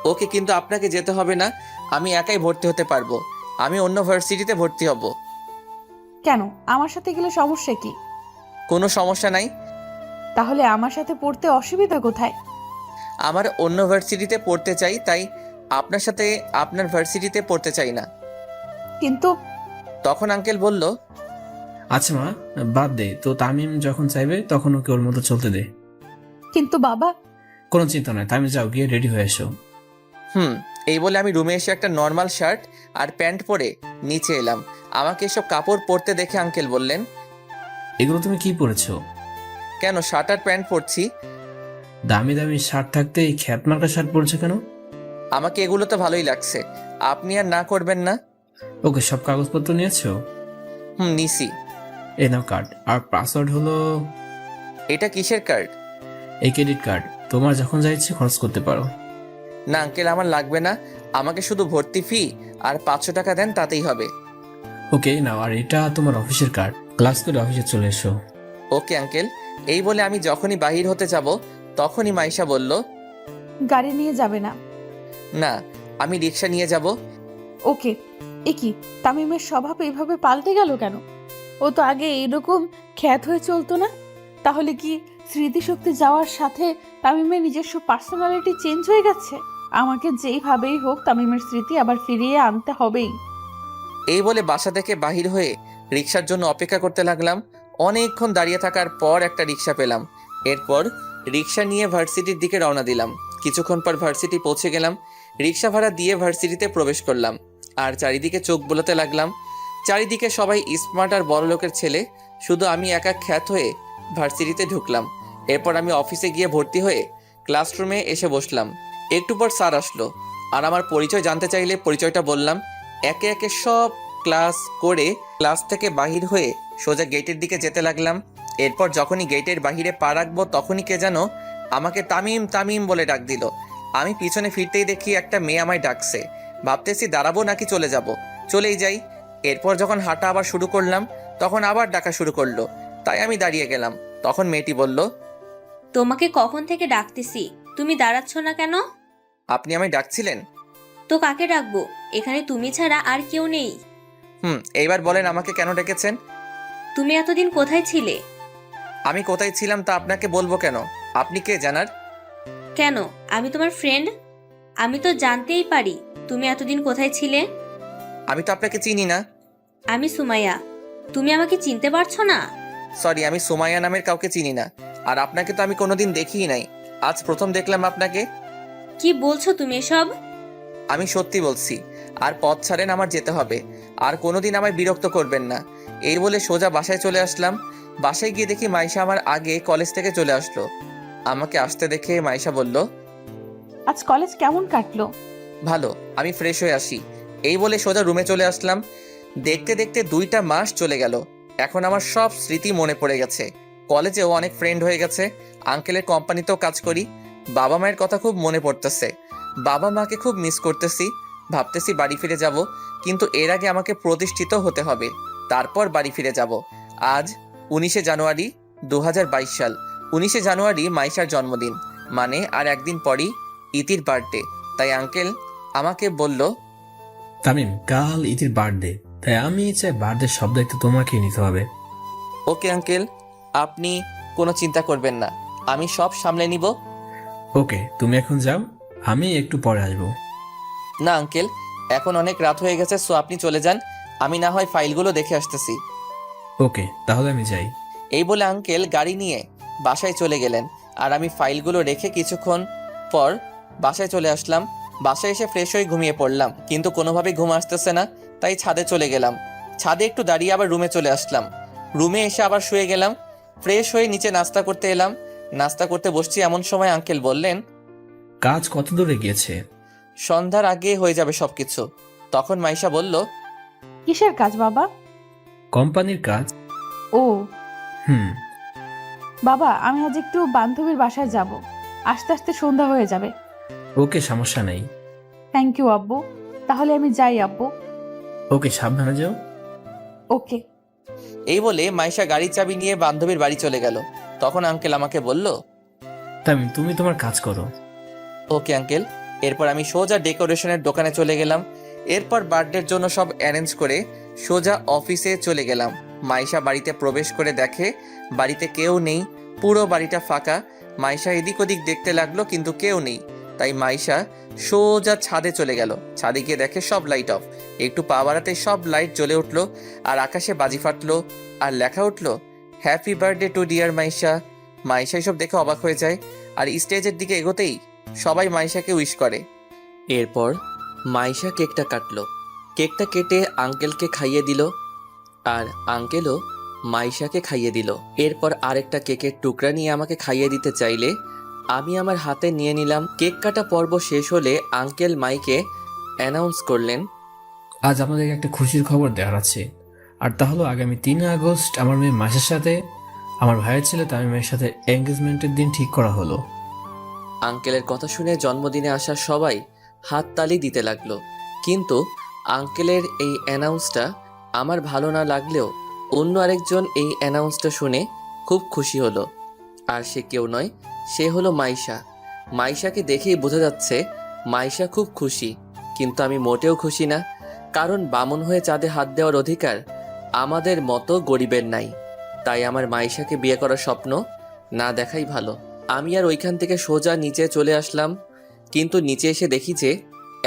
ওকে, কিন্তু আপনাকে যেতে হবে না, আমি একাই ভর্তি হতে পারবো। আমি অন্য ভার্সিটিতে ভর্তি হব। কেন? আমার সাথে গেলে সমস্যা কি? কোনো সমস্যা নাই। তাহলে আমার সাথে পড়তে অসুবিধা কোথায়? আমার অন্য ভার্সিটিতে পড়তে চাই, তাই আপনার সাথে আপনার ভার্সিটিতে পড়তে চাই না। কিন্তু তখন আঙ্কেল বলল, আচ্ছা মা, বাদ দে তো, তামিম যখন চাইবে তখন ওকে ওর মতো চলতে দে। কিন্তু বাবা। কোনো চিন্তা নয়, তামিম যাও গিয়ে রেডি হয়ে এসো। এই বলে আমি রুমে এসে একটা নর্মাল শার্ট আর প্যান্ট পরে নিচে এলাম। আমাকে এসব কাপড় পরতে দেখে আঙ্কেল বললেন, এগুলো তুমি কি পরেছো? কেন, শার্ট আর প্যান্ট পরছি। দামি দামি শার্ট থাকতে এই খ্যাত মার্কা শার্ট পরেছো কেন? আমাকে এগুলো তো ভালোই লাগছে, আপনি আর না করবেন না? ওকে, সব কাগজপত্র নিয়েছো? নিছি। এই নাও কার্ড, আর পাসওয়ার্ড হলো। এটা কিসের কার্ড? এই ক্রেডিট কার্ড, তোমার যখন যা ইচ্ছে খরচ করতে পারো। না আঙ্কেল, আমার লাগবে না। আমাকে শুধু ভর্তি ফি আর 500 টাকা দেন, তাতেই হবে। ওকে নাও, আর এটা তোমার অফিসের কার্ড, ক্লাস করে অফিসে চলে এসো। Okay uncle. এই বলে আমি যখনই বাহির হতে যাব তখনই মাইশা বলল, গাড়ি নিয়ে যাবে না? না, আমি রিক্সা নিয়ে যাব। ওকে। কি তামিমের স্বভাব এইভাবে পাল্টে গেল কেন? ও তো আগে এইরকম খ্যাত হয়ে চলতো না। তাহলে কি স্মৃতিশক্তি যাওয়ার সাথে তামিমের নিজস্ব পার্সোনালিটি চেঞ্জ হয়ে গেছে? আমাকে যেইভাবেই হোক তামিমের স্মৃতি আবার ফিরিয়ে আনতে হবেই। এই বলে বাসা থেকে বাহির হয়ে রিক্সার জন্য অপেক্ষা করতে লাগলাম। অনেকক্ষণ দাঁড়িয়ে থাকার পর একটা রিক্সা পেলাম। এরপর রিক্সা নিয়ে ভার্সিটির দিকে রওনা দিলাম। কিছুক্ষণ পর ভার্সিটি পৌঁছে গেলাম। রিক্সা ভাড়া দিয়ে ভার্সিটিতে প্রবেশ করলাম আর চারিদিকে চোখ বোলাতে লাগলাম। চারিদিকে সবাই স্মার্ট আর বড় লোকের ছেলে, শুধু আমি একা খ্যাত হয়ে ভার্সিটিতে ঢুকলাম। এরপর আমি অফিসে গিয়ে ভর্তি হয়ে ক্লাসরুমে এসে বসলাম। একটু পর স্যার আসলো আর আমার পরিচয় জানতে চাইলে পরিচয়টা বললাম। একে একে সব ক্লাস করে ক্লাস থেকে বাহির হয়ে সোজা গেটের দিকে যেতে লাগলাম। এরপর যখনই গেটের বাহিরে পা রাখবো তখনই কে যেন আমাকে তামিম তামিম বলে ডাক দিল। আমি পিছনে ফিরতেই দেখি একটা মেয়ে আমায় ডাকছে। ভাবতেছি দাঁড়াবো নাকি চলে যাব, চলেই যাই। এরপর যখন হাঁটা আবার শুরু করলাম তখন আবার ডাকা শুরু করলো, তাই আমি দাঁড়িয়ে গেলাম। তখন মেয়েটি বলল, তোমাকে কখন থেকে ডাকতেছি, তুমি দাঁড়াচ্ছ না কেন? আপনি আমায় ডাকছিলেন? তো কাকে ডাকবো, এখানে তুমি ছাড়া আর কেউ নেই। এইবার বলেন আমাকে কেন ডেকেছেন? তুমি এতদিন কোথায় ছিলে? আমি কোথায় ছিলাম তা আপনাকে বলবো কেন? আপনি কে জানার? কেন, আমি তোমার ফ্রেন্ড, আমি তো জানতেই পারি তুমি এতদিন কোথায় ছিলে। আমি তো আপনাকে চিনি না। আমি সুমাইয়া, তুমি আমাকে চিনতে পারছো না? সরি, আমি সুমাইয়া নামের কাউকে চিনি না। আর আপনাকে তো আমি কোনোদিন দেখিই নাই, আজ প্রথম দেখলাম আপনাকে। কি বলছো তুমি এসব? আমি সত্যি বলছি। আর পথ ছাড়েন, আমার যেতে হবে। আর কোনোদিন আমায় বিরক্ত করবেন না। এই বলে সোজা বাসায় চলে আসলাম। বাসায় গিয়ে দেখি মাইশা আমার আগে কলেজ থেকে চলে আসলো। আমাকে আসতে দেখে মাইশা বলল, আজ কলেজ কেমন কাটলো? ভালো, আমি ফ্রেশ হয়ে আসি। এই বলে সোজা রুমে চলে আসলাম। দেখতে দেখতে 2টা মাস চলে গেল। এখন আমার সব স্মৃতি মনে পড়ে গেছে। কলেজেও অনেক ফ্রেন্ড হয়ে গেছে। আঙ্কেলের কোম্পানিতেও কাজ করি। বাবা মায়ের কথা খুব মনে পড়তেছে। বাবা মাকে খুব মিস করতেছি। ভাবতেছি বাড়ি ফিরে যাব, কিন্তু এর আগে আমাকে প্রতিষ্ঠিত হতে হবে, তারপর বাড়ি ফিরে যাব। আজ 19শে জানুয়ারি 2022 সাল। 19শে জানুয়ারি মাইশার জন্মদিন, মানে আর একদিন পরই ইতির বার্থডে। তাই আঙ্কেল আমাকে বলল, তামিম, কাল ইতির বার্থডে, তাই আমি চাই বার্থডে সব দায়িত্ব তোমাকেই নিতে হবে। ওকে আঙ্কেল, আপনি কোনো চিন্তা করবেন না, আমি সব সামলে নিব। ওকে, তুমি এখন যাও, আমি একটু পরে আসবো। না আঙ্কেল, এখন অনেক রাত হয়ে গেছে, সো আপনি চলে যান। আমি না হয় ফাইলগুলো দেখে আসতেছি। ওকে, তাহলে আমি যাই। এই বলে আঙ্কেল গাড়ি নিয়ে বাসায় চলে গেলেন। আর আমি ফাইলগুলো রেখে কিছুক্ষণ পর বাসায় চলে আসলাম। বাসায় এসে ফ্রেশ হয়ে ঘুমিয়ে পড়লাম, কিন্তু কোনোভাবেই ঘুম আসতেছে না। তাই ছাদে চলে গেলাম। ছাদে একটু দাঁড়িয়ে আবার রুমে চলে আসলাম। রুমে এসে আবার শুয়ে গেলাম। ফ্রেশ হয়ে নিচে নাস্তা করতে এলাম। নাস্তা করতে বসছি, এমন সময় আঙ্কেল বললেন, কাজ কত দূরে গিয়েছে? সন্ধ্যার আগে হয়ে যাবে সবকিছু। তখন মাইশা বলল, কিসের কাজ বাবা? কোম্পানির কাজ। ও হুম। বাবা, আমি আজ একটু বান্ধবীর বাসায় যাব, আস্তে আস্তে সন্ধ্যা হয়ে যাবে। ওকে, সমস্যা নেই। থ্যাংক ইউ আব্বু, তাহলে আমি যাই আব্বু। ওকে, সাবধানে যাও। ওকে। এই বলে মাইশা গাড়ির চাবি নিয়ে বান্ধবীর বাড়ি চলে গেল। তখন আঙ্কেল আমাকে বলল, তামিম, তুমি তোমার কাজ করো। Okay uncle. এরপর আমি সোজা ডেকোরেশনের দোকানে চলে গেলাম। এরপর বার্থডের জন্য সব অ্যারেঞ্জ করে সোজা অফিসে চলে গেলাম। মাইশা বাড়িতে প্রবেশ করে দেখে বাড়িতে কেউ নেই, পুরো বাড়িটা ফাঁকা। মাইশা এদিক ওদিক দেখতে লাগলো, কিন্তু কেউ নেই। তাই মাইশা সোজা ছাদে চলে গেল। ছাদে গিয়ে দেখে সব লাইট অফ। একটু পা বাড়াতে সব লাইট জ্বলে উঠলো আর আকাশে বাজি ফাটলো আর লেখা উঠলো, happy birthday to dear Maisha. Maisha এসব দেখে অবাক হয়ে যায় আর স্টেজের দিকে এগোতেই সবাই মাইশাকে উইশ করে। এরপর মাইশা কেকটা কাটলো। কেকটা কেটে আঙ্কেলকে খাইয়ে দিল আর আঙ্কেলও মাইশাকে খাইয়ে দিল। এরপর আরেকটা কেকের টুকরা নিয়ে আমাকে খাইয়ে দিতে চাইলে আমি আমার হাতে নিয়ে নিলাম। কেক কাটা পর্ব শেষ হলে আঙ্কেল মাইকে অ্যানাউন্স করলেন, আজ আপনাদেরকে একটা খুশির খবর দেওয়ার আছে। আর তা হলো আগামী 3 আগস্ট আমার মেয়ে মাসের সাথে আমার ভাইয়ের ছেলে তামিমের সাথে এঙ্গেজমেন্টের দিন ঠিক করা হলো। আঙ্কেলের কথা শুনে জন্মদিনে আসা সবাই হাততালি দিতে লাগলো। কিন্তু আঙ্কেলের এই অ্যানাউন্সটা আমার ভালো না লাগলেও অন্য আরেকজন এই অ্যানাউন্সটা শুনে খুব খুশি হলো। আর সে কেউ নয়, সে হলো মাইশা। মাইশাকে দেখেই বোঝা যাচ্ছে মাইশা খুব খুশি, কিন্তু আমি মোটেও খুশি না। কারণ বামুন হয়ে চাঁদে হাত দেওয়ার অধিকার আমাদের মতো গরিবের নাই। তাই আমার মাইশাকে বিয়ে করার স্বপ্ন না দেখাই ভালো। আমি আর ওইখান থেকে সোজা নিচে চলে আসলাম। কিন্তু নিচে এসে দেখি যে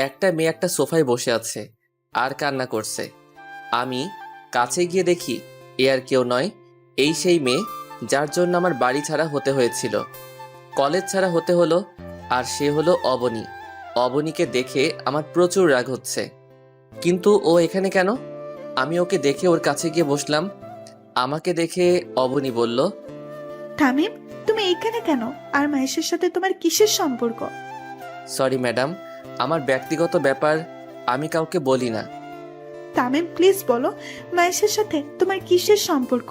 একটা মেয়ে একটা সোফায় বসে আছে আর কান্না করছে। আমি কাছে গিয়ে দেখি এ আর কেউ নয়, এই সেই মেয়ে যার জন্য আমার বাড়ি ছাড়া হতে হয়েছিল, কলেজ ছাড়া হতে হলো। আর সে হলো অবনী। অবনীকে দেখে আমার প্রচুর রাগ হচ্ছে, কিন্তু ও এখানে কেন? আমি ওকে দেখে ওর কাছে গিয়ে বসলাম। আমাকে দেখে অবনী বলল, তামিম, তুমি এখানে কেন? আর মাহেশের সাথে তোমার কিসের সম্পর্ক? সরি ম্যাডাম, আমার ব্যক্তিগত ব্যাপার আমি কাউকে বলি না। তামিম, প্লিজ বলো, মাহেশের সাথে তোমার কিসের সম্পর্ক?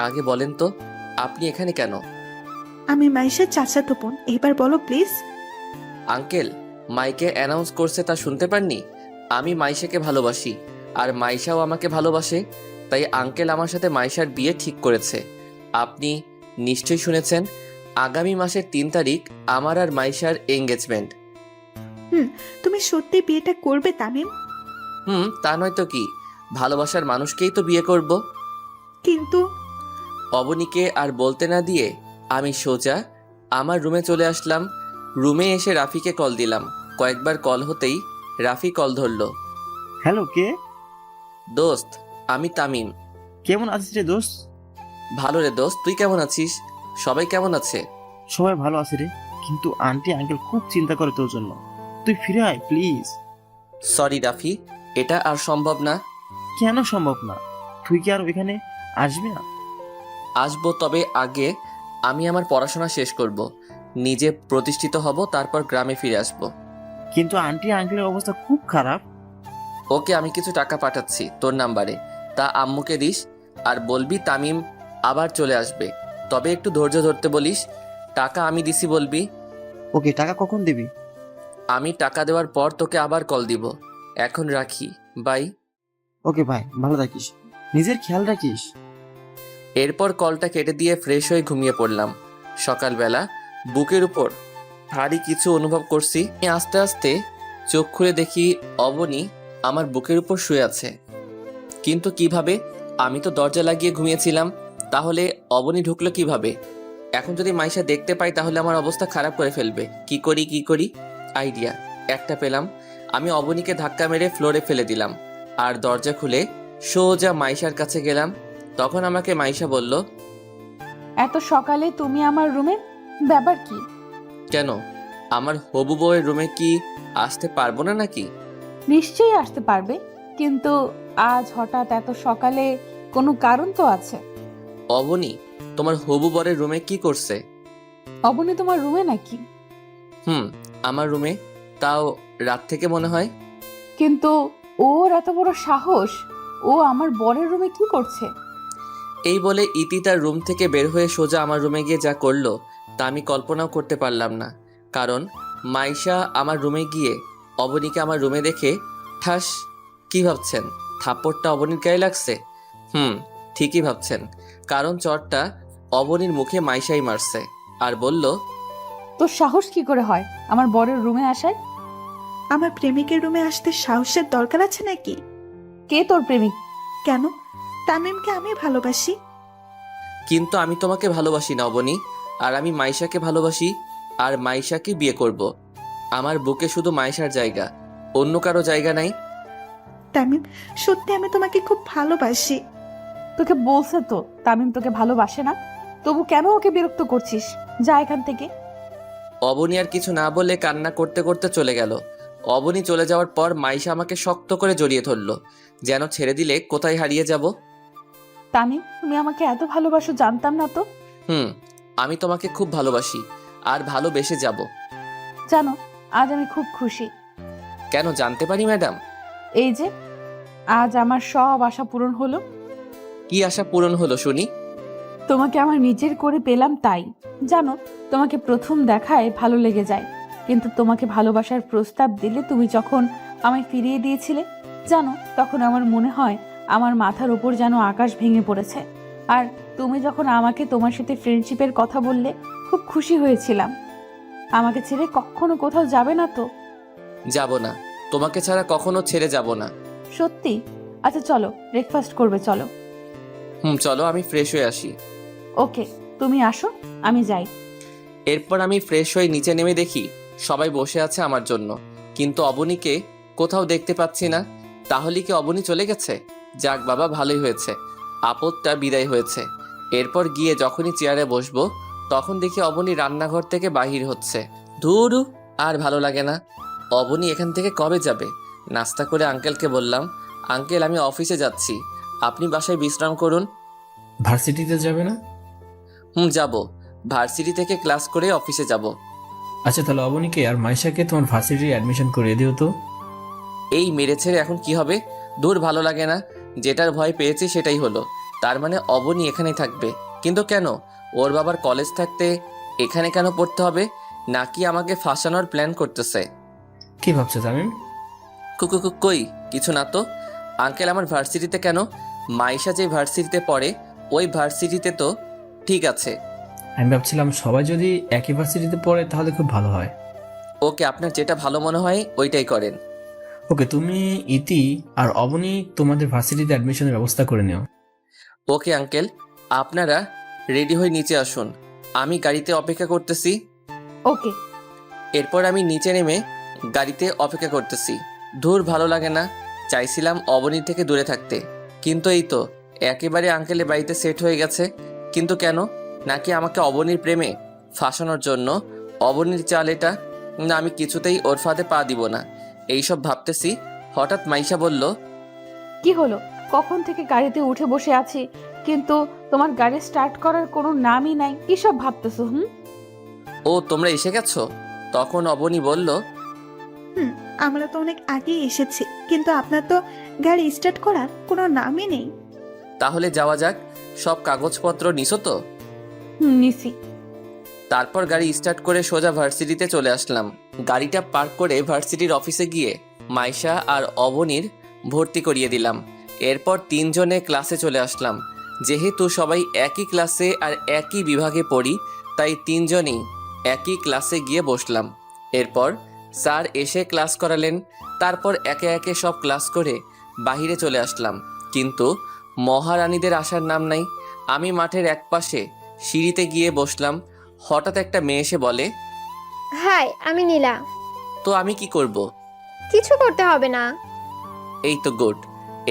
আগে বলেন তো, আপনি এখানে কেন? আমি মাহেশের চাচাতো বোন, এবার বলো প্লিজ। আঙ্কেল মাইকে অ্যানাউন্স করছে তা শুনতে পাননি? আমি মাইশাকে ভালোবাসি আর মাইশাও আমাকে ভালোবাসে, তাই আঙ্কেল আমার সাথে মাইশার বিয়ে ঠিক করেছে। আপনি নিশ্চয়ই শুনেছেন আগামী মাসের 3 তারিখ আমার আর মাইশার এঙ্গেজমেন্ট। তুমি সত্যি বিয়েটা করবে তামিম? তা নয় তো কি, ভালোবাসার মানুষকেই তো বিয়ে করব। কিন্তু অবনীকে আর বলতে না দিয়ে আমি সোজা আমার রুমে চলে আসলাম। রুমে এসে রাফিকে কল দিলাম। কয়েকবার কল হতেই রাফি কল ধরলো। হ্যালো, কে? দোস্ত, আমি তামিম। কেমন আছিস রে দোস্ত? ভালো রে দোস্ত, তুই কেমন আছিস? সবাই কেমন আছে? সবাই ভালো আছে রে, কিন্তু আন্টি আঙ্কেল খুব চিন্তা করে তোর জন্য। তুই ফিরে আয় প্লিজ। সরি রাফি, এটা আর সম্ভব না। কেন সম্ভব না? তুই কি আর ওইখানে আসবি না? আসবো, তবে আগে আমি আমার পড়াশোনা শেষ করব, নিজে প্রতিষ্ঠিত হব, তারপর গ্রামে ফিরে আসব। কিন্তু আন্টি আঙ্কেলের অবস্থা খুব খারাপ। ওকে, আমি কিছু টাকা পাঠাচ্ছি তোর নাম্বারে, তা আম্মুকে দিস আর বলবি তামিম আবার চলে আসবে, তবে একটু ধৈর্য ধরতে বলিস। টাকা আমি দিছি বলবি। ওকে, টাকা কখন দিবি? আমি টাকা দেওয়ার পর তোকে আবার কল দিব। এখন রাখি, বাই। ওকে ভাই, ভালো থাকিস, নিজের খেয়াল রাখিস। এরপর কলটা কেটে দিয়ে ফ্রেশ হয়ে ঘুমিয়ে পড়লাম। সকালবেলা বুকের উপর ভারী কিছু অনুভব করছি। আমি আস্তে আস্তে চোখ খুলে দেখি অবনী আমার বুকের উপর শুয়ে আছে। কিন্তু কিভাবে? আমি তো দরজা লাগিয়ে ঘুমিয়েছিলাম, তাহলে অবনী ঢুকলো কিভাবে? এখন যদি মাইশা দেখতে পাই তাহলে আমার অবস্থা খারাপ করে ফেলবে। কি করি? আইডিয়া একটা পেলাম। আমি অবনীকে ধাক্কা মেরে ফ্লোরে ফেলে দিলাম আর দরজা খুলে সোজা মাইশার কাছে গেলাম। তখন আমাকে মাইশা বলল, এত সকালে তুমি আমার রুমে, ব্যাপার কি? কেন, আমার হবু বউয়ের রুমে কি আসতে পারবো না নাকি? নিশ্চয়ই আসতে পারবে, কিন্তু আজ হঠাৎ এত সকালে কোনো কারণ তো আছে। অবনী তোমার হবু বরের রুমে কি করছে? অবনী তোমার রুমে নাকি? আমার রুমে, তাও রাত থেকে মনে হয়। কিন্তু ওর এত বড় সাহস, ও আমার বরের রুমে কি করছে? এই বলে ইতি তার রুম থেকে বের হয়ে সোজা আমার রুমে গিয়ে যা করলো তা আমি কল্পনাও করতে পারলাম না। কারণ মাইশা আমার রুমে গিয়ে অবনীকে আমার রুমে দেখে ঠাস। কি ভাবছেন, থাপ্পড়টা অবনীর গায়ে লাগছে? ঠিকই ভাবছেন, কারণ চটটা অবনীর মুখে মাইশাই মারছে আর বলল, তোর সাহস কি করে হয় আমার বরের রুমে আসায়? আমার প্রেমিকের রুমে আসতে সাহসের দরকার আছে নাকি? কে তোর প্রেমিক? কেন? তামিমকে আমি ভালোবাসি। কিন্তু আমি তোমাকে ভালোবাসি না অবনী, আর আমি মাইশাকে ভালোবাসি আর মাইশাকে বিয়ে করব। আমার বুকে শুধু মাইশার জায়গা, অন্য কারো জায়গা নাই। তামিম, সত্যি আমি তোমাকে খুব ভালোবাসি। তোকে বলছে তো তামিম তোকে ভালোবাসে না, তবু কেন ওকে বিরক্ত করছিস? যা এখান থেকে। অবনী আর কিছু না বলে কান্না করতে করতে চলে গেল। অবনী চলে যাওয়ার পর মাইশা আমাকে শক্ত করে জড়িয়ে ধরলো, যেন ছেড়ে দিলে কোথায় হারিয়ে যাব। তামিম, তুমি আমাকে এত ভালোবাসো জানতাম না তো। আমি তোমাকে খুব ভালোবাসি আর ভালোবেসে যাব। জানো, আজ আমি খুব খুশি। কেন জানতে পারি ম্যাডাম? এই যে আজ আমার সব আশা পূরণ হলো। কি আশা পূরণ হলো শুনি? তোমাকে আমার নিজের করে পেলাম, তাই। জানো, তোমাকে প্রথম দেখায় ভালো লেগে যায়, কিন্তু তোমাকে ভালোবাসার প্রস্তাব দিলে তুমি যখন আমায় ফিরিয়ে দিয়েছিলে, জানো, তখন আমার মনে হয় আমার মাথার উপর যেন আকাশ ভেঙে পড়েছে। আর তুমি যখন আমাকে তোমার সাথে ফ্রেন্ডশিপের কথা বললে, খুব খুশি হয়েছিলাম। আমাকে ছেড়ে কখনো কোথাও যাবে না তো? যাব না, তোমাকে ছাড়া কখনো ছেড়ে যাব না। সত্যি? আচ্ছা চলো, ব্রেকফাস্ট করবে, চলো। চলো, আমি ফ্রেশ হয়ে আসি। ওকে, তুমি আসো, আমি যাই। এরপর আমি ফ্রেশ হয়ে নিচে নেমে দেখি সবাই বসে আছে আমার জন্য, কিন্তু অবনীকে কোথাও দেখতে পাচ্ছি না। তাহলে কি অবনী চলে গেছে? যাক বাবা, ভালোই হয়েছে, আপদটা বিদায় হয়েছে। এরপর গিয়ে যখনই চেয়ারে বসবো তখন দেখি অবনী রান্নাঘর থেকে বাহির হচ্ছে। ধুরু, আর ভালো লাগে না। অবনী এখান থেকে কবে যাবে? নাস্তা করে আঙ্কেলকে বললাম, আঙ্কেল আমি অফিসে যাচ্ছি, আপনি বাসায় বিশ্রাম করুন। ভার্সিটিতে যাবে না? যাব, ভার্সিটি থেকে ক্লাস করে অফিসে যাব। আচ্ছা, তাহলে অবনীকে আর মাইশাকে তোমার ভার্সিটির অ্যাডমিশন করিয়ে দিও তো। এই মেরেছে, এখন কি হবে? দূর, ভালো লাগে না। যেটার ভয় পেয়েছি সেটাই হলো। তার মানে অবনী এখানেই থাকবে, কিন্তু কেন? ওর বাবার কলেজ থাকতে এখানে কেন পড়তে হবে? নাকি আমাকে ফাঁসানোর প্ল্যান করতেছে? কি ভাবছো তামিম? কই কিছু না তো। আঙ্কেল আমার ভার্সিটিতে কেন? মাইশা যে ভার্সিটিতে পড়ে ওই ভার্সিটিতে তো। ঠিক আছে, আমি ভাবছিলাম সবাই যদি একই ভার্সিটিতে পড়ে তাহলে খুব ভালো হয়। ওকে, আপনার যেটা ভালো মনে হয় ওইটাই করেন। ওকে, তুমি ইতি আর অবনী তোমাদের ভার্সিটিতে অ্যাডমিশনের ব্যবস্থা করে নিও। ওকে আঙ্কেল, আপনারা রেডি হয়ে নিচে আসুন, আমি গাড়িতে অপেক্ষা করতেছি। ওকে। এরপর আমি নিচে নেমে গাড়িতে অপেক্ষা করতেছি। ধুর, ভালো লাগে না। চাইছিলাম অবনীর থেকে দূরে থাকতে, কিন্তু এই তো একেবারে আঙ্কেলের বাড়িতে সেট হয়ে গেছে। কিন্তু কেন? নাকি আমাকে অবনীর প্রেমে ফাঁসানোর জন্য? অবনীর চাল এটা। না, আমি কিছুতেই ওর ফাঁদে পা দিব না। এইসব ভাবতেছি, হঠাৎ মাইশা বলল, কি হলো? কখন থেকে গাড়িতে উঠে বসে আছি, কিন্তু তোমার গাড়ি স্টার্ট করার কোনো নামই নাই। কি সব ভাবতেছো? ও তোমরা এসে গেছো? তখন অবনী বলল, আমরা তো অনেক আগেই এসেছি, কিন্তু আপনার তো গাড়ি স্টার্ট করার কোনো নামই নেই। তাহলে যাওয়া যাক। সব কাগজপত্র নিছো তো? নিছি। তারপর গাড়ি স্টার্ট করে সোজা ভার্সিটিতে চলে আসলাম। গাড়িটা পার্ক করে ভার্সিটির অফিসে গিয়ে মাইশা আর অবনীর ভর্তি করিয়ে দিলাম। এরপর তিনজনে ক্লাসে চলে আসলাম। যেহেতু সবাই একই ক্লাসে আর একই বিভাগে পড়ি, তাই তিনজনেই একই ক্লাসে গিয়ে বসলাম। এরপর স্যার এসে ক্লাস করালেন। তারপর একে একে সব ক্লাস করে বাহিরে চলে আসলাম, কিন্তু মহারানীদের আসার নাম নাই। আমি মাঠের একপাশে সিঁড়িতে গিয়ে বসলাম। হঠাৎ একটা মেয়ে এসে বলে, হাই, আমি নীলা। তো আমি কি করব? কিছু করতে হবে না। এই তো গুড।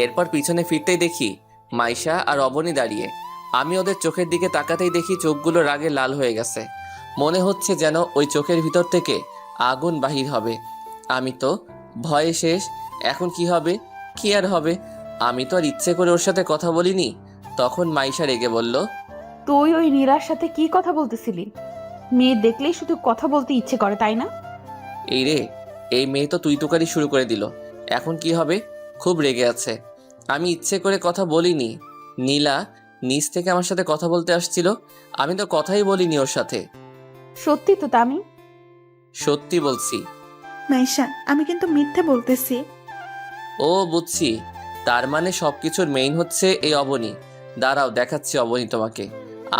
এরপর পিছনে ফিরতেই দেখি মাইশা আর অবনী দাঁড়িয়ে। আমি ওদের চোখের দিকে তাকাতেই দেখি চোখগুলো রাগে লাল হয়ে গেছে। মনে হচ্ছে যেন ওই চোখের ভিতর থেকে আগুন বাহির হবে। আমি তো ভয়ে শেষ। এখন কি হবে? কি আর হবে? আমি তো আর ইচ্ছে করে ওর সাথে কথা বলিনি। তখন মাইশা রেগে বলল, তুই ওই নীলার সাথে কি কথা বলতেছিলি? মেয়ে দেখলেই শুধু কথা বলতে ইচ্ছে করে, তাই না? এই রে, এই মেয়ে তো তুই তুকারি শুরু করে দিল। এখন কি হবে? খুব রেগে আছে। আমি ইচ্ছে করে কথা বলিনি। নীলা নিজ থেকে আমার সাথে কথা বলতে আসছিল। আমি তো কথাই বলিনি ওর সাথে। সত্যি তো তামিম? সত্যি বলছি। মাইশা, আমি কিন্তু মিথ্যে বলতেছি। ও বুঝছি, তার মানে সবকিছুর মেইন হচ্ছে এই অবনী। দাঁড়াও, দেখাচ্ছি অবনী তোমাকে।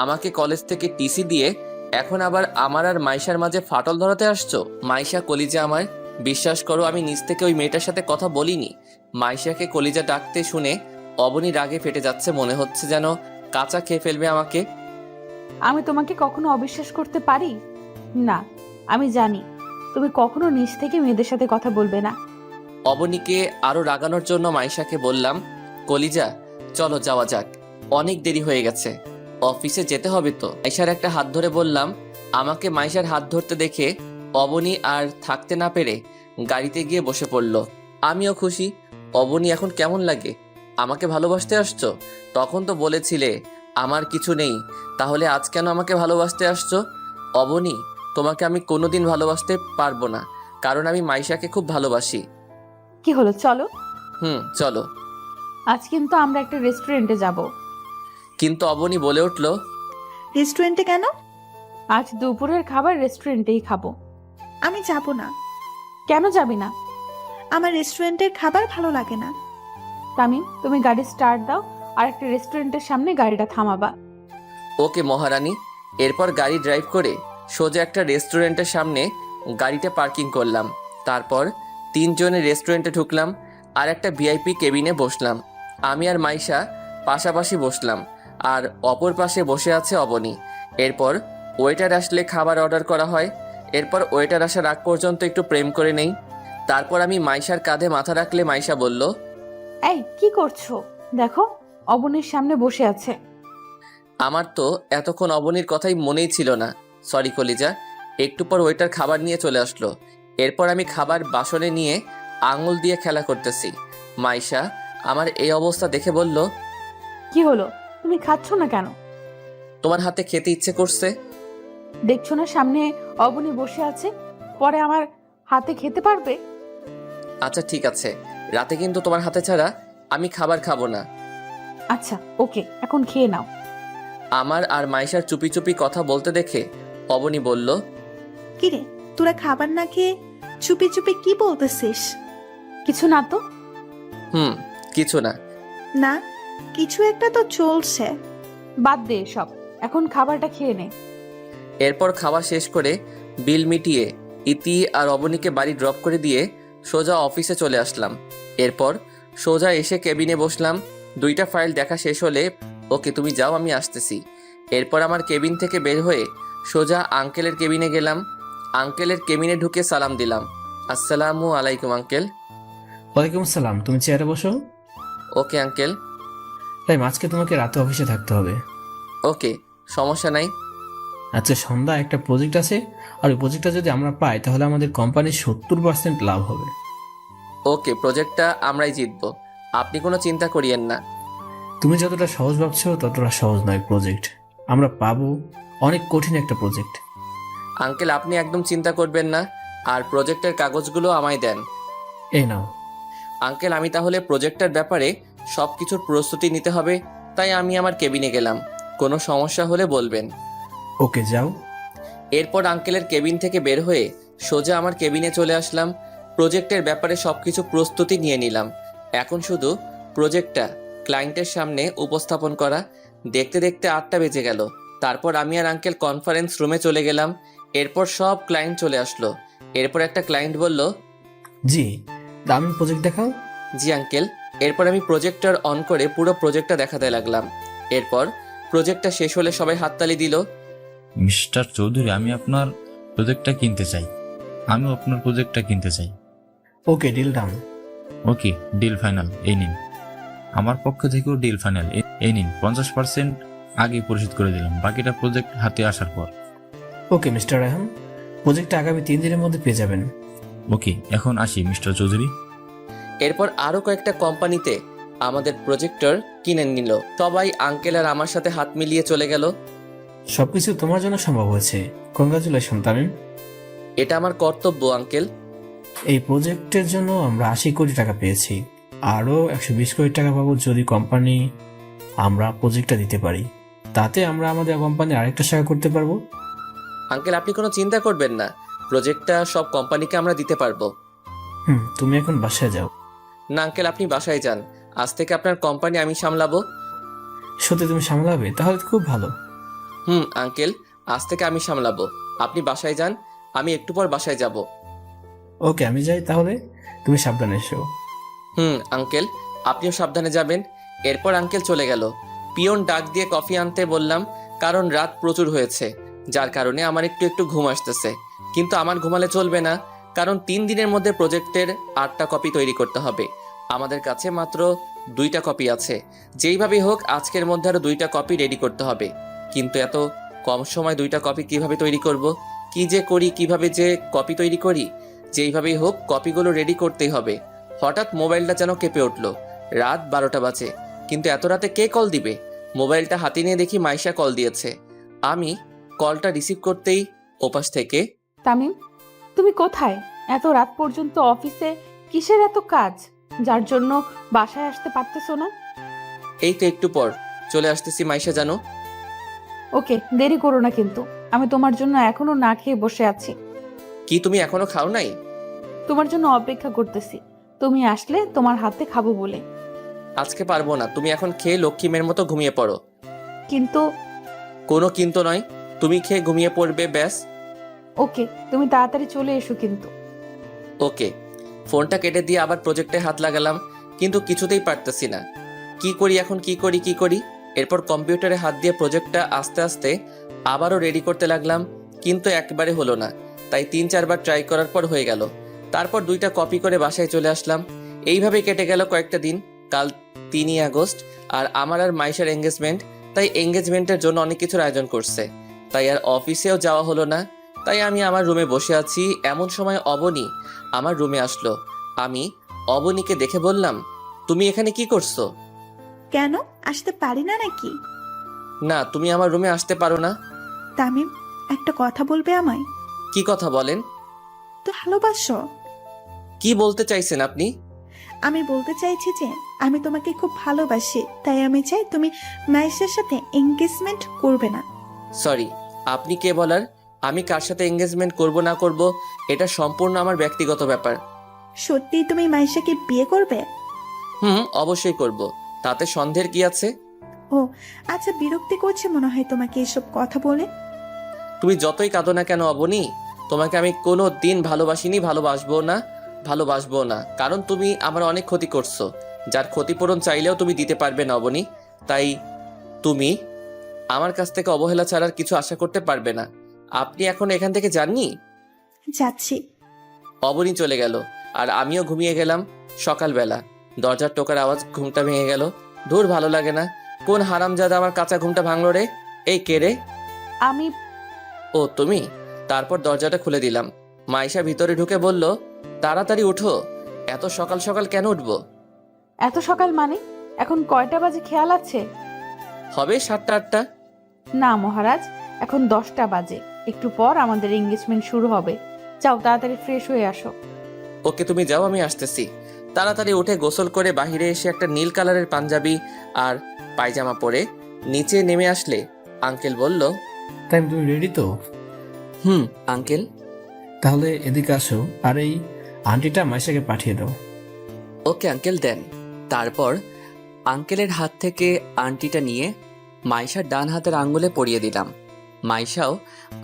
আমাকে কলেজ থেকে টিসি দিয়ে এখন আবার আমার আর মাইশার মাঝে ফাটল ধরাতে আসছো? মাইশা কলিজা আমার, বিশ্বাস করো আমি নিজ থেকে ওই মেয়েটার সাথে কথা বলিনি। মাইশাকে কলিজা ডাকতে শুনে অবনী রাগে ফেটে যাচ্ছে। মনে হচ্ছে যেন কাঁচা খেয়ে ফেলবে আমাকে। আমি তোমাকে কখনো অবিশ্বাস করতে পারি না। আমি জানি তুমি কখনো নিজ থেকে মেয়েদের সাথে কথা বলবে না। অবনীকে আরো রাগানোর জন্য মাইশাকে বললাম, কলিজা চলো যাওয়া যাক, অনেক দেরি হয়ে গেছে, অফিসে যেতে হবে তো। মাইশার একটা হাত ধরে বললাম। আমাকে মাইশার হাত ধরতে দেখে অবনী আর থাকতে না পেরে গাড়িতে গিয়ে বসে পড়ল। আমিও খুশি। অবনী এখন কেমন লাগে? আমাকে ভালোবাসতে আসছো? তখন তো বলেছিলে আমার কিছু নেই, তাহলে আজ কেন আমাকে ভালোবাসতে আসছো? অবনী, তোমাকে আমি কোনোদিন ভালোবাসতে পারবো না, কারণ আমি মাইশাকে খুব ভালোবাসি। কি হলো, চলো। চলো। আজ কিন্তু আমরা একটা রেস্টুরেন্টে যাব। কিন্তু অবনী বলে উঠল, রেস্টুরেন্টে কেন? আজ দুপুরের খাবার রেস্টুরেন্টেই খাবো। আমি যাব না। কেন যাবি না? আমার রেস্টুরেন্টের খাবার ভালো লাগে না। তামিম, তুমি গাড়ি স্টার্ট দাও আর একটা রেস্টুরেন্টের সামনে গাড়িটা থামাবা। ওকে মহারানী। এরপর গাড়ি ড্রাইভ করে সোজা একটা রেস্টুরেন্টের সামনে গাড়িটা পার্কিং করলাম। তারপর তিনজনে রেস্টুরেন্টে ঢুকলাম আর একটা ভিআইপি কেবিনে বসলাম। আমি আর মাইশা পাশাপাশি বসলাম, আর অপর পাশে বসে আছে অবনী। এরপর ওয়েটার আসলে খাবার অর্ডার করা হয়। এরপর ওয়েটার আসার আগ পর্যন্ত একটু প্রেম করে নেই। তারপর আমি মাইশার কাঁধে মাথা রাখলে মাইশা বলল, এই কি করছো? দেখো, অবনীর সামনে বসে আছে। আমার তো এতক্ষণ অবনীর কথাই মনেই ছিল না। সরি কলিজা। একটু পর ওয়েটার খাবার নিয়ে চলে আসলো। এরপর আমি খাবার বাসনে নিয়ে আঙুল দিয়ে খেলা করতেছি। মাইশা আমার এই অবস্থা দেখে বলল, কি হলো, তুমি খাচ্ছ না কেন? তোমার হাতে খেতে ইচ্ছে করছে। দেখছো না সামনে অবনী বসে আছে, পরে আমার হাতে খেতে পারবে? আচ্ছা ঠিক আছে, রাতে কিন্তু তোমার হাতে ছাড়া আমি খাবার খাবো না। আচ্ছা ওকে, এখন খেয়ে নাও। আমার আর মাইশার চুপি চুপি কথা বলতে দেখে অবনী বলল, কিরে, তোরা খাবার না খেয়ে চুপি চুপি কি বলতেছিস? কিছু না তো। কিছু না। না, কিছু একটা তো চলছে। বাদ দে সব, এখন খাবারটা খেয়ে নে। এরপর খাওয়া শেষ করে বিল মিটিয়ে ইতি আর অবনীকে বাড়ি ড্রপ করে দিয়ে সোজা অফিসে চলে আসলাম। এরপর সোজা এসে কেবিনে বসলাম। 2টা ফাইল দেখা শেষ হলে, ওকে তুমি যাও, আমি আসতেছি। এরপর আমার কেবিন থেকে বের হয়ে সোজা আঙ্কেলের কেবিনে গেলাম। আঙ্কেলের কেবিনে ঢুকে সালাম দিলাম। আসসালামু আলাইকুম আঙ্কেল। ওয়ালাইকুম আসসালাম, তুমি চেয়ারে বসো। Okay uncle. তাই আজকে তোমাকে রাতে অফিসে থাকতে হবে। ওকে, সমস্যা নাই। আচ্ছা, সন্ধ্যা একটা প্রজেক্ট আছে, আর ওই প্রজেক্টটা যদি আমরা পাই তাহলে আমাদের কোম্পানির 70% লাভ হবে। ওকে, প্রজেক্টটা আমরাই জিতবো, আপনি কোনো চিন্তা করিয়েন না। তুমি যতটা সহজ ভাবছো ততটা সহজ নয় প্রজেক্ট। আমরা পাবো, অনেক কঠিন একটা প্রজেক্ট। আঙ্কেল আপনি একদম চিন্তা করবেন না, আর প্রজেক্টের কাগজগুলো আমায় দেন। এই নাও। আঙ্কেল আমি তাহলে প্রজেক্টের ব্যাপারে সব কিছুর প্রস্তুতি নিতে হবে, তাই আমি আমার কেবিনে গেলাম। কোনো সমস্যা হলে বলবেন। ওকে, যাও। এরপর আঙ্কেলের কেবিন থেকে বের হয়ে সোজা আমার কেবিনে চলে আসলাম। প্রজেক্টের ব্যাপারে সব কিছু প্রস্তুতি নিয়ে নিলাম। এখন শুধু প্রজেক্টটা ক্লায়েন্টের সামনে উপস্থাপন করা। দেখতে দেখতে 8টা বেজে গেল। তারপর আমি আর আঙ্কেল কনফারেন্স রুমে চলে গেলাম। এরপর সব ক্লায়েন্ট চলে আসলো। এরপর একটা ক্লায়েন্ট বলল, জি, দামি প্রজেক্ট দেখাও। জি আঙ্কেল। এরপর আমি প্রজেক্টর অন করে পুরো প্রজেক্টটা দেখাতে লাগলাম। এরপর প্রজেক্টটা শেষ হলে সবাই হাততালি দিল। মিস্টার চৌধুরী, আমি আপনার প্রজেক্টটা কিনতে চাই। আমিও আপনার প্রজেক্টটা কিনতে চাই। ওকে, ডিল ডান। ওকে, ডিল ফাইনাল। এই নিন। আমার পক্ষ থেকেও ডিল ফাইনাল। এই নিন, 50% আগে পরিশোধ করে দিলাম, বাকিটা প্রজেক্ট হাতে আসার পর। ওকে মিস্টার রায়হান, প্রজেক্টটা আগামী 3 দিনের মধ্যে পেয়ে যাবেন। ওকে, এখন আসি মিস্টার চৌধুরী। এরপর আরো কয়েকটা কোম্পানিতে আমাদের প্রজেক্টর কিনে নিল। সবাই আঙ্কেল আর আমার সাথে হাত মিলিয়ে চলে গেল। সবকিছু তোমার জন্য সম্ভব হয়েছে। কংগ্রাচুলেশন তামিম। এটা আমার কর্তব্য আঙ্কেল। এই প্রজেক্টের জন্য আমরা 80 কোটি টাকা পেয়েছি, আরও 120 কোটি টাকা পাবো যদি কোম্পানি আমরা প্রজেক্টটা দিতে পারি। তাতে আমরা আমাদের কোম্পানি আরেকটা শাখা করতে পারবো। আঙ্কেল আপনি কোনো চিন্তা করবেন না, প্রজেক্টটা সব কোম্পানিকে আমরা দিতে পারবো। তুমি এখন বাসায় যাও। না আঙ্কেল, আপনি বাসায় যান। আজ থেকে আপনার কোম্পানি আমি সামলাবো। সত্যি তুমি সামলাবে? তাহলে তো খুব ভালো। আঙ্কেল, আজ থেকে আমি সামলাবো। আপনি বাসায় যান, আমি একটু পর বাসায় যাব। ওকে, আমি যাই তাহলে, তুমি সাবধানে এসো। আঙ্কেল আপনিও সাবধানে যাবেন। এরপর আঙ্কেল চলে গেল। পিয়ন ডাক দিয়ে কফি আনতে বললাম, কারণ রাত প্রচুর হয়েছে, যার কারণে আমার একটু একটু ঘুম আসতেছে। কিন্তু আমার ঘুমালে চলবে না, কারণ 3 দিনের মধ্যে প্রজেক্টের 8টা কপি তৈরি করতে হবে। আমাদের কাছে মাত্র 2টা কপি আছে। যেইভাবেই হোক আজকের মধ্যে আরো 2টা কপি রেডি করতে হবে। কিন্তু এত কম সময় 2টা কপি কিভাবে তৈরি করব? কি যে করি, কিভাবে যে কপি তৈরি করি? যেইভাবেই হোক কপিগুলো রেডি করতেই হবে। হঠাৎ মোবাইলটা যেন কেঁপে উঠলো। রাত 12টা বাজে, কিন্তু এত রাতে কে কল দিবে? মোবাইলটা হাতে নিয়ে দেখি মাইশা কল দিয়েছে। আমি কলটা রিসিভ করতেই ওপাশ থেকে, তামিম, তুমি কোথায়? এত রাত পর্যন্ত অফিসে কিসের এত কাজ, যার জন্য বাসায় আসতে পারতেছো না? এই তো একটু পর চলে আসতেছি মাইশা জানো। ওকে, দেরি করো না কিন্তু, আমি তোমার জন্য এখনো না খেয়ে বসে আছি। কি তুমি এখনো খাও নাই? তোমার জন্য অপেক্ষা করতেছি, তুমি আসলে তোমার হাতে খাবো বলে। আজকে পারবো না, তুমি এখন খেয়ে লক্ষ্মী মেয়ের মতো ঘুমিয়ে পড়ো। কিন্তু কোনো কিন্তু নয়, তুমি খেয়ে ঘুমিয়ে পড়বে ব্যাস। ওকে, তুমি তাড়াতাড়ি চলে এসো কিন্তু। ওকে। ফোনটা কেটে দিয়ে আবার প্রজেক্টে হাত লাগালাম, কিন্তু কিছুতেই পারতেছি না। কি করি এখন, কি করি? এরপর কম্পিউটারে হাত দিয়ে প্রজেক্টটা আস্তে আস্তে আবারও রেডি করতে লাগলাম, কিন্তু একবারে হলো না। তাই 3-4 বার ট্রাই করার পর হয়ে গেল। তারপর 2টা কপি করে বাসায় চলে আসলাম। এইভাবে কেটে গেল কয়েকটা দিন। কাল 3ই আগস্ট, আর আমার আর মাইশার এঙ্গেজমেন্ট। তাই এঙ্গেজমেন্টের জন্য অনেক কিছুর আয়োজন করছে, তাই আর অফিসেও যাওয়া হলো না। তাই আমি আমার রুমে বসে আছি, এমন সময় অবনী আমার রুমে আসলো। আমি অবনীকে দেখে বললাম, তুমি এখানে কি করছো? কেন আসতে পারি না নাকি? না, তুমি আমার রুমে আসতে পারো না। তামিম, একটা কথা বলবে আমায়? কি কথা বলেন? তো ভালোবাসো? কি বলতে চাইছেন আপনি? আমি বলতে চাইছি যে আমি তোমাকে খুব ভালোবাসি, তাই আমি চাই তুমি মাইশের সাথে এঙ্গেজমেন্ট করবে না। সরি, আপনি কে বলার? আমি কার সাথে এঙ্গেজমেন্ট করব না করব এটা সম্পূর্ণ আমার ব্যক্তিগত ব্যাপার। সত্যি তুমি মাইশাকে বিয়ে করবে? অবশ্যই করব, তাতে সন্দেহের কি আছে? ও আচ্ছা, বিরক্তি করছে মনে হয় তোমাকে এসব কথা বলে। তুমি যতই কাঁদো না কেন অবনী, তোমাকে আমি কোনো দিন ভালোবাসিনি, ভালোবাসবো না, কারণ তুমি আমার অনেক ক্ষতি করছো, যার ক্ষতিপূরণ চাইলেও তুমি দিতে পারবে না অবনী। তাই তুমি আমার কাছ থেকে অবহেলা ছাড়ার কিছু আশা করতে পারবে না। আপনি এখন এখান থেকে যাননি? যাচ্ছি। অবনী চলে গেল আর আমিও ঘুমিয়ে গেলাম। সকালবেলা দরজার টোকার আওয়াজ, ঘুমটা ভেঙে গেল। ধুর, ভালো লাগে না। কোন হারামজাদা আমার কাঁচা ঘুমটা ভাঙলো রে? এই কে রে? আমি ও তুমি? তারপর দরজাটা খুলে দিলাম। মাইশা ভিতরে ঢুকে বলল, তাড়াতাড়ি উঠো। এত সকাল সকাল কেন উঠবো? এত সকাল মানে এখন কয়টা বাজে খেয়াল আছে? হবে 7টা 8টা। না মহারাজ, এখন 10টা বাজে। একটু পর আমাদের এঙ্গেজমেন্ট শুরু হবে। যাও তাড়াতাড়ি ফ্রেশ হয়ে আসো। ওকে, তুমি যাও, আমি আসতেছি। তাড়াতাড়ি উঠে গোসল করে বাহিরে এসে একটা নীল কালারের পাঞ্জাবি আর পায়জামা পরে নিচে নেমে আসলে আঙ্কেল বলল, তাই তুমি রেডি তো? আঙ্কেল। তাহলে এদিকে আসো, আর এই আন্টিটা মাইশাকে পাঠিয়ে দাও। ওকে আঙ্কেল, দেন। তারপর আঙ্কেলের হাত থেকে আংটিটা নিয়ে মাইশার ডান হাতের আঙ্গুলে পরিয়ে দিলাম। মাইশাও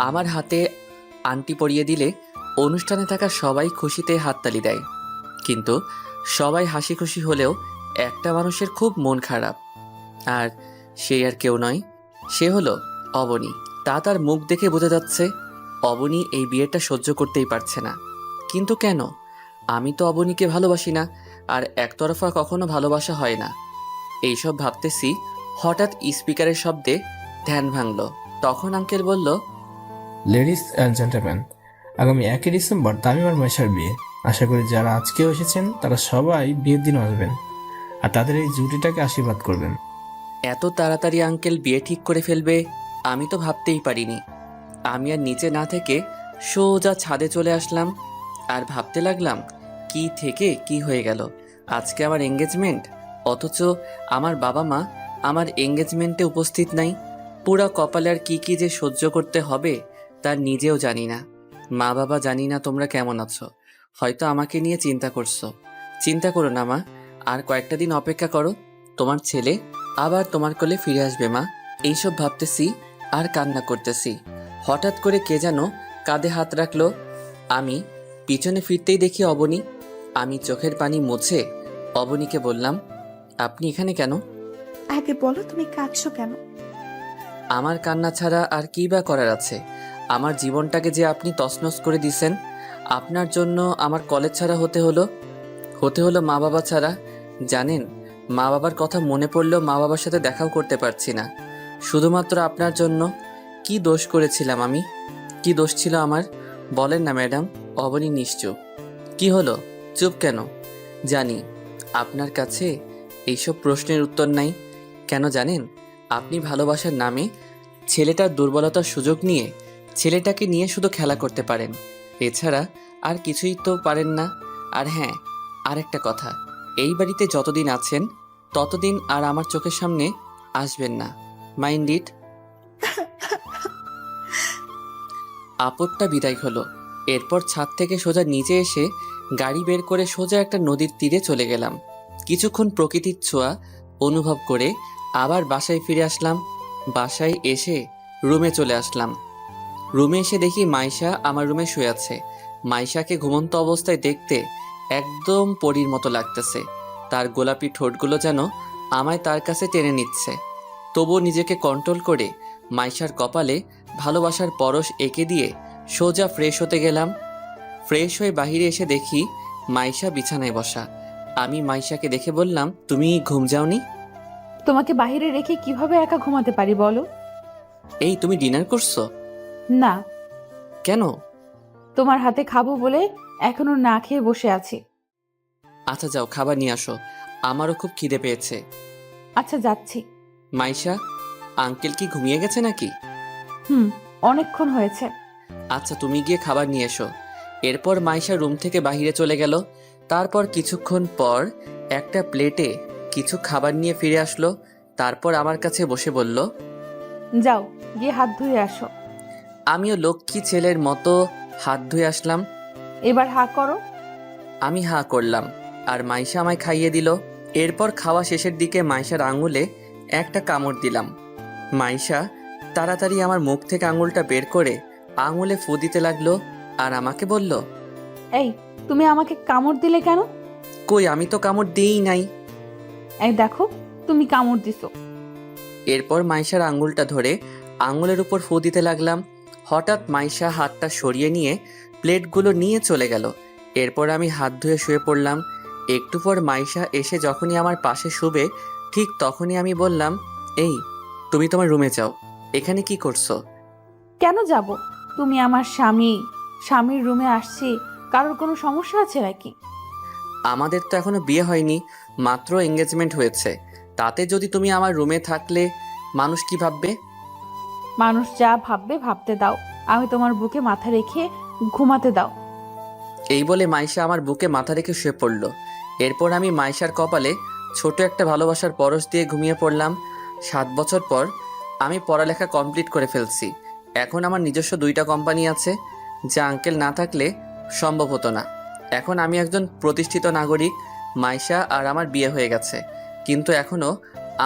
আমার হাতে আংটি পরিয়ে দিলে অনুষ্ঠানে থাকা সবাই খুশিতে হাততালি দেয়। কিন্তু সবাই হাসি খুশি হলেও একটা মানুষের খুব মন খারাপ, আর সে আর কেউ নয়, সে হলো অবনী। তার মুখ দেখে বোঝা যাচ্ছে অবনী এই বিয়েটা সহ্য করতেই পারছে না। কিন্তু কেন? আমি তো অবনীকে ভালোবাসি না, আর একতরফা কখনো ভালোবাসা হয় না। এইসব ভাবতেছি, হঠাৎ স্পিকারের শব্দে ধ্যান ভাঙল। তখন আঙ্কেল বলল, লেডিস অ্যান্ড জেন্টলম্যান, আগামী 1 ডিসেম্বর তামিম আর মাইশার বিয়ে। আশা করি যারা আজকেও এসেছেন তারা সবাই বিয়ের দিন আসবেন আর তাদের এই জুটিটাকে আশীর্বাদ করবেন। এত তাড়াতাড়ি আঙ্কেল বিয়ে ঠিক করে ফেলবে আমি তো ভাবতেই পারিনি। আমি আর নিচে না থেকে সোজা ছাদে চলে আসলাম আর ভাবতে লাগলাম, কি থেকে কি হয়ে গেল। আজকে আমার এঙ্গেজমেন্ট, অথচ আমার বাবা মা আমার এঙ্গেজমেন্টে উপস্থিত নাই। পুরা কপালে আর কি যে সহ্য করতে হবে তা নিজেও জানি না। মা বাবা, জানি না তোমরা কেমন আছো, হয়তো আমাকে নিয়ে চিন্তা করছো। চিন্তা করো না মা, আর কয়েকটা দিন অপেক্ষা করো, তোমার ছেলে আবার তোমার কোলে ফিরে আসবে মা। এইসব ভাবতেছি আর কান্না করতেছি। হঠাৎ করে কে যেন কাঁধে হাত রাখলো। আমি পিছনে ফিরতেই দেখি অবনী। আমি চোখের পানি মুছে অবনীকে বললাম, আপনি এখানে কেন? আগে বলো তুমি কাঁদছো কেন? আমার কান্না ছাড়া আর কি বা করার আছে? আমার জীবনটাকে যে আপনি তছনছ করে দিছেন। আপনার জন্য আমার কলেজ ছাড়া হতে হলো মা বাবা ছাড়া। জানেন, মা বাবার কথা মনে পড়লেও মা বাবার সাথে দেখাও করতে পারছি না, শুধুমাত্র আপনার জন্য। কি দোষ করেছিলাম আমি? কি দোষ ছিল আমার? বলেন না ম্যাডাম। অবনী নিশ্চুপ। কি হলো, চুপ কেন? জানি আপনার কাছে এইসব প্রশ্নের উত্তর নাই। কেন জানেন? আপনি ভালোবাসার নামে ছেলেটার দুর্বলতার সুযোগ নিয়ে ছেলেটাকে নিয়ে শুধু খেলা করতে পারেন, এছাড়া আর কিছুই তো পারেন না। আর হ্যাঁ, আরেকটা কথা, এই বাড়িতে যতদিন আছেন ততদিন আর আমার চোখের সামনে আসবেন না। Mind it. আপদটা বিদায় হলো। এরপর ছাদ থেকে সোজা নিচে এসে গাড়ি বের করে সোজা একটা নদীর তীরে চলে গেলাম। কিছুক্ষণ প্রকৃতির ছোঁয়া অনুভব করে আবার বাসায় ফিরে আসলাম। বাসায় এসে রুমে চলে আসলাম। রুমে এসে দেখি মাইশা আমার রুমে শুয়ে আছে। মাইশাকে ঘুমন্ত অবস্থায় দেখতে একদম পরীর মতো লাগতেছে। তার গোলাপি ঠোঁটগুলো যেন আমায় তার কাছে টেনে নিচ্ছে। তবুও নিজেকে কন্ট্রোল করে মাইশার কপালে ভালোবাসার পরশ এঁকে দিয়ে সোজা ফ্রেশ হতে গেলাম। ফ্রেশ হয়ে বাহিরে এসে দেখি মাইশা বিছানায় বসা। আমি মাইশাকে দেখে বললাম, তুমি ঘুম যাওনি? তোমাকে বাইরে রেখে কিভাবে একা ঘুমাতে পারি বলো? এই তুমি ডিনার করছো? না, কেন? তোমার হাতে খাবো বলে এখনো না খেয়ে বসে আছি। আচ্ছা যাও, খাবার নিয়ে আসো, আমারও খুব খিদে পেয়েছে। আচ্ছা যাচ্ছি। মাইশা, আঙ্কেল কি ঘুমিয়ে গেছে নাকি? অনেকক্ষণ হয়েছে। আচ্ছা তুমি গিয়ে খাবার নিয়ে এসো। এরপর মাইশা রুম থেকে বাইরে চলে গেল। তারপর কিছুক্ষণ পর একটা প্লেটে কিছু খাবার নিয়ে ফিরে আসলো। তারপর আমার কাছে বসে বলল, যাও গিয়ে হাত ধুয়ে আসো। আমিও লক্ষ্মী ছেলের মতো হাত ধুয়ে আসলাম। এবার হা করো। আমি হা করলাম আর মাইশা আমায় খাইয়ে দিল। এরপর খাওয়া শেষের দিকে মাইশার আঙুলে একটা কামড় দিলাম। মাইশা তাড়াতাড়ি আমার মুখ থেকে আঙুলটা বের করে আঙুলে ফু দিতে লাগলো আর আমাকে বলল, এই তুমি আমাকে কামড় দিলে কেন? কই, আমি তো কামড় দিই নাই। এই দেখো তুমি কামড় দিছো। এরপর মাইশার আঙুলটা ধরে আঙুলের উপর ফু দিতে লাগলাম। হঠাৎ মাইশা হাতটা সরিয়ে নিয়ে প্লেটগুলো নিয়ে চলে গেল। এরপর আমি হাত ধুয়ে শুয়ে পড়লাম। একটু পর মাইশা এসে যখনই আমার পাশে শুবে, ঠিক তখনই আমি বললাম, এই তুমি তোমার রুমে যাও, এখানে কি করছো? কেন যাব? তুমি আমার স্বামী, স্বামীর রুমে আসছি, কারোর কোনো সমস্যা আছে নাকি? আমাদের তো এখনো বিয়ে হয়নি, মাত্র এঙ্গেজমেন্ট হয়েছে। তাতে যদি তুমি আমার রুমে থাকলে মানুষ কি ভাববে? মানুষ যা ভাববে ভাবতে দাও, আমি তোমার বুকে মাথা রেখে ঘুমাতে দাও। এই বলে মাইশা আমার বুকে মাথা রেখে শুয়ে পড়ল। এরপর আমি মাইশার কপালে ছোট একটা ভালোবাসার পরশ দিয়ে ঘুমিয়ে পড়লাম। 7 বছর পর আমি পড়ালেখা কমপ্লিট করে ফেলছি। এখন আমার নিজস্ব 2টা কোম্পানি আছে, যা আঙ্কেল না থাকলে সম্ভব হতো না। এখন আমি একজন প্রতিষ্ঠিত নাগরিক। মাইশা আর আমার বিয়ে হয়ে গেছে, কিন্তু এখনও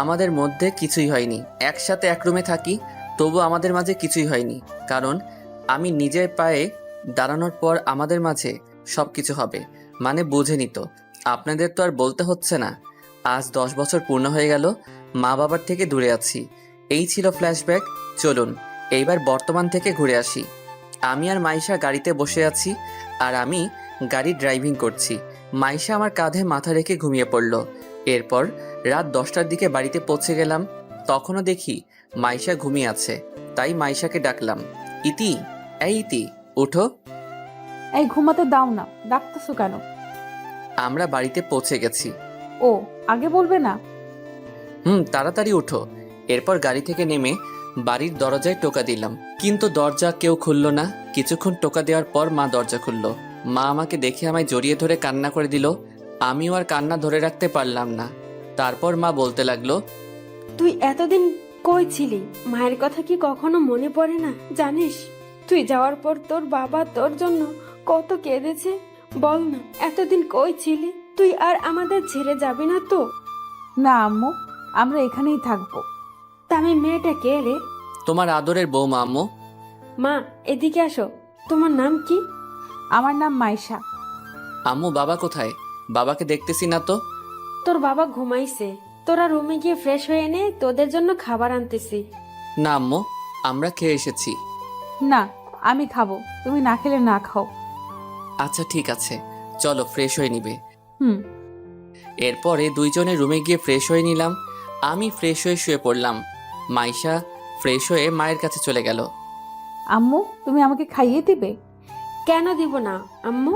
আমাদের মধ্যে কিছুই হয়নি। একসাথে এক রুমে থাকি, তবু আমাদের মাঝে কিছুই হয়নি, কারণ আমি নিজের পায়ে দাঁড়ানোর পর আমাদের মাঝে সব কিছু হবে। মানে বুঝে নিত। আপনাদের তো আর বলতে হচ্ছে না। আজ 10 বছর পূর্ণ হয়ে গেল, মা বাবার থেকে দূরে আছি। এই ছিল ফ্ল্যাশব্যাক। চলুন এইবার বর্তমান থেকে ঘুরে আসি। আমি আর মাইশা গাড়িতে বসে আছি, আর আমি গাড়ি ড্রাইভিং করছি। মাইশা আমার কাঁধে মাথা রেখে ঘুমিয়ে পড়ল। এরপর রাত 10টার দিকে বাড়িতে পৌঁছে গেলাম। তখনও দেখি মাইশা ঘুমিয়ে আছে, তাই মাইশাকে ডাকলাম, ইতি, এই ইতি, উঠো। এই ঘুমাতে দাও না, ডাকতেছো কেন? আমরা বাড়িতে পৌঁছে গেছি। ও, আগে বলবে না? তাড়াতাড়ি উঠো। এরপর গাড়ি থেকে নেমে বাড়ির দরজায় টোকা দিলাম, কিন্তু দরজা কেউ খুলল না। কিছুক্ষণ টোকা দেওয়ার পর মা দরজা খুলল। মা আমাকে দেখে আমায় জড়িয়ে ধরে কান্না করে দিল। আমিও আর কান্না ধরে রাখতে পারলাম না। তারপর মা বলতে লাগলো, তুই এতদিন কই ছিলি? মায়ের কথা কি কখনো মনে পড়ে না? জানিস তুই যাওয়ার পর তোর বাবা তোর জন্য কত কেঁদেছে? বল না, এতদিন কই ছিলি? তুই আর আমাদের ছেড়ে যাবি না তো? না আম্মু, আমরা এখানেই থাকবো। তামিম মেয়েটা কে রে? তোমার আদরের বৌমা আম্মু। মা এদিকে আসো। তোমার নাম কি? আমার নাম মাইশা। আম্মু, বাবা কোথায়? বাবাকে দেখতেছি না তো। তোর বাবা ঘুমাইছে, তোরা রুমে গিয়ে ফ্রেশ হয়ে নে, তোদের জন্য খাবার আনতেছি। না আম্মু, আমরা খেয়ে এসেছি। না, আমি খাবো, তুমি না খেলে না খাও। আচ্ছা ঠিক আছে, চলো ফ্রেশ হয়ে নিবে। হুম। এরপরে দুইজনে রুমে গিয়ে ফ্রেশ হয়ে নিলাম। আমি ফ্রেশ হয়ে শুয়ে পড়লাম। মাইশা ফ্রেশ হয়ে মায়ের কাছে চলে গেল। আম্মু, তুমি আমাকে খাইয়ে দিবে? কেন দিব না আম্মু?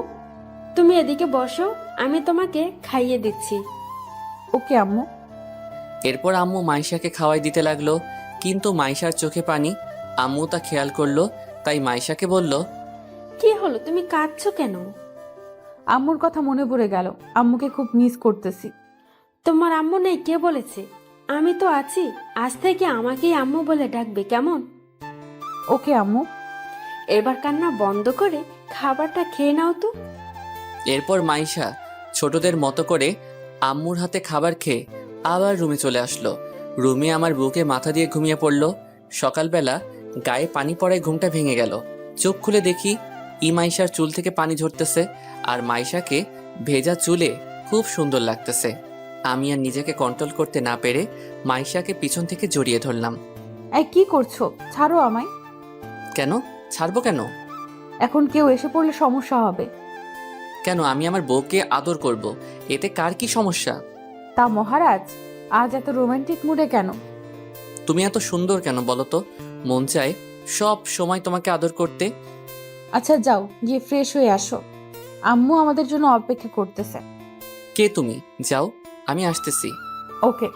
তুমি এদিকে বসো, আমি তোমাকে খাইয়ে দিচ্ছি। ওকে আম্মু। এরপর আম্মু মাইশাকে খাওয়াই দিতে লাগলো, কিন্তু মাইশার চোখে পানি। আম্মু তা খেয়াল করলো, তাই মাইশাকে বলল, কি হলো, তুমি কাঁদছো কেন? আম্মুর কথা মনে পড়ে গেল, আম্মুকে খুব মিস করতেছি। তোমার আম্মু নেই কে বলেছে? আমি তো আছি। আজ থেকে আমাকেই আম্মু বলে ডাকবে, কেমন? ওকে আম্মু। এবার কান্না বন্ধ করে খাবারটা খেয়ে নাও তো। এরপর মাইশা ছোটদের মতো করে আম্মুর হাতে খাবার খেয়ে আবার রুমে চলে আসলো। রুমে আমার বুকে মাথা দিয়ে ঘুমিয়ে পড়লো। সকালবেলা গায়ে পানি পড়ায় ঘুমটা ভেঙে গেল। চোখ খুলে দেখি মাইশার চুল থেকে পানি ঝরতেছে, আর মাইশাকে ভেজা চুলে খুব সুন্দর লাগতেছে। আমি আর নিজেকে কন্ট্রোল করতে না পেরে মাইশাকে পিছন থেকে জড়িয়ে ধরলাম। এই কি করছো? ছাড়ো আমায়। কেন ছাড়বো কেন? এখন কেউ এসে পড়লে সমস্যা হবে। কেন আমি আমার বউকে আদর করব, এতে কার কি সমস্যা? তা মহারাজ, আজ এত রোমান্টিক মুডে কেন? তুমি এত সুন্দর কেন বলো তো? মন চায় সব সময় তোমাকে আদর করতে। আচ্ছা যাও, গিয়ে ফ্রেশ হয়ে আসো, আম্মু আমাদের জন্য অপেক্ষা করতেছে। কে তুমি? যাও, আমি আসতেছি। ওকে।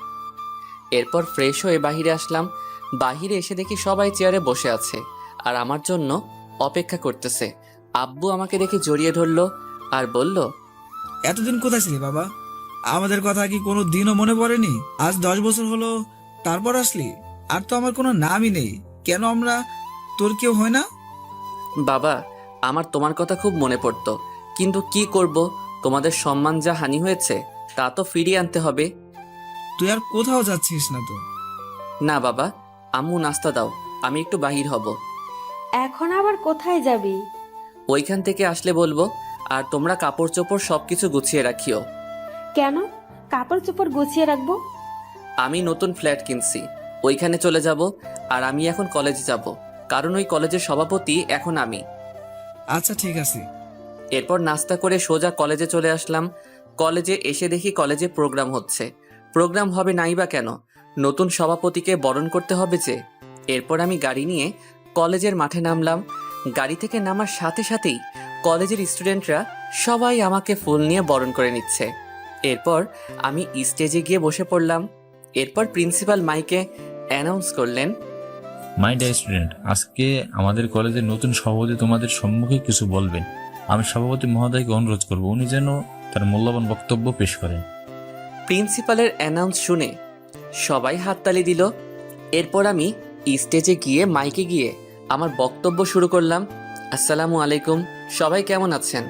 এরপর ফ্রেশ হয়ে বাহিরে আসলাম। বাহিরে এসে দেখি সবাই চেয়ারে বসে আছে আর আমার জন্য অপেক্ষা করতেছে। আব্বু আমাকে দেখে জড়িয়ে ধরলো আর বলল, এতদিন কোথায় ছিলি বাবা? আমাদের কথা কি কোনো দিনও মনে পড়েনি? আজ 10 বছর হলো, তারপর আসলি। আর তো আমার কোনো নামই নেই, কেন আমরা তোর কেউ হয় না? বাবা, আমার তোমার কথা খুব মনে পড়তো, কিন্তু কি করব, তোমাদের সম্মান যা হানি হয়েছে তা তো ফিরিয়ে আনতে হবে। তুই আর কোথাও যাচ্ছিস না তো? না বাবা, আম্মু নাস্তা দাও, আমি একটু বাহির হব। এখন আবার কোথায় যাবি? ওইখান থেকে আসলে বলবো। আর তোমরা কাপড় চোপড় সবকিছু গুছিয়ে রাখিও। কেন কাপড় চোপড় গুছিয়ে রাখবো? আমি নতুন ফ্ল্যাট কিনছি, ওইখানে চলে যাব। আর আমি এখন কলেজে যাব, কারণ ওই কলেজের সভাপতি এখন আমি। আচ্ছা ঠিক আছে। এরপর নাস্তা করে সোজা কলেজে চলে আসলাম। কলেজে এসে দেখি কলেজে প্রোগ্রাম হচ্ছে। প্রোগ্রাম হবে নাই বা কেন, নতুন সভাপতিকে বরণ করতে হবে যে। এরপর আমি গাড়ি নিয়ে কলেজের মাঠে নামলাম। গাড়ি থেকে নামার সাথে সাথেই কলেজের স্টুডেন্টরা সবাই আমাকে ফুল নিয়ে বরণ করে নিচ্ছে। এরপর আমি স্টেজে গিয়ে বসে পড়লাম। এরপর প্রিন্সিপাল মাইকে অ্যানাউন্স করলেন, মাই ডিয়ার স্টুডেন্ট, আজকে আমাদের কলেজের নতুন সভাপতি তোমাদের সম্মুখে কিছু বলবেন। আমি সভাপতি মহোদয়কে অনুরোধ করব উনি যেন তার মূল্যবান বক্তব্য পেশ করেন। প্রিন্সিপালের অ্যানাউন্স শুনে সবাই হাততালি দিল। এরপর আমি স্টেজে গিয়ে মাইকে গিয়ে আমার বক্তব্য শুরু করলাম। আসসালামু আলাইকুম, সবাই কেমন আছেন?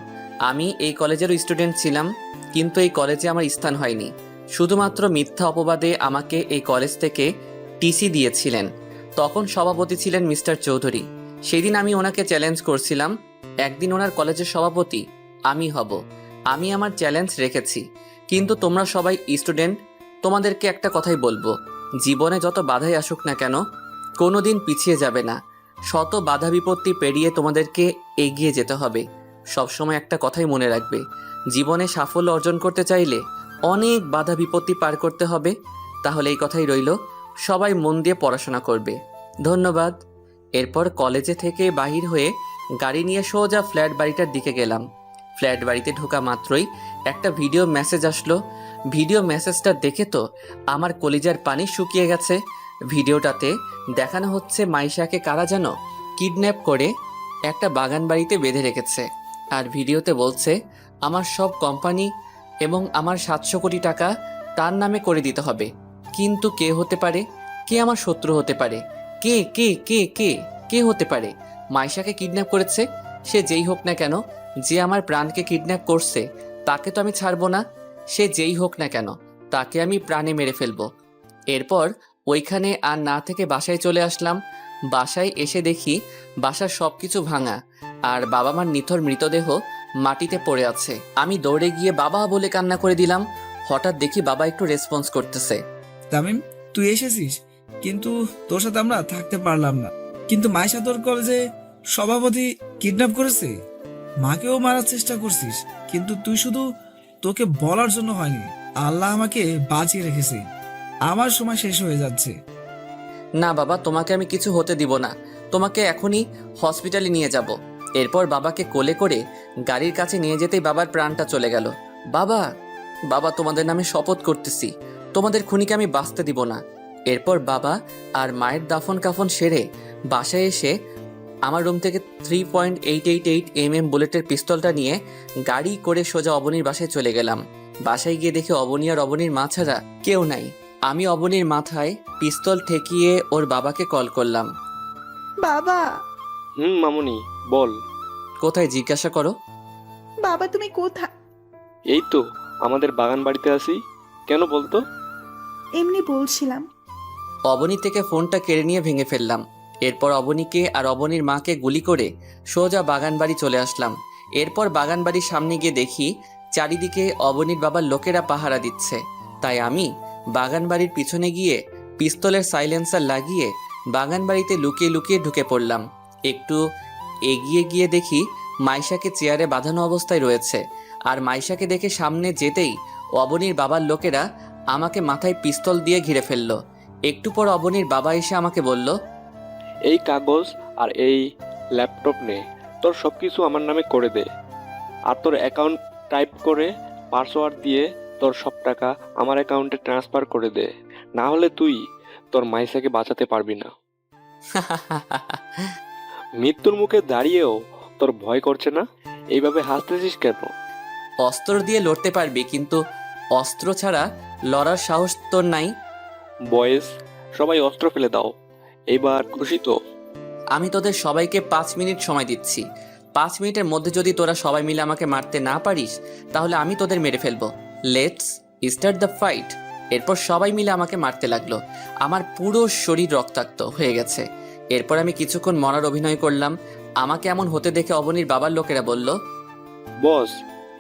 আমি এই কলেজের স্টুডেন্ট ছিলাম, কিন্তু এই কলেজে আমার স্থান হয়নি। শুধুমাত্র মিথ্যা অপবাদে আমাকে এই কলেজ থেকে টিসি দিয়েছিলেন। তখন সভাপতি ছিলেন মিস্টার চৌধুরী। সেদিন আমি ওনাকে চ্যালেঞ্জ করছিলাম, একদিন ওনার কলেজের সভাপতি আমি হব। আমি আমার চ্যালেঞ্জ রেখেছি। কিন্তু তোমরা সবাই স্টুডেন্ট, তোমাদেরকে একটা কথাই বলবো, জীবনে যত বাধাই আসুক না কেন, কোনোদিন পিছিয়ে যাবে না। শত বাধা বিপত্তি পেরিয়ে তোমাদেরকে এগিয়ে যেতে হবে। সবসময় একটা কথাই মনে রাখবে, জীবনে সাফল্য অর্জন করতে চাইলে অনেক বাধা বিপত্তি পার করতে হবে। তাহলে এই কথাই রইল, সবাই মন দিয়ে পড়াশোনা করবে। ধন্যবাদ। এরপর কলেজে থেকে বাহির হয়ে গাড়ি নিয়ে সোজা ফ্ল্যাট বাড়িটার দিকে গেলাম। ফ্ল্যাট বাড়িতে ঢোকা মাত্রই একটা ভিডিও মেসেজ আসলো। ভিডিও মেসেজটা দেখে তো আমার কলিজার পানি শুকিয়ে গেছে। ভিডিওটাতে দেখানো হচ্ছে মাইশাকে কারা যেন কিডন্যাপ করে একটা বাগান বাড়িতে বেঁধে রেখেছে। আর ভিডিওতে বলছে আমার সব কোম্পানি এবং আমার 700 কোটি টাকা তার নামে করে দিতে হবে। কিন্তু কে হতে পারে? কে আমার শত্রু হতে পারে? কে কে কে কে কে হতে পারে? মাইশাকে কিডন্যাপ করেছে, সে যেই হোক না কেন, যে আমার প্রাণকে কিডন্যাপ করছে তাকে তো আমি ছাড়বো না। সে যেই হোক না কেন, তাকে আমি প্রাণে মেরে ফেলবো। এরপর ওইখানে আর না থেকে বাসায় চলে আসলাম। বাসায় এসে দেখি বাসার সবকিছু ভাঙা আর বাবা মার নিথর মৃতদেহ মাটিতে পড়ে আছে। আমি দৌড়ে গিয়ে বাবা বলে কান্না করে দিলাম। হঠাৎ দেখি বাবা একটু রেসপন্স করতেছে। তামিম, তুই এসেছিস, কিন্তু তোর সাথে আমরা থাকতে পারলাম না। কিন্তু মাইশা তোর কলেজে সভাপতি কিডন্যাপ করেছে, মাকেও মারার চেষ্টা করছিস, কিন্তু তুই শুধু তোকে বলার জন্য হয়নি, আল্লাহ আমাকে বাঁচিয়ে রেখেছে। আমার সময় শেষ হয়ে যাচ্ছে। না বাবা, তোমাকে আমি কিছু হতে দিব না, তোমাকে এখনই হসপিটালে নিয়ে যাব। এরপর বাবাকে কোলে করে গাড়ির কাছে নিয়ে যেতেই বাবার প্রাণটা চলে গেল। বাবা, বাবা তোমাদের নামে শপথ করতেছি, তোমাদের খুনিকে আমি বাঁচতে দিব না। এরপর বাবা আর মায়ের দাফন কাফন সেরে বাসায় এসে আমার রুম থেকে 3.888 mm বুলেটের পিস্তলটা নিয়ে গাড়ি করে সোজা অবনীর বাসায় চলে গেলাম। বাসায় গিয়ে দেখি অবনী আর অবনীর মা ছাড়া কেউ নাই। আমি অবনীর মাথায় পিস্তল ঠেকিয়ে ওর বাবাকে কল করলাম। বাবা, মামুনি বল। কোথায় জিজ্ঞাসা করো? বাবা তুমি কোথায়? এই তো আমাদের বাগান বাড়িতে আছি। কেন বলতো? এমনি বলছিলাম। অবনী থেকে ফোনটা কেড়ে নিয়ে ভেঙে ফেললাম। এরপর অবনীকে আর অবনীর মাকে গুলি করে সোজা বাগান বাড়ি চলে আসলাম। এরপর বাগান বাড়ির সামনে গিয়ে দেখি চারিদিকে অবনীর বাবার লোকেরা পাহারা দিচ্ছে। তাই আমি বাগান বাড়ির পিছনে গিয়ে পিস্তলের সাইলেন্সার লাগিয়ে বাগান বাড়িতে লুকিয়ে লুকিয়ে ঢুকে পড়লাম। একটু এগিয়ে গিয়ে দেখি মাইশাকে চেয়ারে বাঁধানো অবস্থায় রয়েছে আর মাইশাকে দেখে সামনে যেতেই অবনীর বাবার লোকেরা আমাকে মাথায় পিস্তল দিয়ে ঘিরে ফেললো। একটু পর অবনীর বাবা এসে আমাকে বলল, এই কাগজ আর এই ল্যাপটপ নে, তোর সব কিছু আমার নামে করে দে, আর তোর অ্যাকাউন্ট টাইপ করে পাসওয়ার্ড দিয়ে তোর সব টাকা আমার অ্যাকাউন্টে ট্রান্সফার করে দে, না হলে তুই তোর মাইশাকে বাঁচাতে পারবি না। মৃত্যুর মুখে দাঁড়িয়েও তোর ভয় করছে না? এইভাবে হাসতেছিস কেন? অস্ত্র দিয়ে লড়তে পারবি, কিন্তু অস্ত্র ছাড়া লড়ার সাহস তোর নাই। বয়েস, সবাই অস্ত্র ফেলে দাও। এইবার খুশি তো? আমি তোদের সবাইকে 5 মিনিট সময় দিচ্ছি। 5 মিনিটের মধ্যে যদি তোরা সবাই মিলে আমাকে মারতে না পারিস, তাহলে আমি তোদের মেরে ফেলবো। Let's start the fight. এরপর সবাই মিলে আমাকে মারতে লাগলো। আমার পুরো শরীর রক্তাক্ত হয়ে গেছে। এরপর আমি কিছুক্ষণ মরার অভিনয় করলাম। আমাকে এমন হতে দেখে অবনীর বাবার লোকেরা বলল, বস,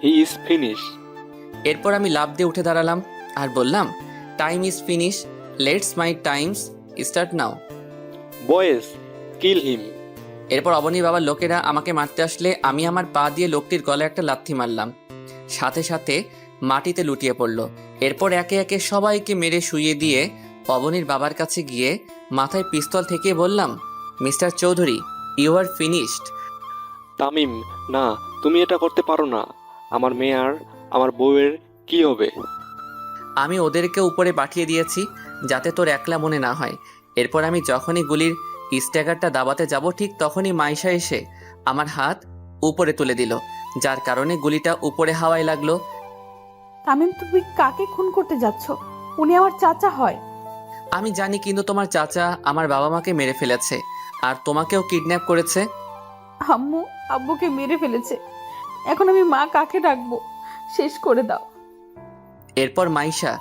হি ইজ ফিনিশ। এরপর আমি লাফ দিয়ে উঠে দাঁড়ালাম আর বললাম, time is finish, let's my times start now. বয়েস, কিল হিম। এরপর অবনীর বাবার লোকেরা আমাকে মারতে আসলে আমি আমার পা দিয়ে লোকটির গলায় একটা লাথি মারলাম। সাথে সাথে মাটিতে লুটিয়ে পড়ল। এরপর একে একে সবাইকে মেরে শুইয়ে দিয়ে অবনীর বাবার কাছে গিয়ে মাথায় পিস্তল থেকে বললাম, mister Chowdhury, you are finished. Tamim, না, তুমি এটা করতে পারো না। আমার মেয়ে আর আমার বউয়ের কি হবে? আমি ওদেরকে উপরে পাঠিয়ে দিয়েছি যাতে তোর একলা মনে না হয়। এরপর আমি যখনই গুলির স্ট্যাগারটা দাবাতে যাব, ঠিক তখনই মাইশা এসে আমার হাত উপরে তুলে দিল, যার কারণে গুলিটা উপরে হাওয়ায় লাগলো। তামিম, তুমি কাকে খুন করতে যাচ্ছ? উনি আমার চাচা হয়। আমি জানি, কিন্তু তোমার চাচা আমার বাবা মাকে মেরে ফেলেছে আর তোমাকেও কিডন্যাপ করেছে। আব্বুকে মেরে ফেলেছে। এখন আমি মা কাকে ডাকবো? শেষ করে দাও। এরপর মাইশা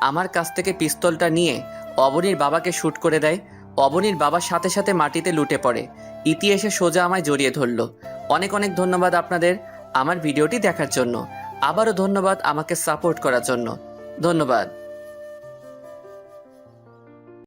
আমার কাছ থেকে পিস্তলটা নিয়ে অবনীর বাবাকে শ্যুট করে দেয়। অবনীর বাবার সাথে সাথে মাটিতে লুটে পড়ে। ইতি এসে সোজা আমায় জড়িয়ে ধরলো। অনেক অনেক ধন্যবাদ আপনাদের আমার ভিডিওটি দেখার জন্য। আবারও ধন্যবাদ আমাকে সাপোর্ট করার জন্য। ধন্যবাদ।